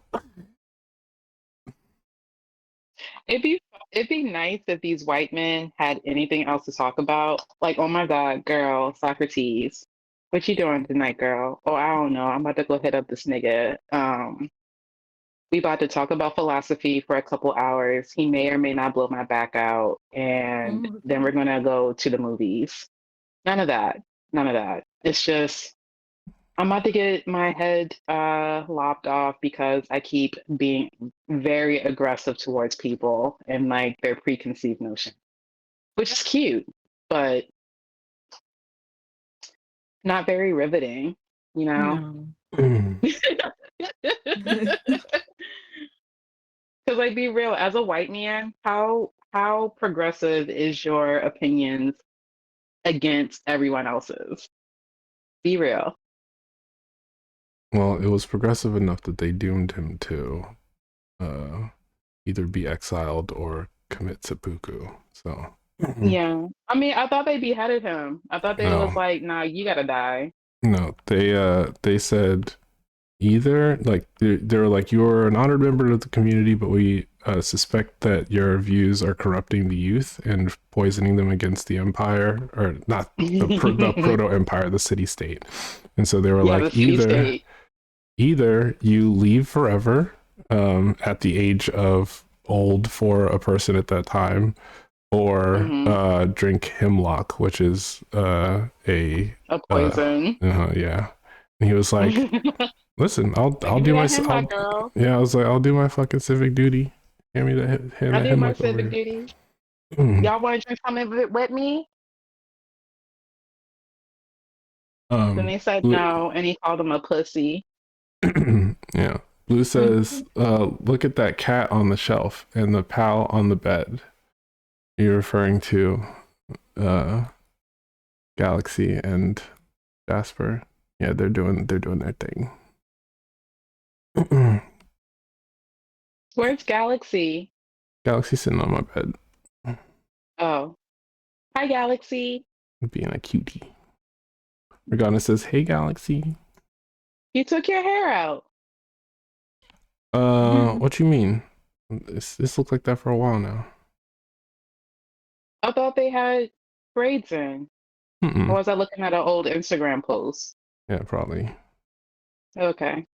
It'd be it'd be nice if these white men had anything else to talk about. Like, oh my God, girl, Socrates, what you doing tonight, girl? Oh, I don't know. I'm about to go hit up this nigga. We about to talk about philosophy for a couple hours. He may or may not blow my back out, and Oh, then we're gonna go to the movies. None of that. None of that. It's just I'm about to get my head lopped off because I keep being very aggressive towards people and like their preconceived notion, which is cute, but not very riveting, you know? no. Because like be real, as a white man, how progressive is your opinions against everyone else's? Be real. Well, it was progressive enough that they doomed him to uh, either be exiled or commit seppuku. So Yeah. I mean, I thought they beheaded him. I thought they was no, like, nah, you gotta die. no, they said either like they were like you're an honored member of the community, but we suspect that your views are corrupting the youth and poisoning them against the empire, or not the proto empire, the city state. And so they were Yeah, the like city state. either you leave forever at the age of old for a person at that time, or Hmm. drink hemlock, which is a A poison. yeah. And he was like, "Listen, I'll Give me do my that hemlock, girl. yeah." I was like, "I'll do my fucking civic duty. Hand I that did my hemlock over civic here." duty. Y'all want to drink something with me? Then they said Blue, no, and he called him a pussy. yeah. Blue says, "Look at that cat on the shelf and the pal on the bed." You're referring to uh Galaxy and Jasper. Yeah, they're doing their thing. Where's Galaxy? Galaxy sitting on my bed, Oh, hi, Galaxy. being a cutie. Regana says, "Hey, Galaxy." You took your hair out. What you mean? This looked like that for a while now. I thought they had braids in. Or Mm-mm. was I looking at an old Instagram post? Yeah, probably. Okay.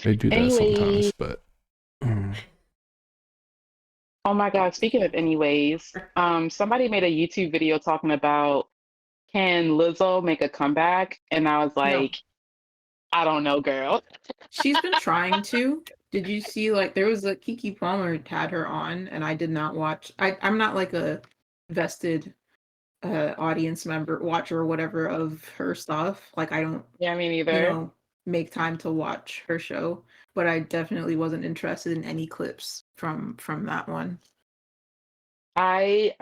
They do that Anyway, sometimes, but oh my God, speaking of anyways, somebody made a YouTube video talking about can Lizzo make a comeback? And I was No. like, I don't know, girl. She's been trying to. Did you see like there was a Kiki Palmer had her on and I did not watch. I'm not like a vested audience member, watcher or whatever of her stuff. Like I don't, Yeah, me you neither. know, make time to watch her show, but I definitely wasn't interested in any clips from that one. I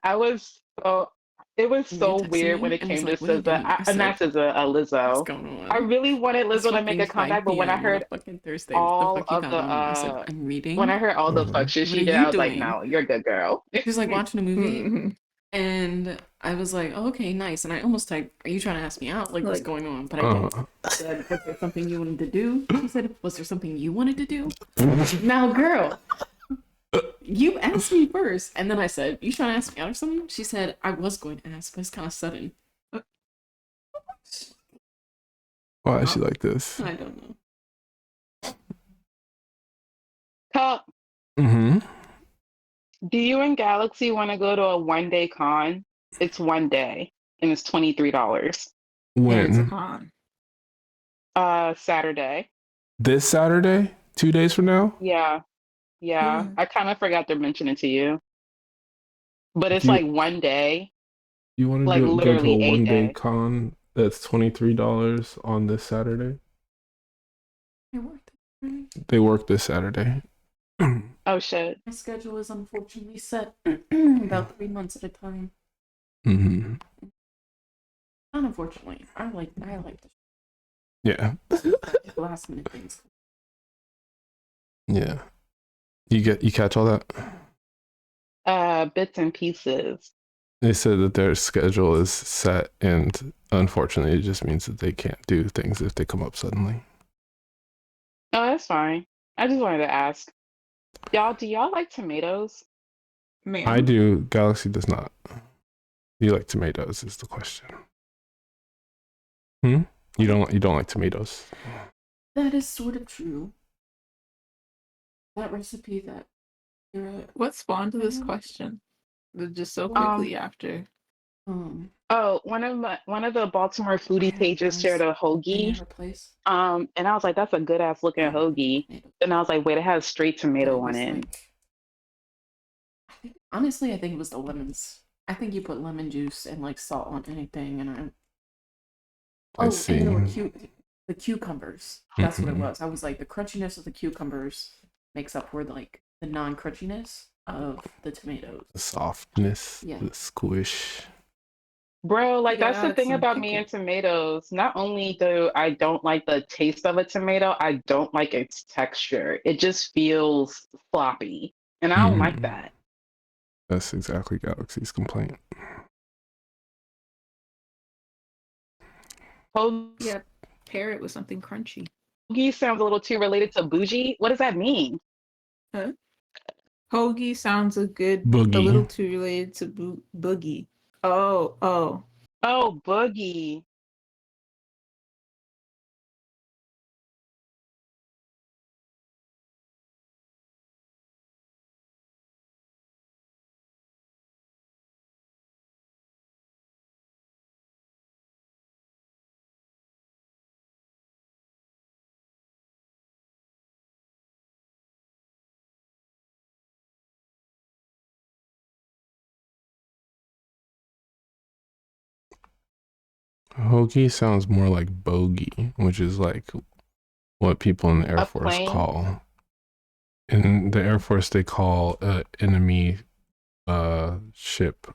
I was so it was Man so texted weird when me it and was came to like, "What are you SZA. doing?" I And said, not SZA, "What's Lizzo. going I on?" really wanted It's Lizzo to make fucking a 5 comeback, but when I p.m. on a heard fucking Thursday. What the all fuck you of got going on? I said, "I'm when I reading." heard all the fuck shit "What are she did, you I was like, doing?" no, you're good, girl. She was like watching a movie, Mhm. and I was like, oh, "Okay, nice." And I almost typed, "Are you trying to ask me out? Like, what's Like, going on?" But I didn't. I said, "Was there something you wanted to do?" She said, "Was there something you wanted to do?" Now, girl, you asked me first, and then I said, "You trying to ask me out or something?" She said, "I was going to ask, but it's kind of sudden." Why is she like this? I don't know. Cup, Mm-hmm. do you and Galaxy want to go to a 1-day con? It's 1 day and it's $23. It's a When? con. Saturday. This Saturday? 2 days from now? Yeah, yeah. Yeah. I kind of forgot to mention it to you, but it's Do like 1 day, you want to like go to a literally a 1 day day. con that's $23 on this Saturday? I worked. Right? They work this Saturday. Oh shit. My schedule is unfortunately set about 3 months at a time. Mm-hmm. Not unfortunately. I like the Yeah. last minute things. Yeah. You catch all that? Bits and pieces. They said that their schedule is set, and unfortunately, it just means that they can't do things if they come up suddenly. Oh, that's fine. I just wanted to ask. Y'all, do y'all like tomatoes? I do. Galaxy does not. Do you like tomatoes? Is the question. Hmm. You don't like tomatoes. That is sort of true. That recipe that you're What spawned this question? Just so Um, quickly after. Oh, one of the Baltimore foodie pages shared a hoagie. Replace. And I was like, that's a good ass looking hoagie. And I was like, wait, it has straight tomato on it. Honestly, I think it was the lemons. I think you put lemon juice and like salt on anything, and I see. and there were the cucumbers. That's what it was. I was like, the crunchiness of the cucumbers makes up for the non-crunchiness of the tomatoes. The softness, Yeah. the squish. Bro, like that's the Yeah, thing some about me and tomatoes. Not only do I don't like the taste of a tomato, I don't like its texture. It just feels floppy. And I don't like that. That's exactly Galaxy's complaint. Yeah, pair it with something crunchy. Hoagie sounds a little too related to bougie. What does that mean? Huh? Hoagie sounds a Boogie. little too related to boogie. Oh. Oh, boogie. Hoagie sounds more like bogey, which is like what people in the Air Force plane? call. In the Air Force, they call an enemy ship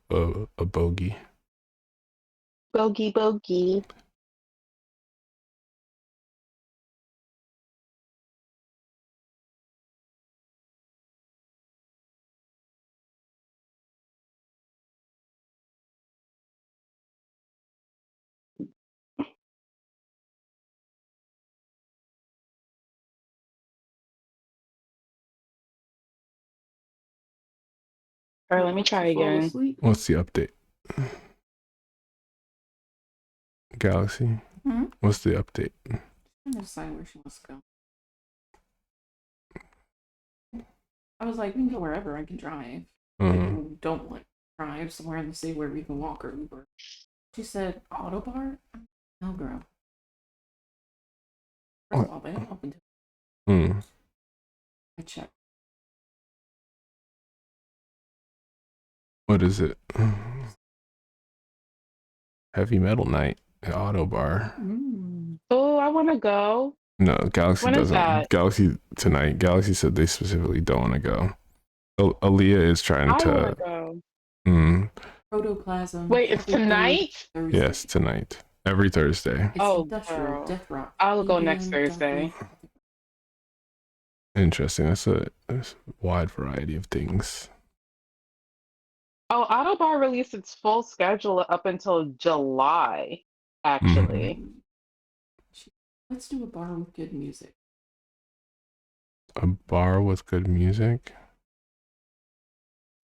a bogey. Bogey. All right, let me try again. What's the update? Galaxy? What's the update? I'm gonna decide where she wants to go. I was like, we can go wherever. I can drive. People don't want to drive somewhere in the city where we can walk or Uber. She said, auto bar? No, girl. First of all, they don't open till I checked. What is it? Heavy metal night at Auto Bar. Oh, I want to go. No, Galaxy When is doesn't. that? Galaxy tonight. Galaxy said they specifically don't want to go. Aaliyah is trying I want to. to go. Protoplasm. Wait, it's tonight? Yes, tonight. Every Thursday. It's industrial girl. death rock. I'll go next EDM, Thursday. Interesting. That's a wide variety of things. Oh, Autobar released its full schedule up until July, actually. Let's do a bar with good music. A bar with good music?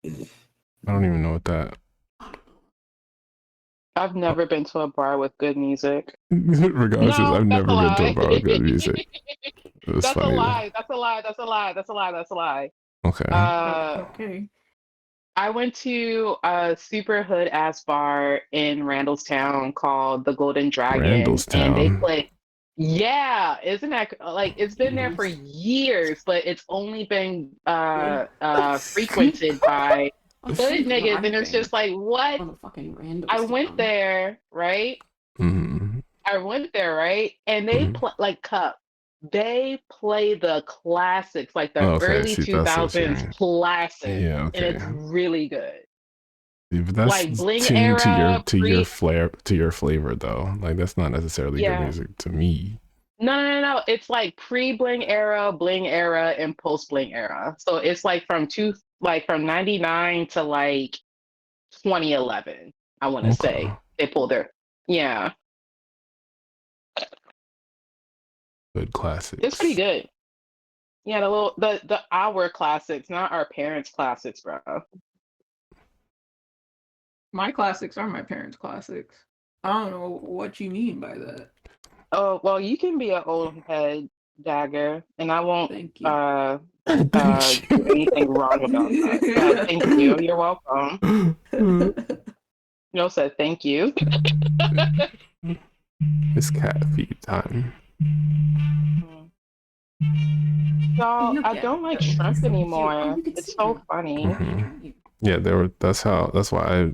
I don't even know what that. I've never been to a bar with good music. Regardless, No, I've that's a never been to a lie. bar with good music. It was That's a funny though. lie. That's a lie. That's a lie. That's a lie. That's a lie. Okay. Okay. I went to a super hood ass bar in Randallstown called the Golden Dragon, and they Randallstown. play. Yeah, isn't that like it's been there for years, but it's only been frequented by hood niggas, and it's just like what? Motherfucking randos. I went there, right? Mm-hmm. I went there, right? And they play like Cup. They play the classics, like the Okay, early see, that's what you 2000s mean. classics, Yeah, and okay. it's really good. Yeah, but that's Like Bling tuned era, to your flair, to your flavor though. Like that's not necessarily good yeah. music to me. No. It's like Bling era, and post Bling era. So it's like from 99 to like 2011, I want to Okay. say. They pulled their yeah. Good It's pretty classics. good. Yeah, the our classics, not our parents' classics, bro. My classics are my parents' classics. I don't know what you mean by that. Oh, well, you can be an old head, Dagger, and I won't Thank you. Thank do anything wrong about that. Yeah, thank you. You're welcome. you. No said thank you. It's cat feed time. Y'all, You I get don't it. like You can shrimp see you. Oh, anymore. you can It's see so now. funny. Yeah, they were. That's why I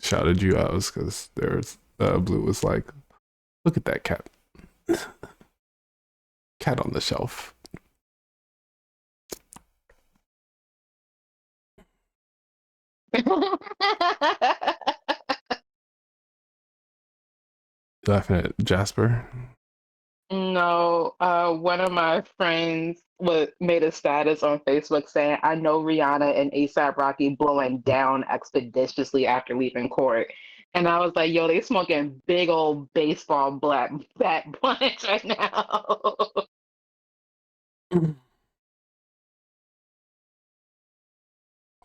shouted you out, because there's Blue was like, look at that cat, cat on the shelf. Laughing at Jasper. No, one of my friends made a status on Facebook saying, "I know Rihanna and ASAP Rocky blowing down expeditiously after leaving court," and I was like, "Yo, they smoking big old baseball black fat blunts right now."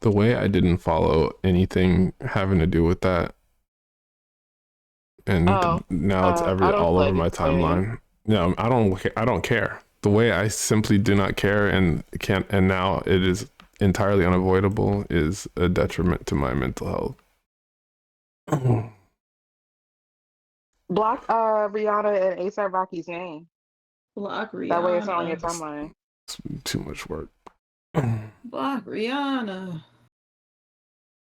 The way I didn't follow anything having to do with that, and Oh, now it's I don't all feel over like my explaining. timeline. No, I don't care. The way I simply do not care and can't, and now it is entirely unavoidable, is a detriment to my mental health. Block Rihanna and ASAP Rocky's name. Block That way it's not on your Rihanna. timeline. It's too much work. Block Rihanna.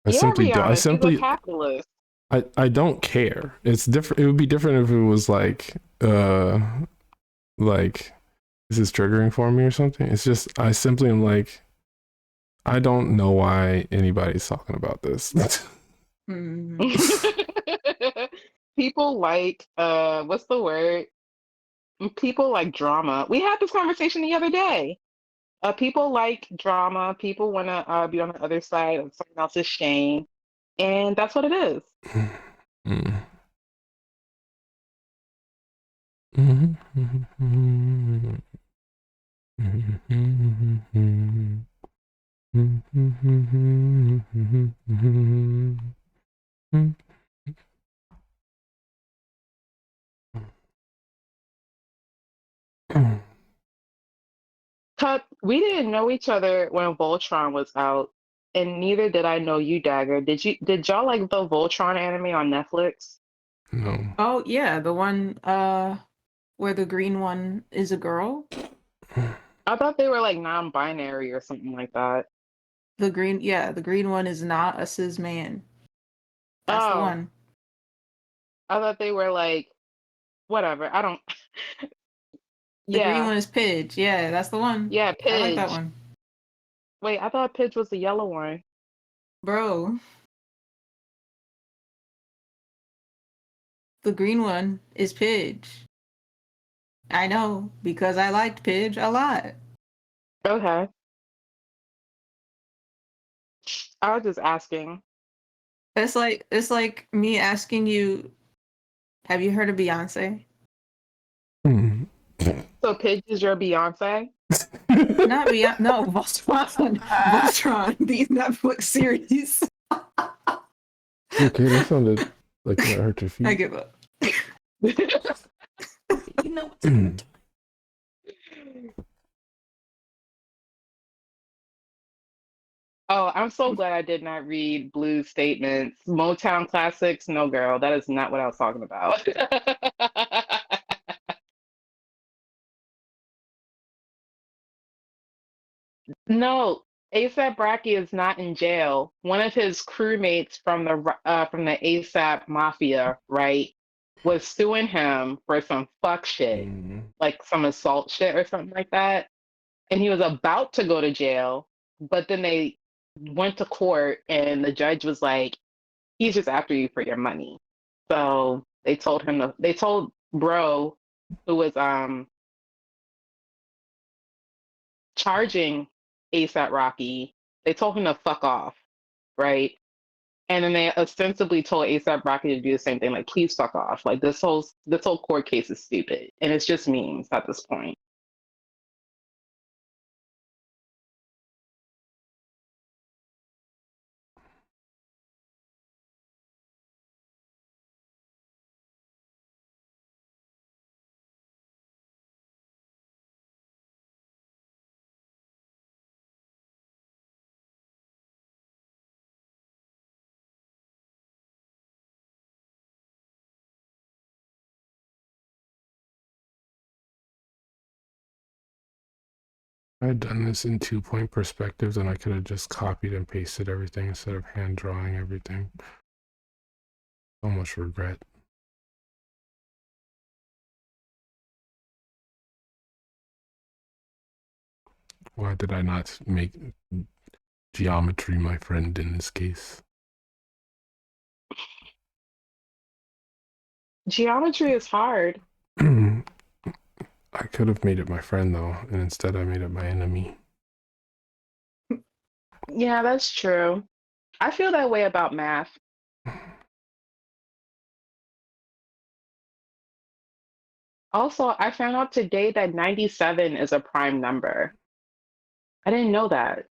I Yeah, simply don't. Rihanna, she's a capitalist. I don't care. It's different. It would be different if it was like this is triggering for me or something. It's just I simply am like, I don't know why anybody's talking about this. People like what's the word? People like drama. We had this conversation the other day. People like drama. People want to be on the other side of someone else's shame, and that's what it is. Mm. Cup, we didn't know each other when Voltron was out, and neither did I know you, Dagger. Did y'all like the Voltron anime on Netflix? No. Oh yeah, the one where the green one is a girl. I thought they were like non-binary or something like that. The green one is not a cis man. That's the Oh, one. I thought they were like whatever. I don't. The green Yeah, one is Pidge. Yeah, that's the one. yeah, I like that Pidge. one. Wait, I thought Pidge was the yellow one. Bro, the green one is Pidge. I know because I liked Pidge a lot. Okay, I was just asking. It's like me asking you, have you heard of Beyonce? So Pidge is your Beyonce? Not Beyonce. No, Voltron. Voltron. The Netflix series. Okay, that Like, can I hurt your I feet? give up. You know what's Oh, I'm so glad I did not read Blue's statements. Motown classics, no girl, that is not what I was talking about. No, ASAP Rocky is not in jail. One of his crewmates from the ASAP Mafia, right, was suing him for some fuck shit, like some assault shit or something like that. And he was about to go to jail, but then they went to court, and the judge was like, "He's just after you for your money." So they told Bro, who was charging ASAP Rocky, they told him to fuck off, right? And then they ostensibly told ASAP Rocky to do the same thing, like, please fuck off. Like this whole court case is stupid, and it's just memes at this point. I had done this in 2-point perspectives, and I could have just copied and pasted everything instead of hand drawing everything. So much regret. Why did I not make geometry my friend in this case? Geometry is hard. I could have made it my friend though, and instead I made it my enemy. Yeah, that's true. I feel that way about math. Also, I found out today that 97 is a prime number. I didn't know that.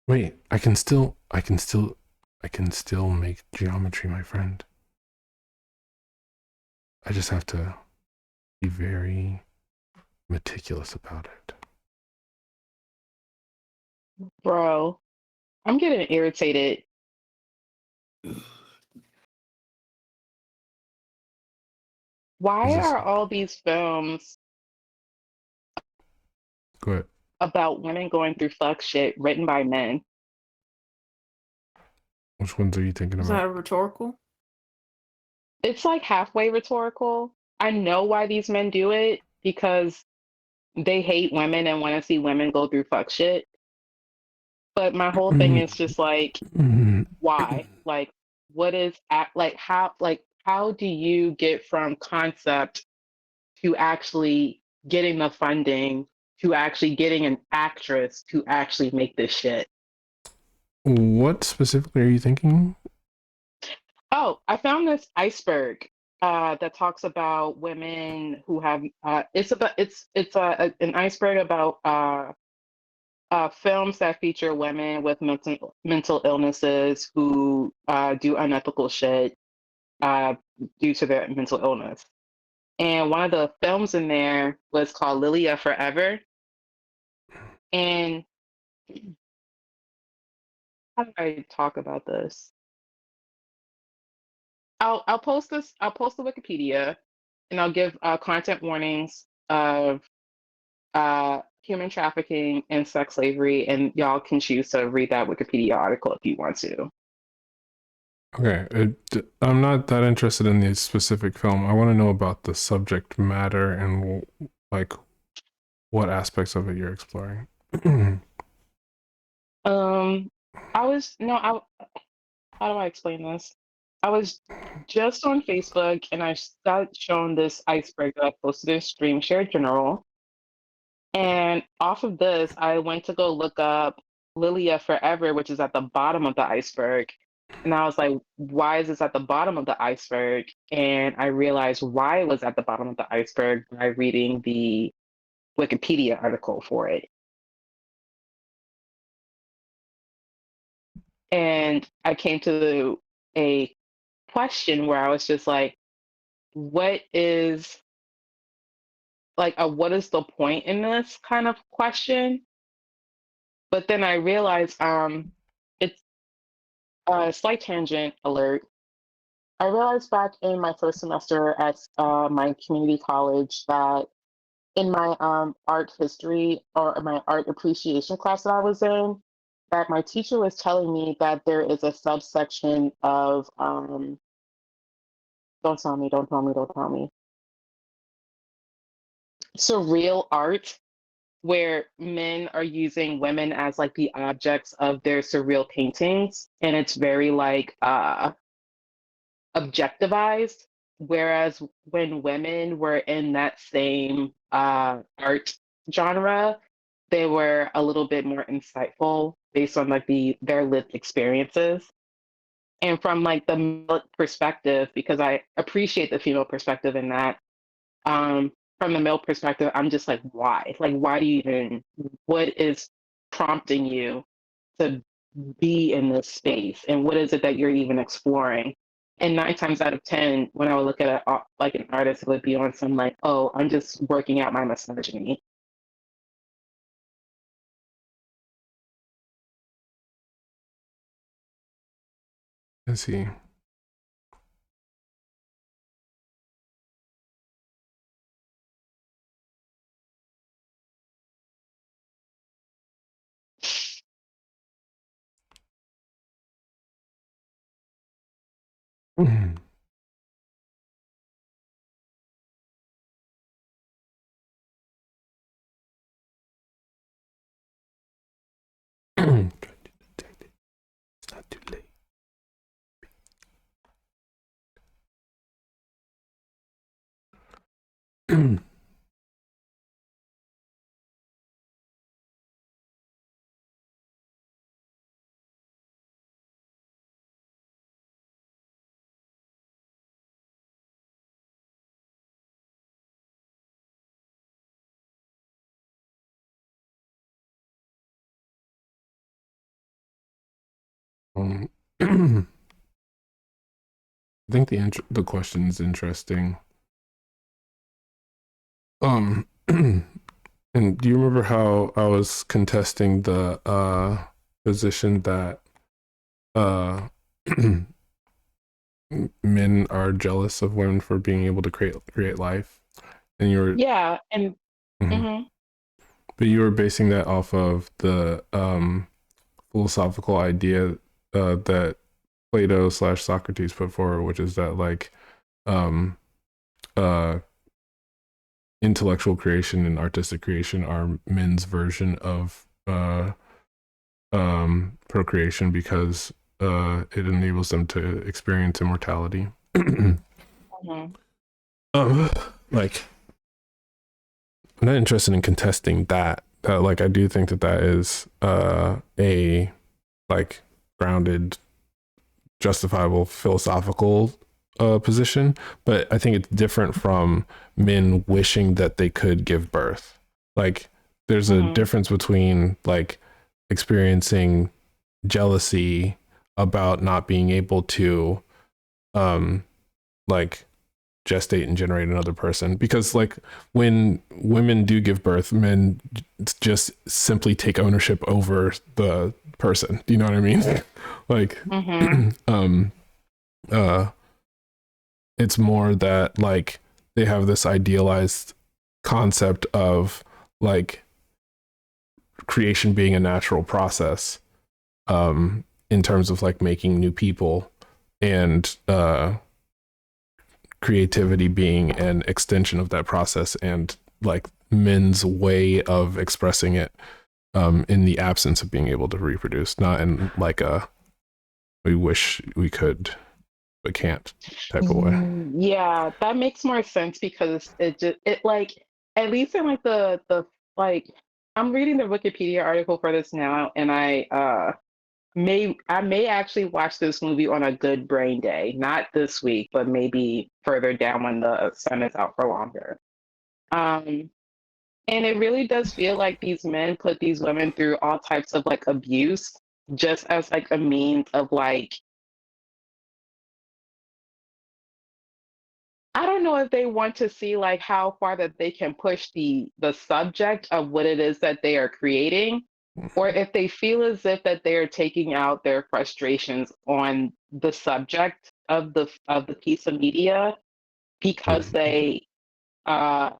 Wait, I can still make geometry my friend. I just have to be very meticulous about it. Bro, I'm getting irritated. Is Why this are all these films good? about women going through fuck shit written by men? Which ones are you thinking Is about? that rhetorical? It's like halfway rhetorical. I know why these men do it because they hate women and want to see women go through fuck shit. But my whole thing is just like, why? Like, what is how do you get from concept to actually getting the funding to actually getting an actress to actually make this shit? What specifically are you thinking? Oh, I found this iceberg that talks about women who have an iceberg about films that feature women with mental illnesses who do unethical shit uh, due to their mental illness. And one of the films in there was called Lilia Forever. And how do I talk about this? I'll post this. I'll post the Wikipedia, and I'll give content warnings of human trafficking and sex slavery, and y'all can choose to read that Wikipedia article if you want to. Okay, I'm not that interested in the specific film. I want to know about the subject matter and like what aspects of it you're exploring. Um, I was no, I how do I explain this? I was just on Facebook and I got shown this iceberg that I posted in Stream Share General. And off of this, I went to go look up Lilia Forever, which is at the bottom of the iceberg. And I was like, why is this at the bottom of the iceberg? And I realized why it was at the bottom of the iceberg by reading the Wikipedia article for it. And I came to a question where I was just like, what is what is the point in this kind of question? But then I realized it's a slight tangent alert. I realized back in my first semester at my community college that in my art history or my art appreciation class that I was in, that my teacher was telling me that there is a subsection of don't tell me, don't tell me, don't tell me, surreal art where men are using women as like the objects of their surreal paintings, and it's very like objectivized, whereas when women were in that same art genre, they were a little bit more insightful based on like their lived experiences. And from like the male perspective, because I appreciate the female perspective in that, from the male perspective, I'm just like, why? Like, why do you even, what is prompting you to be in this space? And what is it that you're even exploring? And 9 times out of 10, when I would look at like an artist, it would be on some like, oh, I'm just working out my misogyny. I see. It's not too late. I think the question is interesting. And do you remember how I was contesting the position that uh men are jealous of women for being able to create life? And you were Yeah, and Mhm. mhm. But you were basing that off of the philosophical idea that Plato slash Socrates put forward, which is that like um uh intellectual creation and artistic creation are men's version of procreation because it enables them to experience immortality. Mhm. um like I'm not interested in contesting that. Like I do think that that is a like grounded, justifiable philosophical position, but I think it's different from men wishing that they could give birth. Like there's a Mhm. difference between like experiencing jealousy about not being able to um like gestate and generate another person, because like when women do give birth, men just simply take ownership over the person. Do you know what I mean? Like Mhm. um uh it's more that like they have this idealized concept of like creation being a natural process, in terms of like making new people, and creativity being an extension of that process and like men's way of expressing it. in the absence of being able to reproduce, not in like a we wish we could but can't type of way. Yeah, that makes more sense because it like at least in like the like I'm reading the Wikipedia article for this now, and I may actually watch this movie on a good brain day, not this week, but maybe further down when the sun is out for longer. Um, and it really does feel like these men put these women through all types of like abuse just as like a means of like I don't know if they want to see like how far that they can push the subject of what it is that they are creating, or if they feel as if that they are taking out their frustrations on the subject of the piece of media because they uh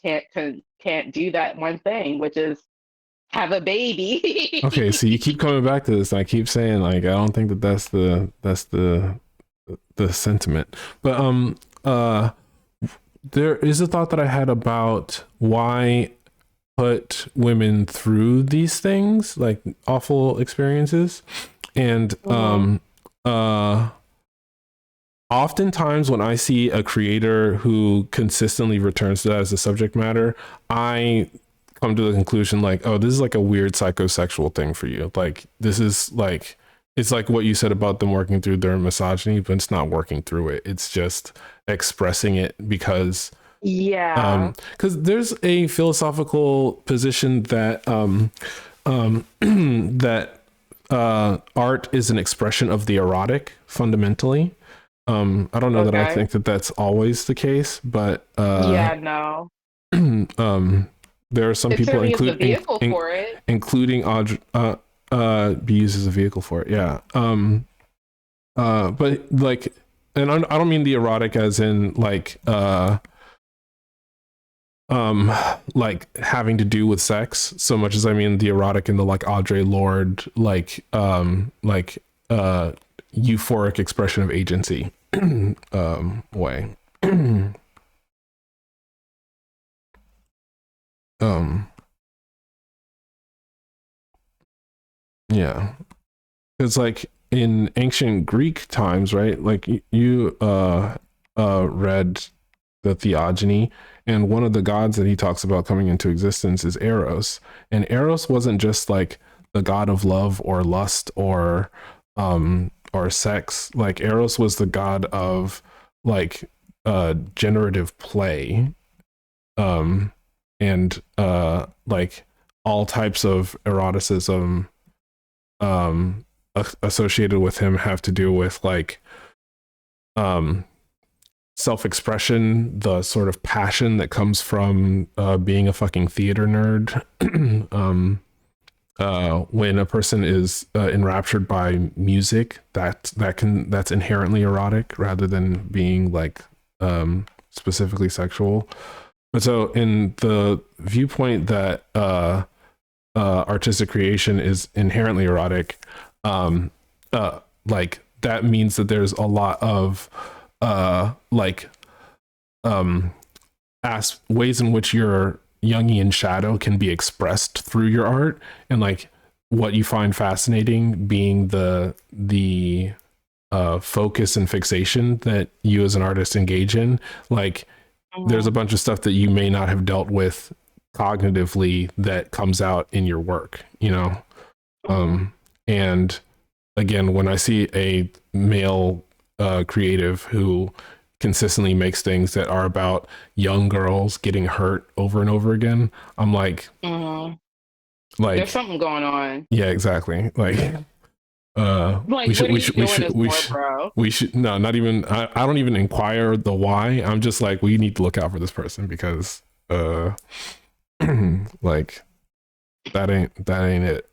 can't do that one thing, which is have a Okay, so you keep baby. coming back to this, and I keep saying like I don't think that that's the sentiment. But there is a thought that I had about why put women through these things, like awful experiences, and Mhm. oftentimes when I see a creator who consistently returns to that as a subject matter, I come to the conclusion like, oh, this is like a weird psychosexual thing for you. Like this is like it's like what you said about them working through their misogyny, but it's not working through it. It's just expressing it Yeah. because there's a philosophical position that that art is an expression of the erotic fundamentally. I don't know that I Okay. think that that's always the case, but Yeah, no. there are some It people, certainly is the vehicle for it. including Audrey, be used as a vehicle for it. Yeah. But like, and I don't mean the erotic as in like having to do with sex so much as I mean the erotic in the like Audre Lorde euphoric expression of agency way. um yeah, it's like in ancient Greek times, right? Like you read the theogony, and one of the gods that he talks about coming into existence is Eros. And Eros wasn't just like the god of love or lust or sex. Like Eros was the god of like generative play, um and like all types of eroticism associated with him have to do with like um self-expression, the sort of passion that comes from being a fucking theater nerd. When a person is enraptured by music, that's inherently erotic rather than being like specifically sexual. But so in the viewpoint that artistic creation is inherently erotic, like that means that there's a lot of like ways in which your Jungian shadow can be expressed through your art, and like what you find fascinating being the focus and fixation that you as an artist engage in. Like there's a Mhm. bunch of stuff that you may not have dealt with cognitively that comes out in your work, you know. Mhm. And again, when I see a male creative who consistently makes things that are about young girls getting hurt over and over again, I'm Mhm. There's like, something going on. yeah, exactly. Like, we Like, should, what are we you should, we doing should, this we for, should, bro? we should, no, not even, I don't even inquire the why. I'm just like, we need to look out for this person because, like, that ain't it.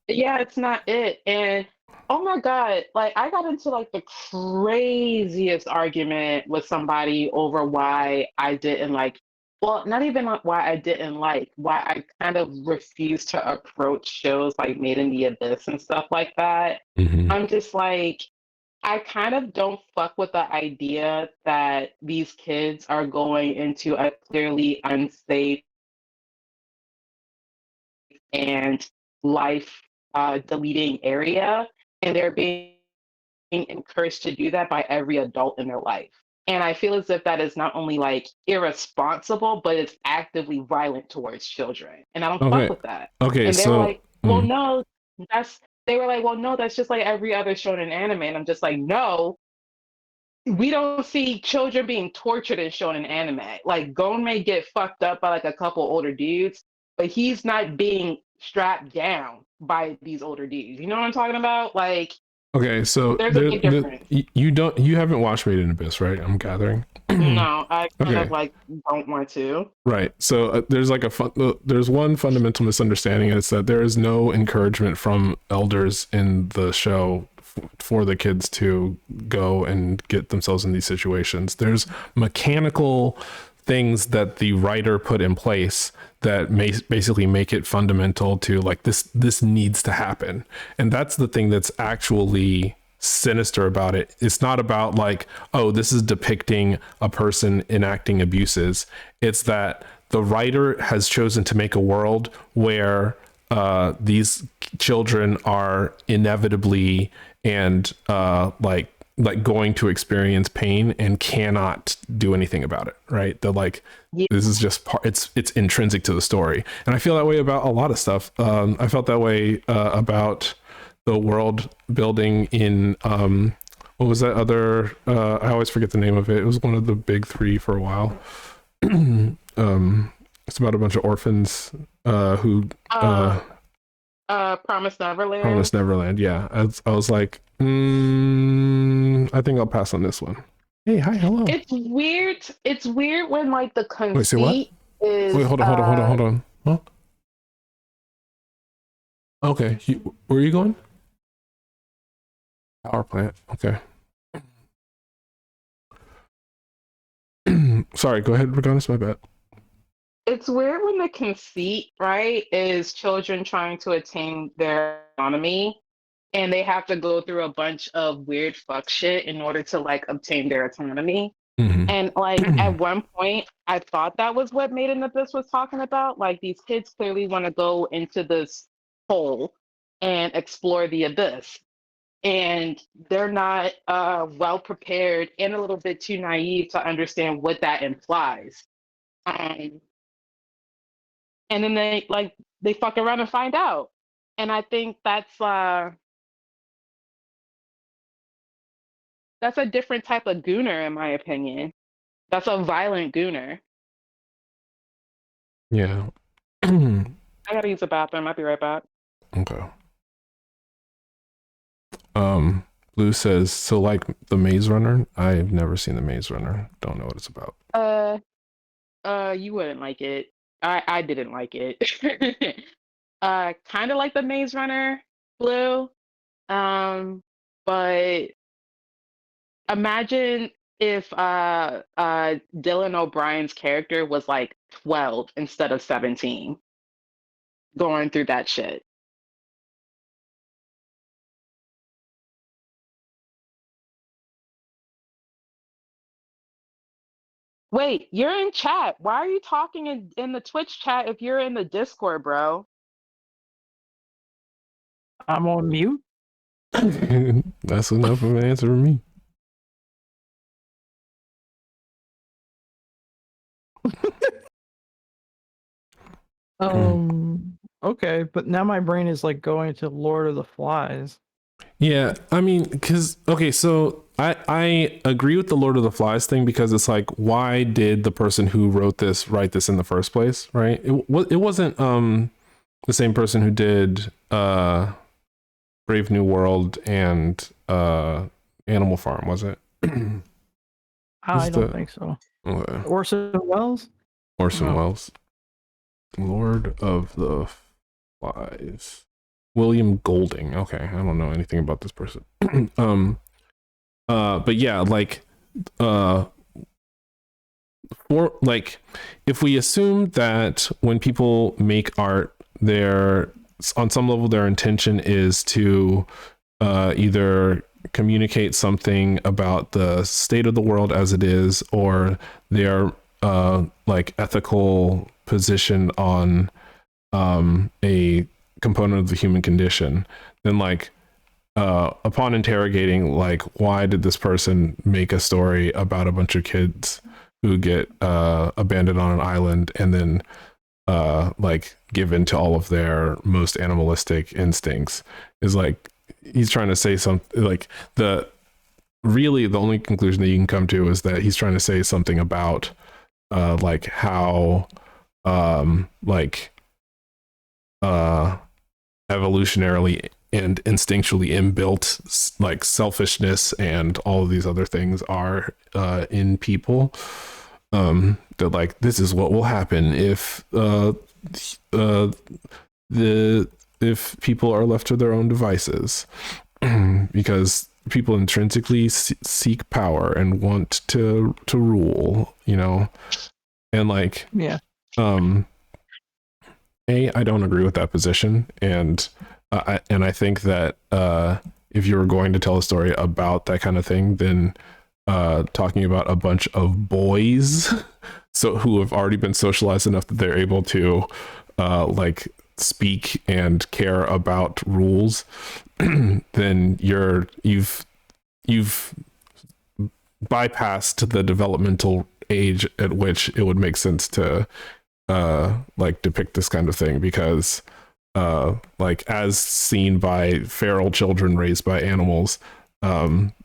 Yeah, it's not it. And oh my God, like I got into like the craziest argument with somebody over why I didn't like, well, not even like why I didn't like, why I kind of refused to approach shows like Made in the Abyss and stuff like that. Mhm. I'm just like, I kind of don't fuck with the idea that these kids are going into a clearly unsafe and life deleting area, and they're being encouraged to do that by every adult in their life. And I feel as if that is not only like irresponsible, but it's actively violent towards children. And I don't fuck Okay. with that. Okay. And they were So, like, well, no, they were like, well, no, that's just like every other shonen anime. And I'm just like, no, we don't see children being tortured in shonen anime. Like, Gon may get fucked up by like a couple older dudes, but he's not being strapped down by these older dudes. You know what I'm talking about? Like, okay. So there's a big difference. you haven't watched Made in Abyss, right? I'm gathering. No, I kind Okay. of like don't want to. Right. So there's like there's one fundamental misunderstanding, and it's that there is no encouragement from elders in the show for the kids to go and get themselves in these situations. There's mechanical things that the writer put in place that basically make it fundamental to like this needs to happen, and that's the thing that's actually sinister about it. It's not about like, oh, this is depicting a person enacting abuses. It's that the writer has chosen to make a world where these children are inevitably and like going to experience pain and cannot do anything about it, right? They're like, this is just part, it's intrinsic to the story. And I feel that way about a lot of stuff. I felt that way about the world building in what was that other I always forget the name of it. It was one of the big three for a while. It's about a bunch of orphans who Promise Neverland. Promise Neverland. Yeah, I was like, I think I'll pass on this one. Hey, hi, hello. It's weird. It's weird when like the conceit Wait, say what? is. Wait, hold on. Huh? Okay, where are you going? Power plant. Okay. Sorry, go ahead, Reganis, my bad. It's weird when the conceit, right, is children trying to attain their autonomy and they have to go through a bunch of weird fuck shit in order to like obtain their autonomy. Mm-hmm. And like at one point, I thought that was what Made in Abyss was talking about. Like these kids clearly want to go into this hole and explore the abyss. And they're not well prepared and a little bit too naive to understand what that implies. And then they fuck around and find out. And I think that's a different type of gooner, in my opinion. That's a violent gooner. Yeah. I gotta use the bathroom. I'll be right back. Okay. Blue says, so like the Maze Runner? I've never seen the Maze Runner. Don't know what it's about. You wouldn't like it. I didn't like it. Kind of like the Maze Runner, Blue. But imagine if Dylan O'Brien's character was like 12 instead of 17 going through that shit. Wait, you're in chat. Why are you talking in the Twitch chat if you're in the Discord, bro? I'm on mute. That's enough of an answer for me. Okay, but now my brain is like going to Lord of the Flies. Yeah, I mean, because okay, so I agree with the Lord of the Flies thing because it's like, why did the person who wrote this write this in the first place, right? It wasn't the same person who did Brave New World and Animal Farm, was it? I don't think so. Okay. Orson Welles? Orson Welles. Lord of the Flies. William Golding. Okay, I don't know anything about this person. But yeah, like for like if we assume that when people make art, their on some level their intention is to either communicate something about the state of the world as it is, or their like ethical position on a component of the human condition, then like upon interrogating like why did this person make a story about a bunch of kids who get abandoned on an island and then like given to all of their most animalistic instincts, is like he's trying to say something like the only conclusion that you can come to is that he's trying to say something about like how like evolutionarily and instinctually inbuilt like selfishness and all of these other things are in people, that like this is what will happen if if people are left to their own devices, because people intrinsically seek power and want to rule, you know. And like I don't agree with that position, and I think that if you were going to tell a story about that kind of thing, then talking about a bunch of boys so who have already been socialized enough that they're able to like speak and care about rules, then you've bypassed the developmental age at which it would make sense to like depict this kind of thing, because like as seen by feral children raised by animals,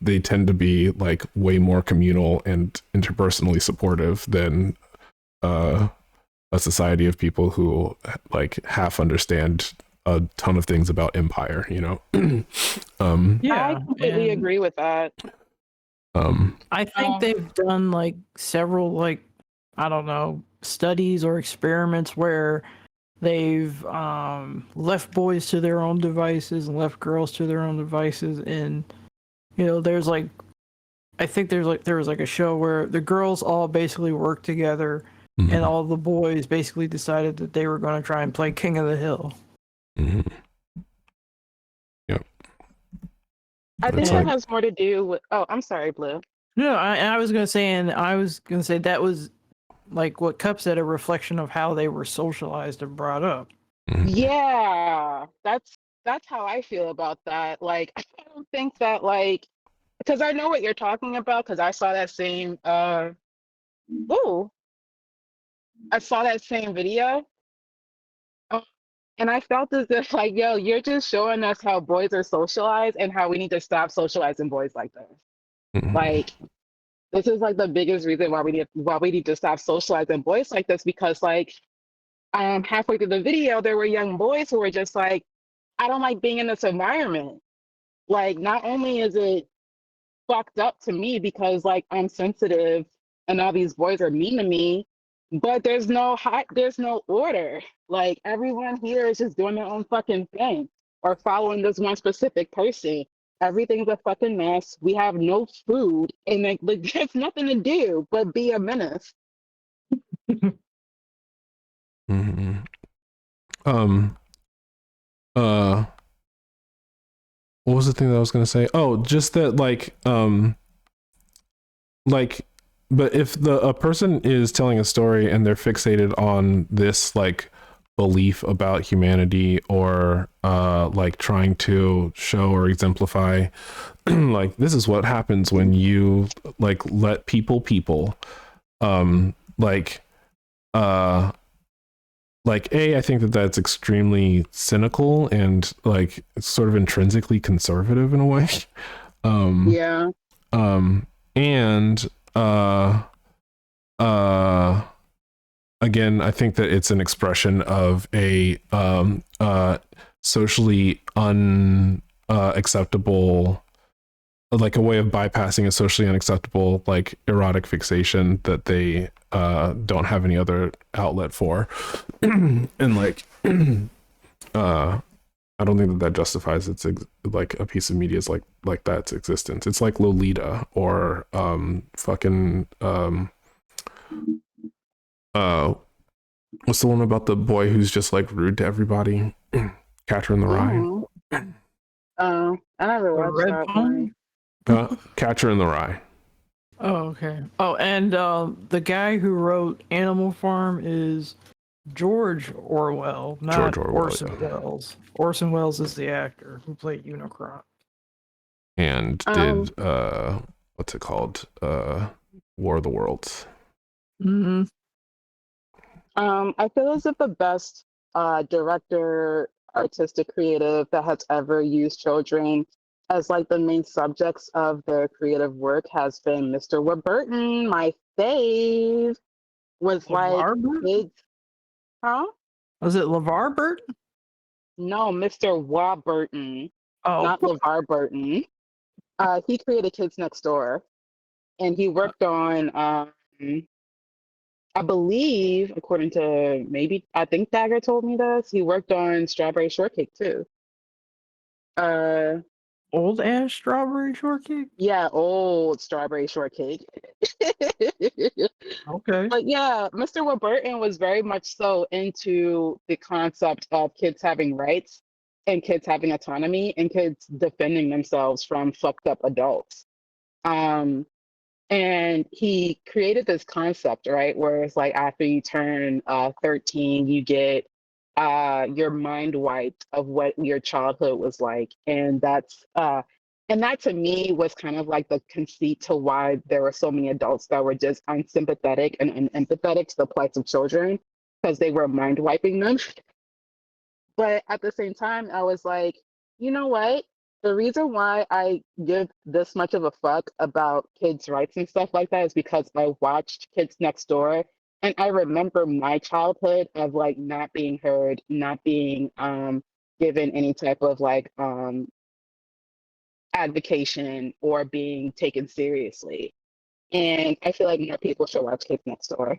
they tend to be like way more communal and interpersonally supportive than a society of people who like half understand a ton of things about empire, you know. I completely agree with that. I think they've done like several like I don't know studies or experiments where they've left boys to their own devices and left girls to their own devices, and you know there's like I think there was like a show where the girls all basically worked together, and all the boys basically decided that they were going to try and play King of the Hill. I think that has more to do with. Oh, I'm sorry, Blue. No, I was gonna say, and I was gonna say that was like what Cup said, a reflection of how they were socialized and brought up. Yeah, that's how I feel about that. Like, I don't think that like because I know what you're talking about because I saw that same ooh, I saw that same video. And I felt as if like, yo, you're just showing us how boys are socialized and how we need to stop socializing boys like this. Like, this is like the biggest reason why we need to stop socializing boys like this, because like halfway through the video there were young boys who were just like, I don't like being in this environment. Like, not only is it fucked up to me because like I'm sensitive and all these boys are mean to me, but there's no order. Like, everyone here is just doing their own fucking thing or following this one specific person. Everything's a fucking mess. We have no food, and like there's nothing to do but be a menace. What was the thing that I was going to say? Oh, just that like but if a person is telling a story and they're fixated on this like belief about humanity, or like trying to show or exemplify like this is what happens when you like let people like I think that that's extremely cynical and like it's sort of intrinsically conservative in a way. Yeah. And again, I think that it's an expression of a socially unacceptable, like a way of bypassing a socially unacceptable like erotic fixation that they don't have any other outlet for. And like I don't think that justifies its like a piece of media's like that's existence. It's like Lolita or fucking what's the one about the boy who's just like rude to everybody? Catcher in the Rye. I never watched that one. Catcher in the Rye. Oh, okay. Oh, and the guy who wrote Animal Farm is George Orwell, George not Orwell, Orson yeah. Welles. Orson Welles is the actor who played Unicron. And did what's it called? War of the Worlds. Mm-hmm. I feel as if the best director, artistic creative that has ever used children as like the main subjects of their creative work has been Mr. Warburton. My fave was like LeVar Burton? kids, huh? Was it LeVar Burton? No, Mr. Warburton, Oh, not LeVar Burton. He created Kids Next Door, and he worked on I believe, according to maybe I think Dagger told me this, he worked on Strawberry Shortcake too. Uh old ass strawberry shortcake. yeah, old Strawberry Shortcake. Okay. But yeah, Mr. Warburton was very much so into the concept of kids having rights and kids having autonomy and kids defending themselves from fucked up adults. Um And he created this concept, right? Where it's like after you turn 13, you get your mind wiped of what your childhood was like. And that to me was kind of like the conceit to why there were so many adults that were just unsympathetic and unempathetic to the plights of children because they were mind wiping them. But at the same time, I was like, you know what? The reason why I give this much of a fuck about kids' rights and stuff like that is because I watched Kids Next Door and I remember my childhood of like not being heard, not being given any type of like advocation or being taken seriously. And I feel like more people should watch Kids Next Door.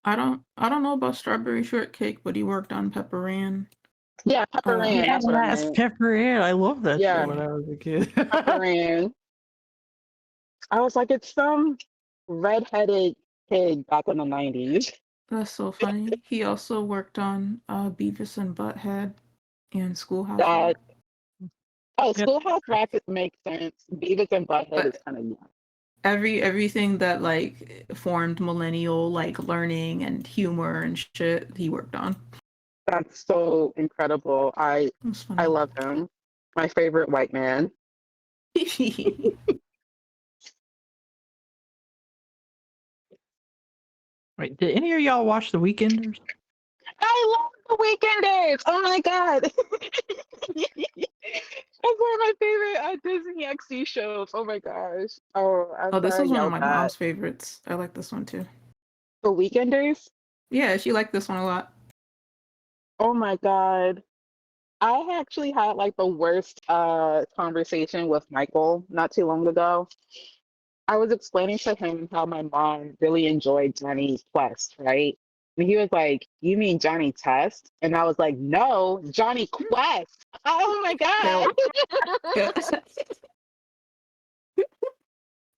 I don't know about strawberry shortcake, but he worked on Pepper Ann. Yeah, Pepper Ann, Yeah, that's what I that's meant. Pepper Ann. I love that show Yeah, when I was a kid. Pepper Ann. I was like, it's some redheaded kid back in the 90s. That's so funny. He also worked on Beavis and Butthead and Schoolhouse That Rock. Yep. Schoolhouse Rock makes sense. Beavis and Butthead is But kind of young. everything that like formed millennial like learning and humor and shit he worked on. That's so incredible. That's I funny. love him. My favorite white man. Wait, did any of y'all watch The Weekenders? I love the Weekenders. Oh my god, that's one of my favorite Disney XD shows. Oh my gosh. Oh, I'm Oh, this sorry, I was one of yelled my that. mom's favorites. I like this one too. The Weekenders. Yeah, she liked this one a lot. Oh my god. I actually had like the worst conversation with Michael not too long ago. I was explaining to him how my mom really enjoyed Johnny Quest, right? And he was like, "You mean Johnny Test?" And I was like, "No, Johnny Quest." Oh my god. Hell.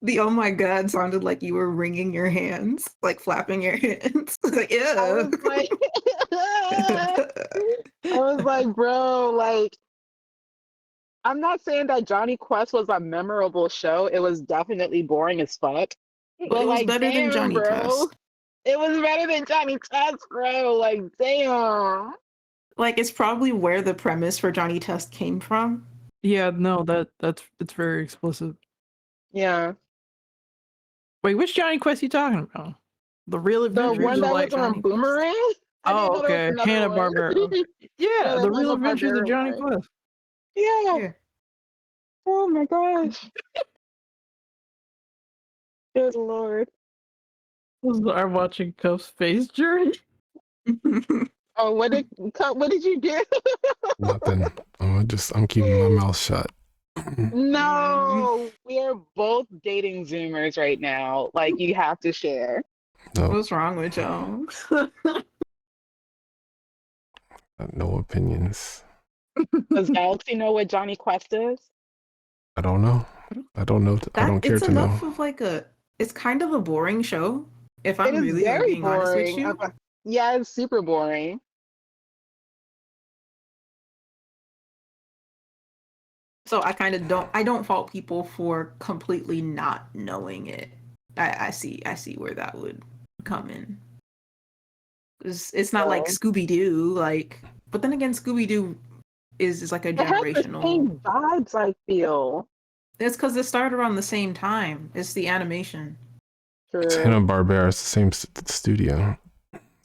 The oh my god sounded like you were wringing your hands, like flapping your hands. Like, I yeah. was like I was like, "Bro, like I'm not saying that Johnny Quest was a memorable show. It was definitely boring as fuck. But it But was like, better than damn, Johnny bro. Test. It was better than Johnny Test, bro. Like, damn. Like, it's probably where the premise for Johnny Test came from. Yeah, no, that's it's very explicit. Yeah. Wait, which Johnny Quest you talking about? The Real The Adventures one of that was like on Johnny Quest. Boomerang? I didn't Oh, know there was okay, another Hanna one. Barbera. Yeah, Yeah, the The Real Hanna Adventures of Barbera Johnny one. Quest. Yeah. Yeah. Oh my gosh. Good lord. I'm watching Cuff's Face Journey. Oh, what did you do? Nothing. I'm keeping my mouth shut. No, we are both dating Zoomers right now. Like, you have to share. No, What's wrong with y'all? no opinions. Does Galaxy know what Johnny Quest is? I don't know. I don't know. I That don't care it's to know. enough of like it's kind of a boring show, if It I'm is really like very being honest with boring. you. Yeah, it's super boring. So I don't fault people for completely not knowing it. I see where that would come in. It's not like Scooby Doo, like. But then again, Scooby Doo is like a It has the generational. same vibes, I feel. It's because it started around the same time. It's the animation. It's Hanna-Barbera. It's the same studio.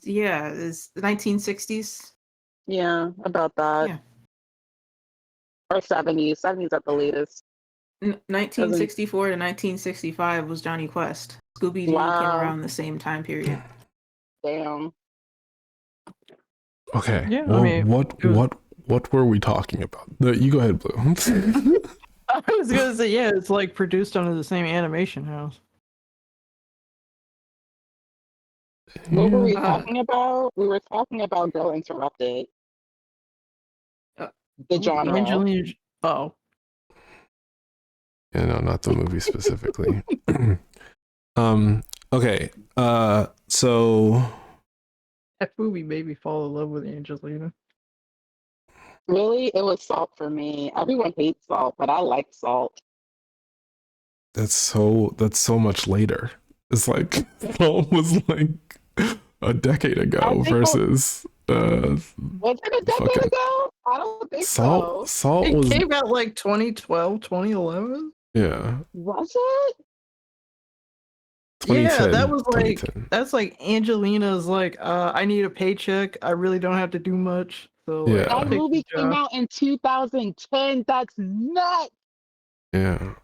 Yeah, it's the 1960s. Yeah, about that. Yeah. Or 70s. 70s at the latest. 1964 to 1965 was Johnny Quest. Scooby Doo came around the same time period. Damn. Okay. Yeah, Well, I mean, what were we talking about? You go ahead, Blue. I was gonna say, yeah, it's like produced under the same animation house. What were we talking about? We were talking about Girl Interrupted. The genre. Angelina. Oh. Yeah, no, not the movie specifically. Okay. So That movie made me fall in love with Angelina. Really? It was Salt for me. Everyone hates Salt, but I like Salt. that's so much later. It's like almost like a decade ago versus was it a decade ago? I don't think so. Salt It was came out like 2012, 2011. Yeah. Was it? Yeah, that 2010, was like 2010. that's like Angelina's like I need a paycheck. I really don't have to do much. So like, Yeah. I'll That take movie the came job. out in 2010. That's nuts. Yeah.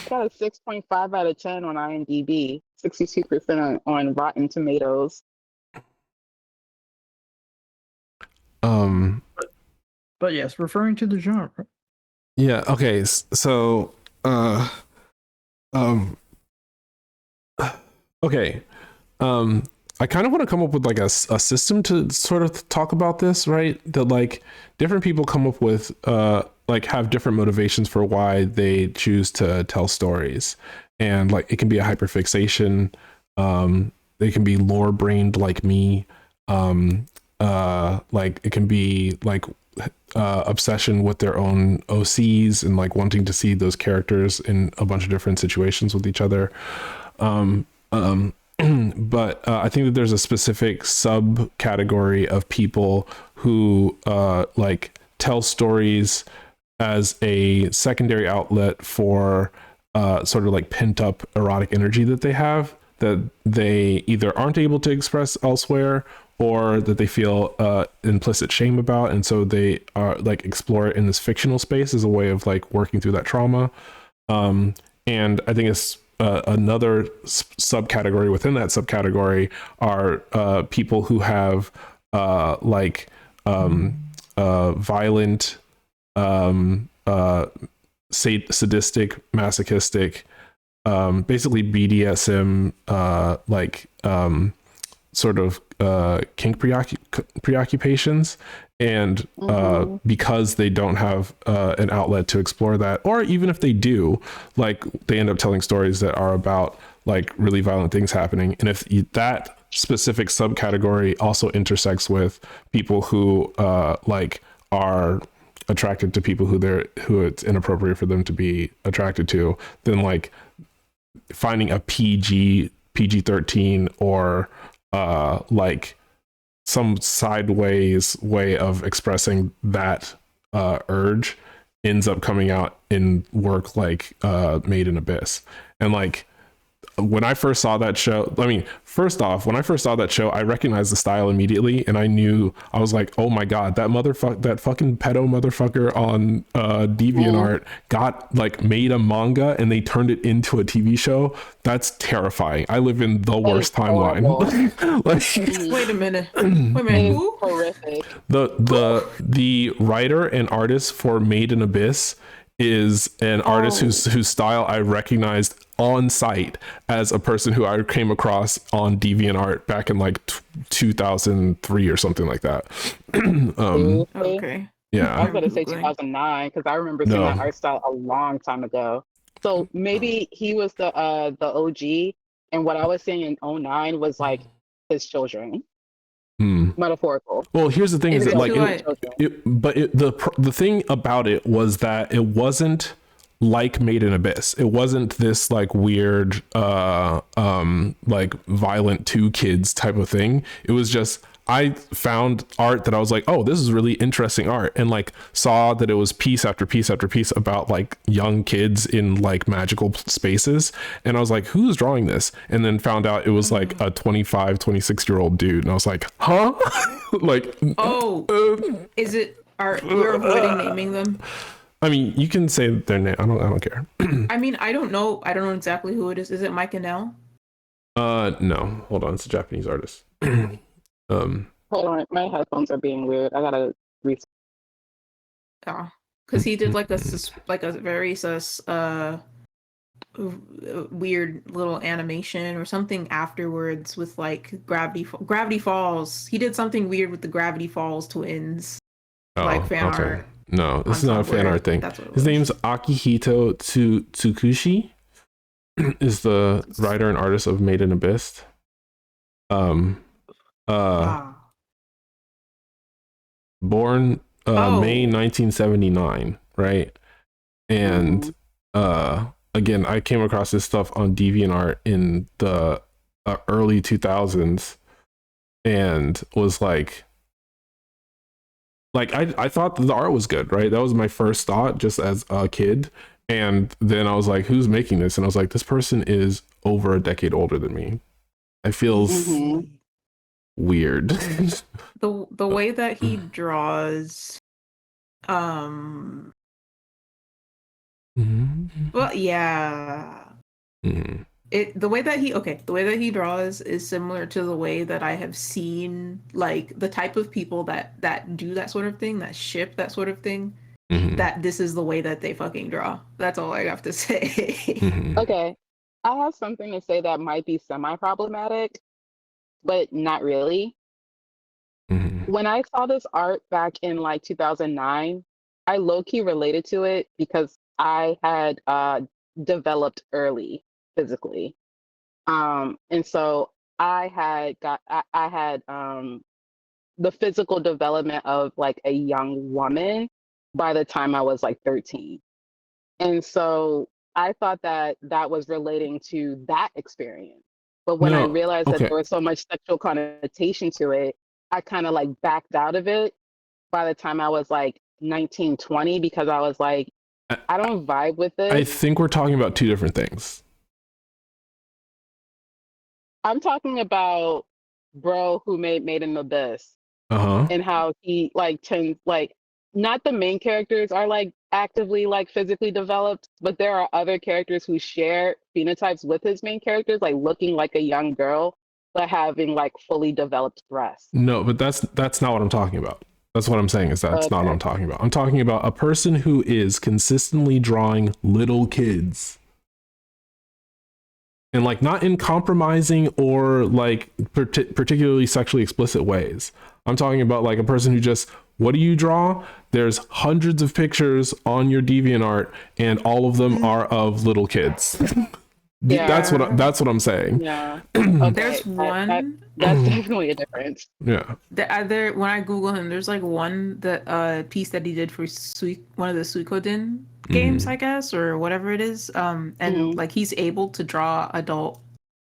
Got a 6.5 out of 10 on IMDb, 62% on Rotten Tomatoes. But yes, referring to the genre. Yeah, okay. So okay. I kind of want to come up with like a system to sort of talk about this, right? That like different people come up with like have different motivations for why they choose to tell stories. And like it can be a hyperfixation, they can be lore brained like me, like it can be like obsession with their own OCs and like wanting to see those characters in a bunch of different situations with each other. But I think that there's a specific subcategory of people who like tell stories as a secondary outlet for sort of like pent up erotic energy that they have, that they either aren't able to express elsewhere or that they feel implicit shame about, and so they are like explore it in this fictional space as a way of like working through that trauma. And I think it's another subcategory within that subcategory are people who have like violent, sadistic, masochistic, basically BDSM, like sort of kink preoccupations, and because they don't have an outlet to explore that, or even if they do, like they end up telling stories that are about like really violent things happening. And if that specific subcategory also intersects with people who like are attracted to people who it's inappropriate for them to be attracted to, then like finding a PG-13 or like some sideways way of expressing that urge ends up coming out in work like Made in Abyss. And like when I first saw that show, I mean, first off, when I first saw that show, I recognized the style immediately, and I was like, oh my god, that fucking pedo motherfucker on DeviantArt got like made a manga and they turned it into a TV show. That's terrifying. I live in the worst timeline. Like, Wait a minute. Who? Horrific. The writer and artist for Made in Abyss is an artist whose style I recognized on site as a person who I came across on DeviantArt back in like 2003 or something like that. Okay. Yeah. I was going to say 2009 because I remember seeing that art style a long time ago. So maybe he was the OG, and what I was seeing in 09 was like his children. Metaphorical. Well, here's the thing: is that like, the thing about it was that it wasn't like Made in Abyss. It wasn't this like weird like violent two kids type of thing. It was just I found art that I was like, oh, this is really interesting art, and like saw that it was piece after piece after piece about like young kids in like magical spaces, and I was like, who's drawing this? And then found out it was like a 25, 26-year-old dude, and I was like, huh? Like, is it? We're avoiding naming them. I mean, you can say their name. I don't care. I mean, I don't know. I don't know exactly who it is. Is it Mike and Nell? No. Hold on. It's a Japanese artist. Hold on, my headphones are being weird. I gotta reset. Oh, because he did like a very weird little animation or something afterwards with like Gravity Falls. He did something weird with the Gravity Falls twins, like fan art. No, this is not a fan art thing. His name's Akihito Tsukushi. Is the writer and artist of Made in Abyss. Born May 1979, right? And again, I came across this stuff on DeviantArt in the early 2000s, and was like I thought the art was good, right? That was my first thought just as a kid. And then I was like, who's making this? And I was like, this person is over a decade older than me. It feels weird. The way that he draws, well, yeah. The way that he draws is similar to the way that I have seen like the type of people that do that sort of thing, that ship that sort of thing. That this is the way that they fucking draw. That's all I have to say. Okay, I have something to say that might be semi-problematic, but not really. When I saw this art back in like 2009, I low-key related to it because I had developed early physically. And so I had the physical development of like a young woman by the time I was like 13. And so I thought that that was relating to that experience. But when I realized that there was so much sexual connotation to it, I kind of like backed out of it by the time I was like 19, 20, because I was like, I don't vibe with this. I think we're talking about two different things. I'm talking about bro who made in Abyss. And how he like tends like not the main characters are like actively like physically developed, but there are other characters who share phenotypes with his main characters, like looking like a young girl but having like fully developed breasts. No, but that's not what I'm talking about. That's what I'm saying is that's not what I'm talking about. I'm talking about a person who is consistently drawing little kids. And like not in compromising or like particularly sexually explicit ways. I'm talking about like a person who just, what do you draw? There's hundreds of pictures on your DeviantArt and all of them are of little kids. Yeah. That's what I'm saying. Yeah. There's one. That's definitely a difference. Yeah. The other, when I Google him, there's like one piece that he did for one of the Suikoden games, I guess, or whatever it is. And like he's able to draw adult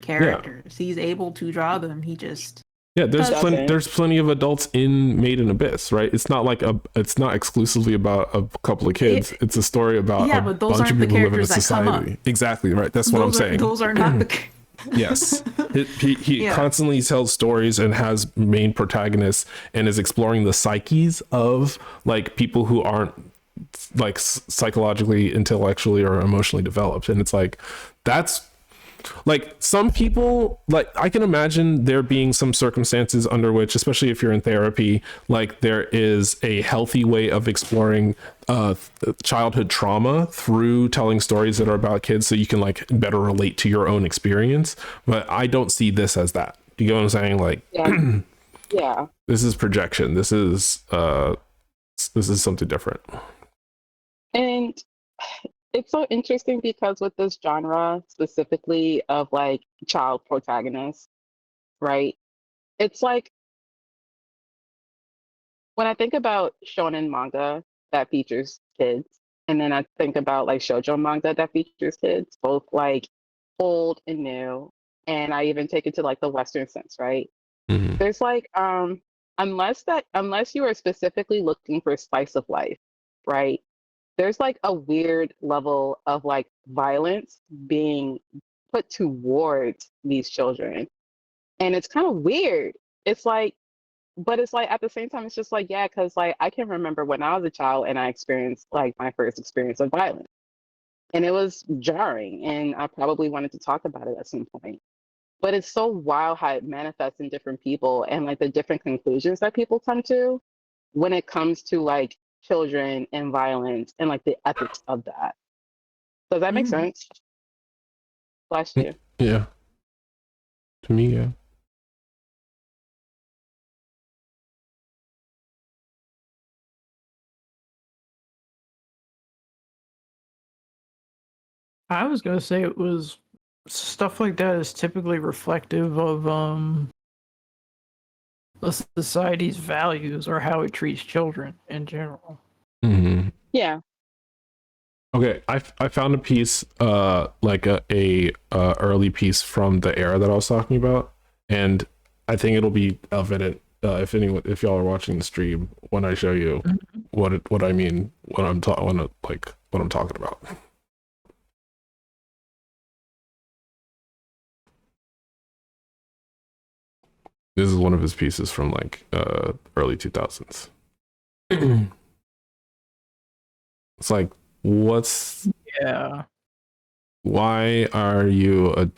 characters. Yeah. He's able to draw them. He just there's plenty of adults in Made in Abyss, right? It's not like it's not exclusively about a couple of kids. It's a story about a but those bunch of aren't the people living in characters that come up. society. Exactly right. That's what I'm saying. Those are not the. Yes, he constantly tells stories and has main protagonists and is exploring the psyches of like people who aren't like psychologically, intellectually, or emotionally developed. And it's like that's like some people, like I can imagine there being some circumstances under which, especially if you're in therapy, like there is a healthy way of exploring childhood trauma through telling stories that are about kids so you can like better relate to your own experience. But I don't see this as that. Do you get what I'm saying? Like, yeah, this is projection. This is something different. And it's so interesting because with this genre specifically of like child protagonists, right? It's like when I think about shonen manga that features kids, and then I think about like shoujo manga that features kids, both like old and new, and I even take it to like the Western sense, right? Mhm. There's like unless you are specifically looking for slice of life, right? There's like a weird level of like violence being put towards these children. And it's kind of weird. It's like, but it's like at the same time, it's just like, yeah, because like I can remember when I was a child and I experienced like my first experience of violence. And it was jarring. And I probably wanted to talk about it at some point. But it's so wild how it manifests in different people and like the different conclusions that people come to when it comes to like children and violence and like the ethics of that. Does that make sense? Bless you. Yeah, to me, yeah. I was gonna say it was stuff like that is typically reflective of a society's values or how it treats children in general. Hmm. Yeah. Okay, I found a piece, like a early piece from the era that I was talking about, and I think it'll be evident if y'all are watching the stream when I show you what I mean when I'm what I'm talking about. This is one of his pieces from like early 2000s. It's like, Yeah. why are you a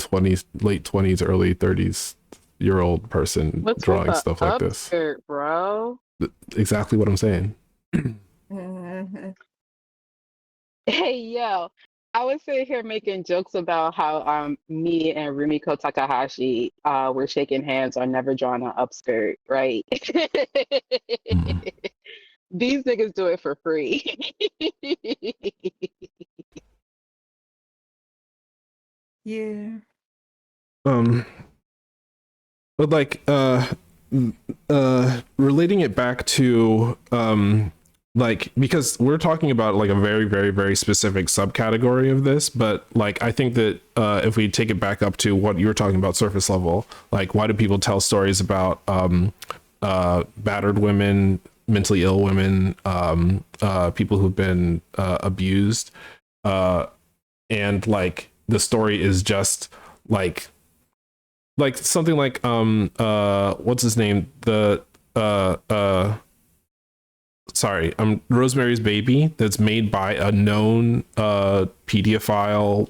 late 20s, early 30s year old person What's with drawing the stuff like this? upskirt, bro? Exactly what I'm saying. Hey, yo. I was sitting here making jokes about how me and Rumiko Takahashi were shaking hands on never drawing an upskirt, right? These niggas do it for free. Yeah. But like relating it back to like, because we're talking about like a very very very specific subcategory of this, but like I think that if we take it back up to what you were talking about, surface level, like why do people tell stories about battered women, mentally ill women, people who've been abused, and like the story is just like something like what's his name, the sorry, Rosemary's Baby, that's made by a known pedophile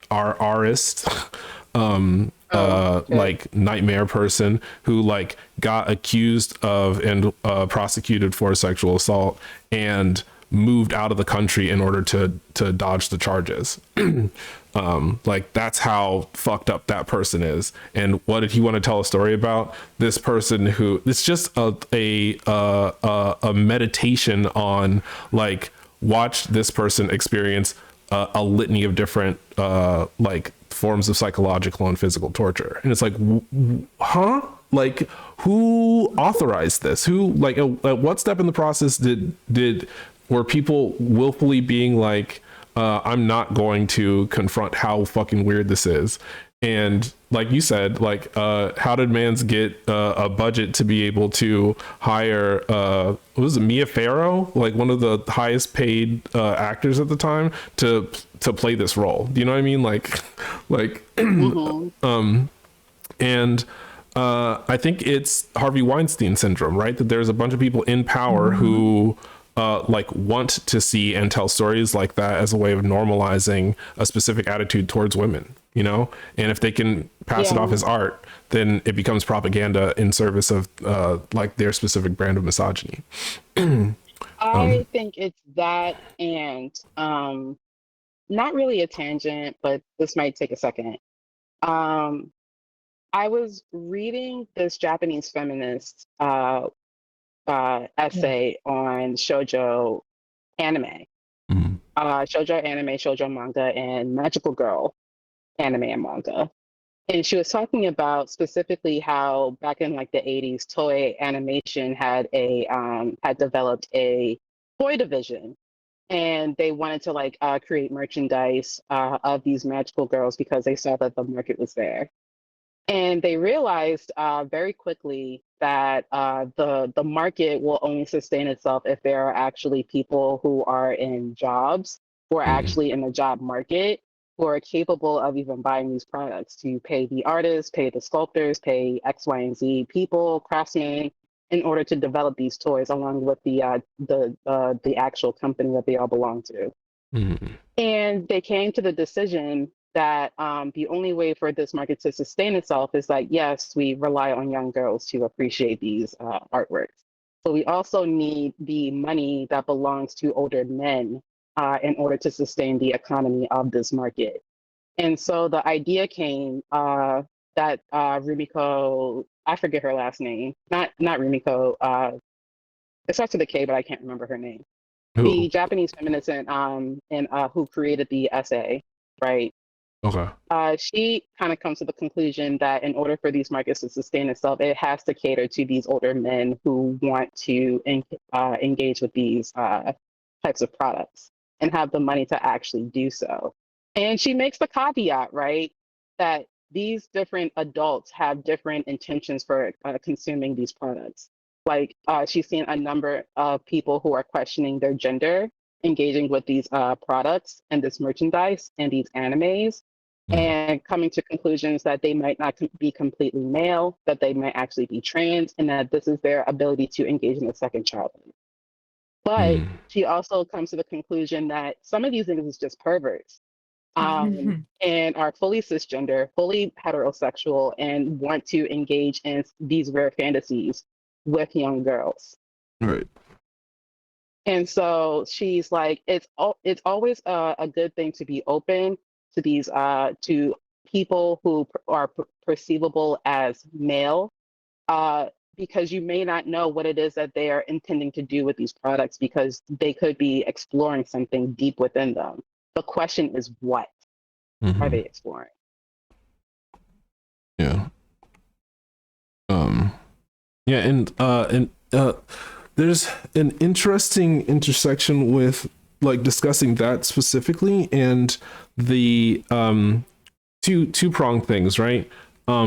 artist like nightmare person who like got accused of and prosecuted for sexual assault and moved out of the country in order to dodge the charges. Like that's how fucked up that person is. And what did he want to tell a story about? This person who, it's just a meditation on like, watch this person experience a litany of different like forms of psychological and physical torture. And it's like, huh? Like, who authorized this? Who, like, at what step in the process were people willfully being like, I'm not going to confront how fucking weird this is? And like you said, like, how did Mans get a budget to be able to hire, what was it, Mia Farrow, like one of the highest paid actors at the time, to play this role? Do you know what I mean? Like, and I think it's Harvey Weinstein syndrome, right? That there's a bunch of people in power who like want to see and tell stories like that as a way of normalizing a specific attitude towards women, you know? And if they can pass it off as art, then it becomes propaganda in service of like their specific brand of misogyny. I think it's that, and not really a tangent, but this might take a second. I was reading this Japanese feminist essay on shoujo anime, shoujo manga, and magical girl anime and manga. And she was talking about specifically how back in like the 80s, Toei Animation had developed a toy division, and they wanted to like create merchandise of these magical girls because they saw that the market was there. And they realized very quickly that the market will only sustain itself if there are actually people who are in jobs, who are actually in the job market, who are capable of even buying these products to pay the artists, pay the sculptors, pay X, Y, and Z people, craftsmen, in order to develop these toys, along with the actual company that they all belong to. And they came to the decision that the only way for this market to sustain itself is that, yes, we rely on young girls to appreciate these artworks. But we also need the money that belongs to older men in order to sustain the economy of this market. And so the idea came that Rumiko, I forget her last name, not Rumiko, it starts with a K, but I can't remember her name. The Japanese feminist and who created the essay, right? Okay. She kind of comes to the conclusion that in order for these markets to sustain itself, it has to cater to these older men who want to engage with these types of products and have the money to actually do so. And she makes the caveat, right, that these different adults have different intentions for consuming these products. Like she's seen a number of people who are questioning their gender, engaging with these products and this merchandise and these animes, and coming to conclusions that they might not be completely male, that they might actually be trans, and that this is their ability to engage in a second childhood. But she also comes to the conclusion that some of these niggas is just perverts and are fully cisgender, fully heterosexual, and want to engage in these rare fantasies with young girls. Right. And so she's like, it's always a good thing to be open to these to people who are perceivable as male, because you may not know what it is that they are intending to do with these products, because they could be exploring something deep within them. The question is, what are they exploring? Yeah. Yeah, and there's an interesting intersection with like discussing that specifically and the two-pronged things, right?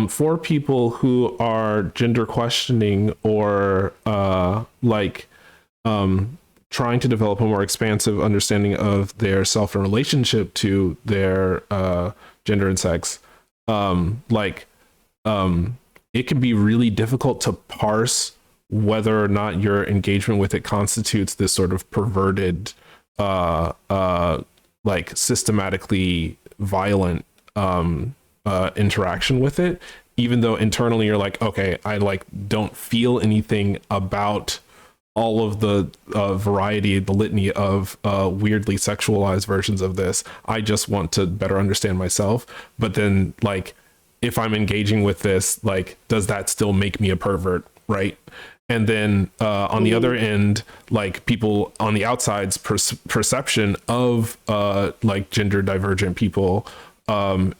For people who are gender questioning or trying to develop a more expansive understanding of their self and relationship to their gender and sex, it can be really difficult to parse whether or not your engagement with it constitutes this sort of perverted, systematically violent interaction with it, even though internally you're like, okay, I don't feel anything about all of the variety, the litany of weirdly sexualized versions of this. I just want to better understand myself. But then if I'm engaging with this, does that still make me a pervert, right? And then on the other end, people on the outside's perception of gender divergent people and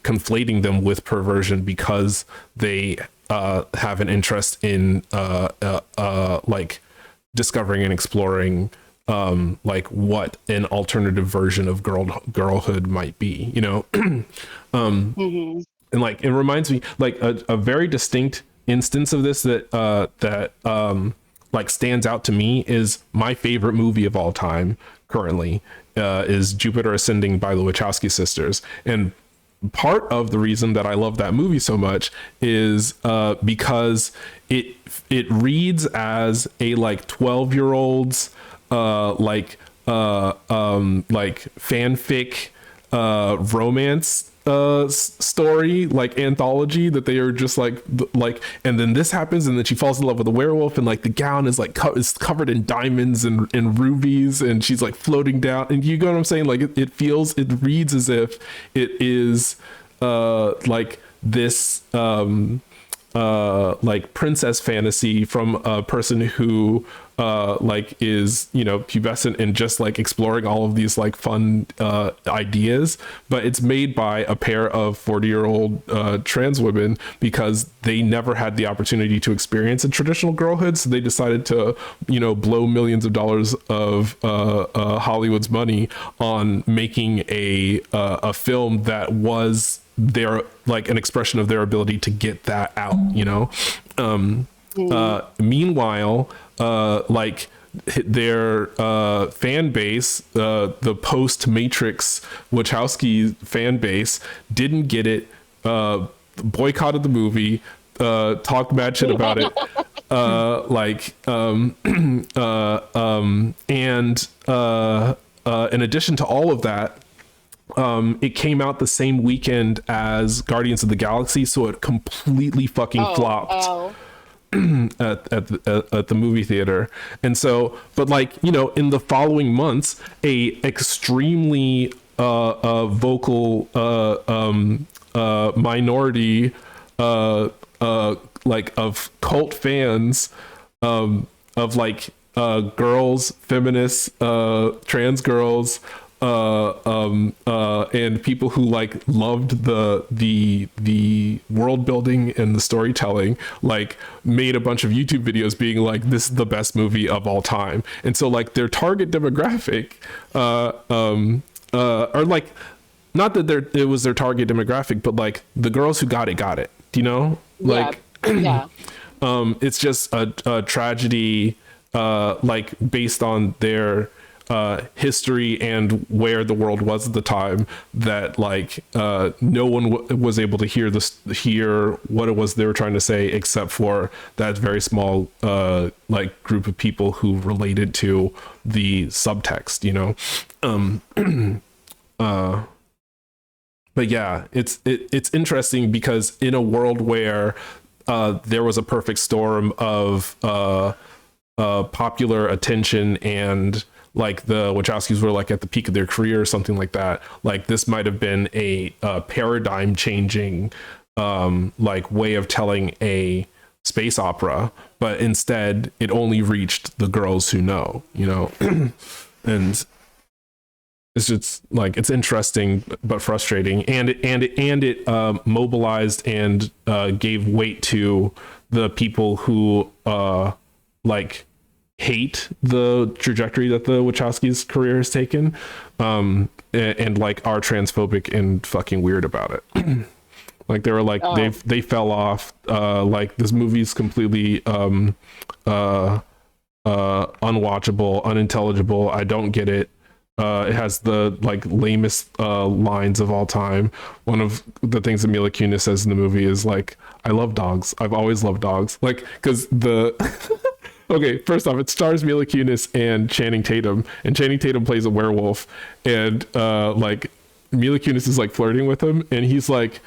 conflating them with perversion because they have an interest in discovering and exploring what an alternative version of girlhood might be, and it reminds me a very distinct instance of this that stands out to me is my favorite movie of all time currently is Jupiter Ascending by the Wachowski sisters. And part of the reason that I love that movie so much is because it reads as a 12-year-old's fanfic romance story, anthology, that they are just and then this happens and then she falls in love with a werewolf and the gown is is covered in diamonds and rubies and she's floating down, and you know what I'm saying, it reads as if it is this princess fantasy from a person who like is, you know, pubescent and just like exploring all of these like fun ideas, but it's made by a pair of 40-year-old trans women because they never had the opportunity to experience a traditional girlhood, so they decided to, you know, blow millions of dollars of Hollywood's money on making a film that was their, like, an expression of their ability to get that out, you know. Meanwhile, like their fan base, the post Matrix Wachowski fan base, didn't get it, boycotted the movie, talked mad shit about it, and in addition to all of that, it came out the same weekend as Guardians of the Galaxy, so it completely fucking flopped at the movie theater. And so, but like, you know, in the following months, a extremely vocal minority like of cult fans of like girls, feminists, trans girls, and people who like loved the world building and the storytelling, like made a bunch of YouTube videos being like, this is the best movie of all time. And so like their target demographic or like, not that it was their target demographic, but like the girls who got it, you know, like it's just a tragedy like based on their history and where the world was at the time, that like no one was able to hear what it was they were trying to say, except for that very small like group of people who related to the subtext, you know. But yeah, it's interesting because in a world where there was a perfect storm of popular attention, and like the Wachowskis were like at the peak of their career or something like that, like this might have been a paradigm changing like way of telling a space opera, but instead it only reached the girls who know, you know. And it's just like, it's interesting but frustrating, and it mobilized and gave weight to the people who like hate the trajectory that the Wachowskis' career has taken, and like are transphobic and fucking weird about it. Like they were like, they fell off, like this movie's completely unwatchable, unintelligible, I don't get it. It has the like lamest lines of all time. One of the things that Mila Kunis says in the movie is like, I love dogs, I've always loved dogs. Like, because the okay, first off, it stars Mila Kunis and Channing Tatum, and Channing Tatum plays a werewolf, and like Mila Kunis is like flirting with him, and he's like,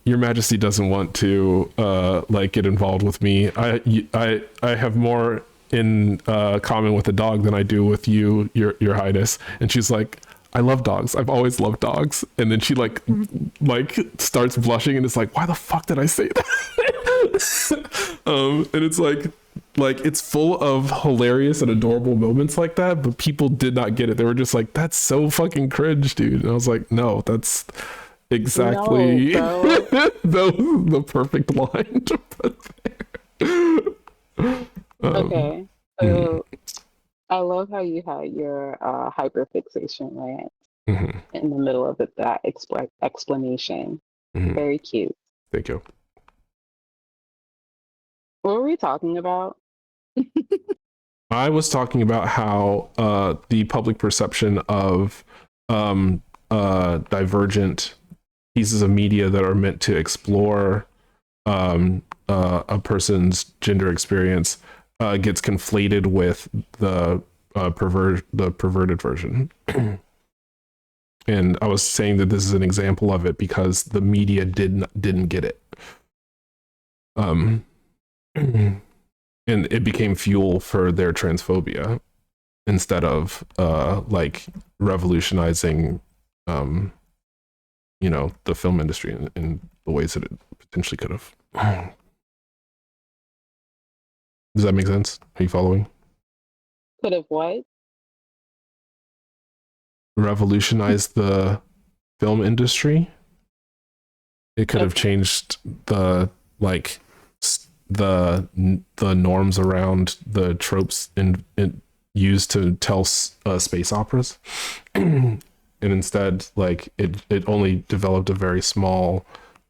Your Majesty doesn't want to like get involved with me. I have more in common with a dog than I do with you, your highness. And she's like, I love dogs, I've always loved dogs. And then she like starts blushing, and it's like, why the fuck did I say that? And it's like it's full of hilarious and adorable moments like that, but people did not get it. They were just like, that's so fucking cringe, dude. And I was like, no, that's exactly the perfect line to put there. Okay, so I love how you had your hyperfixation rant in the middle of that explanation. Very cute. Thank you. What were we talking about? I was talking about how the public perception of divergent pieces of media that are meant to explore a person's gender experience gets conflated with the perverted version. And I was saying that this is an example of it because the media didn't get it. And it became fuel for their transphobia instead of like revolutionizing you know, the film industry in the ways that it potentially could have. Does that make sense? Are you following? Could have what? Revolutionized the film industry. It could have changed the like the norms around the tropes used to tell space operas. And instead, like it only developed a very small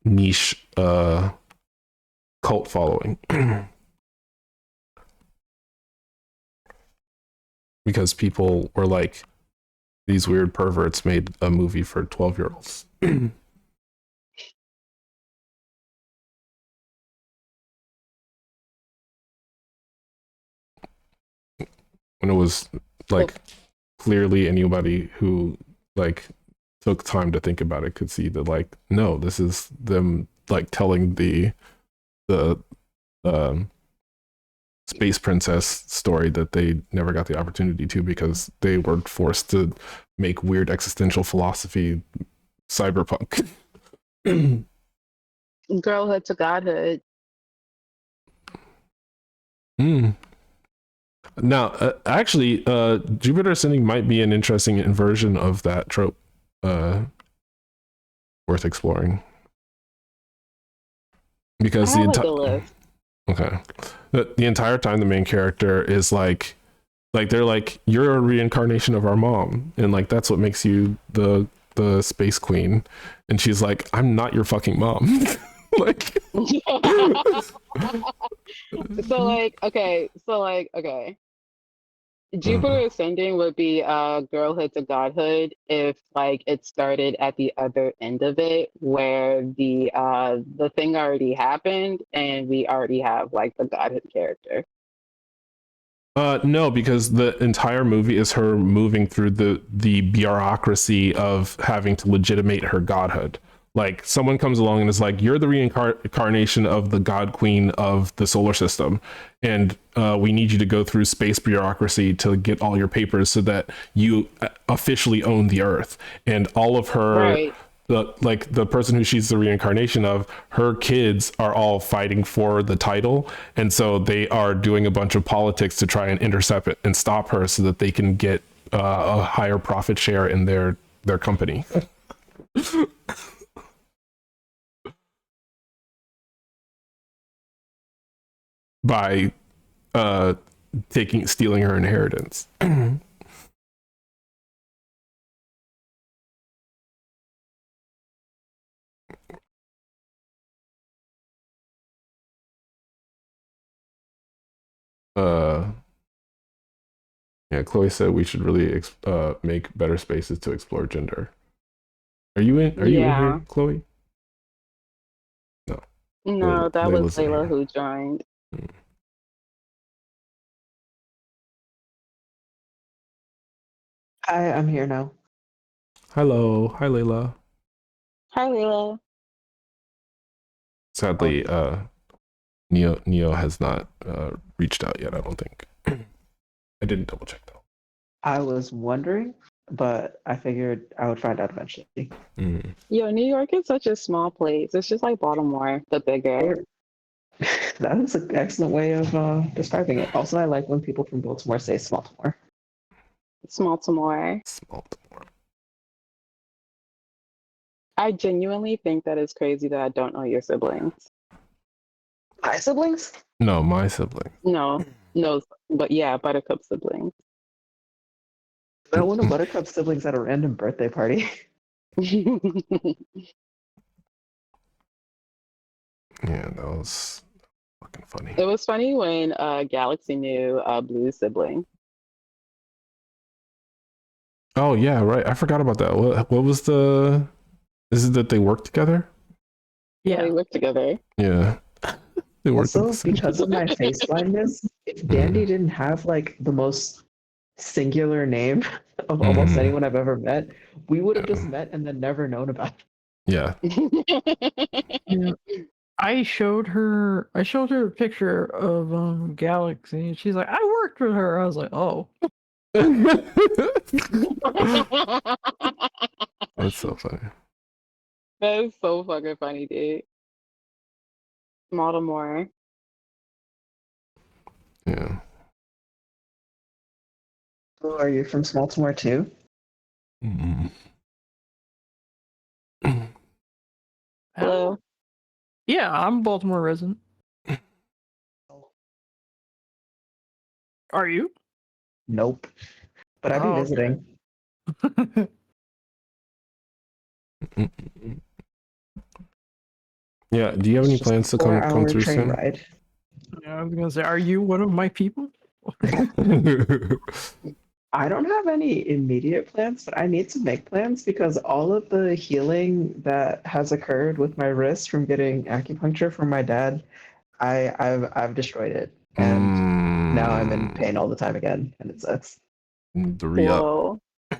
niche cult following. Because people were like, these weird perverts made a movie for 12-year-olds. When it was like clearly anybody who like took time to think about it could see that like, no, this is them like telling the space princess story that they never got the opportunity to because they were forced to make weird existential philosophy cyberpunk. Girlhood to godhood. Now, actually, Jupiter Ascending might be an interesting inversion of that trope, worth exploring. Because the entire the entire time the main character is like they're like, you're a reincarnation of our mom, and like that's what makes you the space queen, and she's like, I'm not your fucking mom. Like okay. Jupiter Ascending would be girlhood to godhood if like it started at the other end of it where the thing already happened and we already have like the godhood character. No, because the entire movie is her moving through the bureaucracy of having to legitimate her godhood. Like someone comes along and is like, you're the reincarnation of the god queen of the solar system, and we need you to go through space bureaucracy to get all your papers so that you officially own the earth. And all of her the person who she's the reincarnation of, her kids are all fighting for the title, and so they are doing a bunch of politics to try and intercept it and stop her so that they can get a higher profit share in their company. By stealing her inheritance. Yeah, Chloe said we should really make better spaces to explore gender. Are you in here, Chloe? No, that was Layla's in Layla here. who joined. Hi, I'm here now. Hello. Hi, Layla. Hi, Layla. Sadly, Neo has not reached out yet, I don't think. I didn't double check though. I was wondering, but I figured I would find out eventually. Yo, New York is such a small place. It's just like Baltimore, but bigger. That is an excellent way of describing it. Also, I like when people from Baltimore say Smaltimore. Smaltimore. I genuinely think that it's crazy that I don't know your siblings. My siblings? No, my sibling. No, but yeah, Buttercup siblings. I want a Buttercup siblings at a random birthday party. Yeah, that was fucking funny. It was funny when Galaxy knew Blue's sibling. Oh yeah, right. I forgot about that. What was the? Is it that they work together? Yeah, they work together. Yeah. They worked Also, because of my face blindness, if Dandy didn't have like the most singular name of almost anyone I've ever met, we would have just met and then never known about it. Yeah. Yeah. I showed her a picture of Galaxy, and she's like, I worked with her. I was like, oh. That's so funny. That is so fucking funny, dude. Baltimore. Yeah. Oh, are you from Baltimore too? Mm. Hello. Yeah, I'm a Baltimore resident. Are you? Nope. But I'd be Oh, okay. visiting. Yeah. Do you have any It's just a plans to come 4-hour through train soon? ride. Yeah, I was gonna say, are you one of my people? I don't have any immediate plans, but I need to make plans because all of the healing that has occurred with my wrist from getting acupuncture from my dad, I've destroyed it, and now I'm in pain all the time again, and it sucks. The re-up. Whoa. Do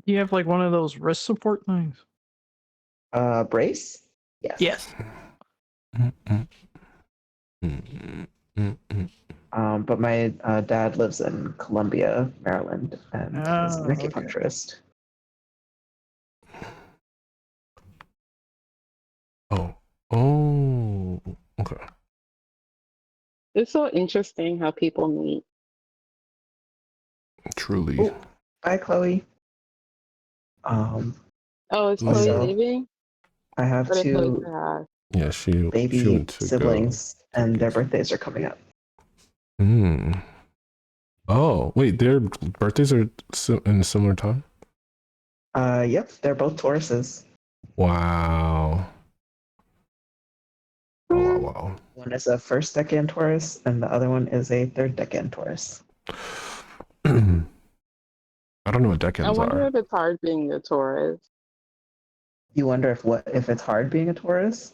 you have like one of those wrist support things? Brace? Yes. Yes. But my dad lives in Columbia, Maryland, and is an Oh, okay. acupuncturist. Oh. Okay. It's so interesting how people meet. Truly. Oh, bye, Chloe. Oh, is Chloe Also, leaving? I have Or did Chloe two say hi? Yeah, she baby went to go siblings, and their birthdays are coming up. Hmm. Oh, wait, their birthdays are in a similar time? Yep, they're both Tauruses. Wow. Wow. One is a first decade Taurus, and the other one is a third decade Taurus. I don't know what I decans wonder are. if it's hard being a Taurus. You wonder if it's hard being a Taurus?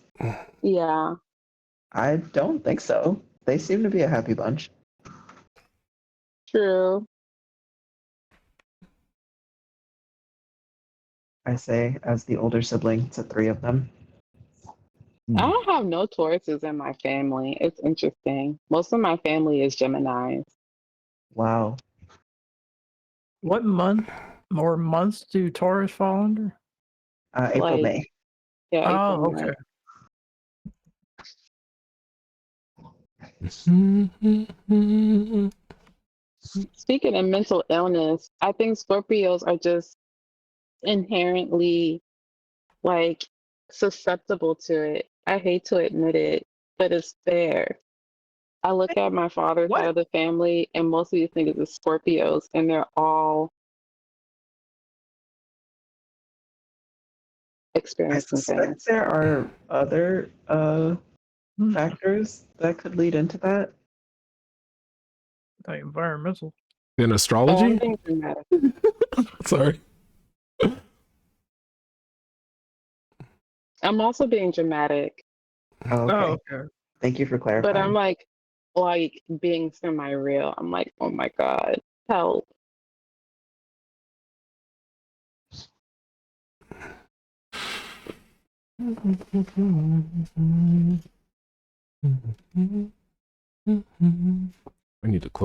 Yeah. I don't think so. They seem to be a happy bunch. True. I say, as the older sibling to three of them. I don't have no Tauruses in my family. It's interesting. Most of my family is Geminis. Wow. What month or months do Taurus fall under? April, Like, May. yeah, April, Oh, May. okay. Speaking of mental illness, I think Scorpios are just inherently like susceptible to it. I hate to admit it, but it's there. I look at my father's side What? of the family, and most of these niggas are Scorpios, and they're all I experiencing suspect things. there are other factors that could lead into that. Like environmental. In Oh, I'm astrology? being dramatic. Sorry. I'm also being dramatic, Oh, okay. okay. Thank you for but I'm clarifying. like being semi-real. I'm like, oh my God, help. I need to close.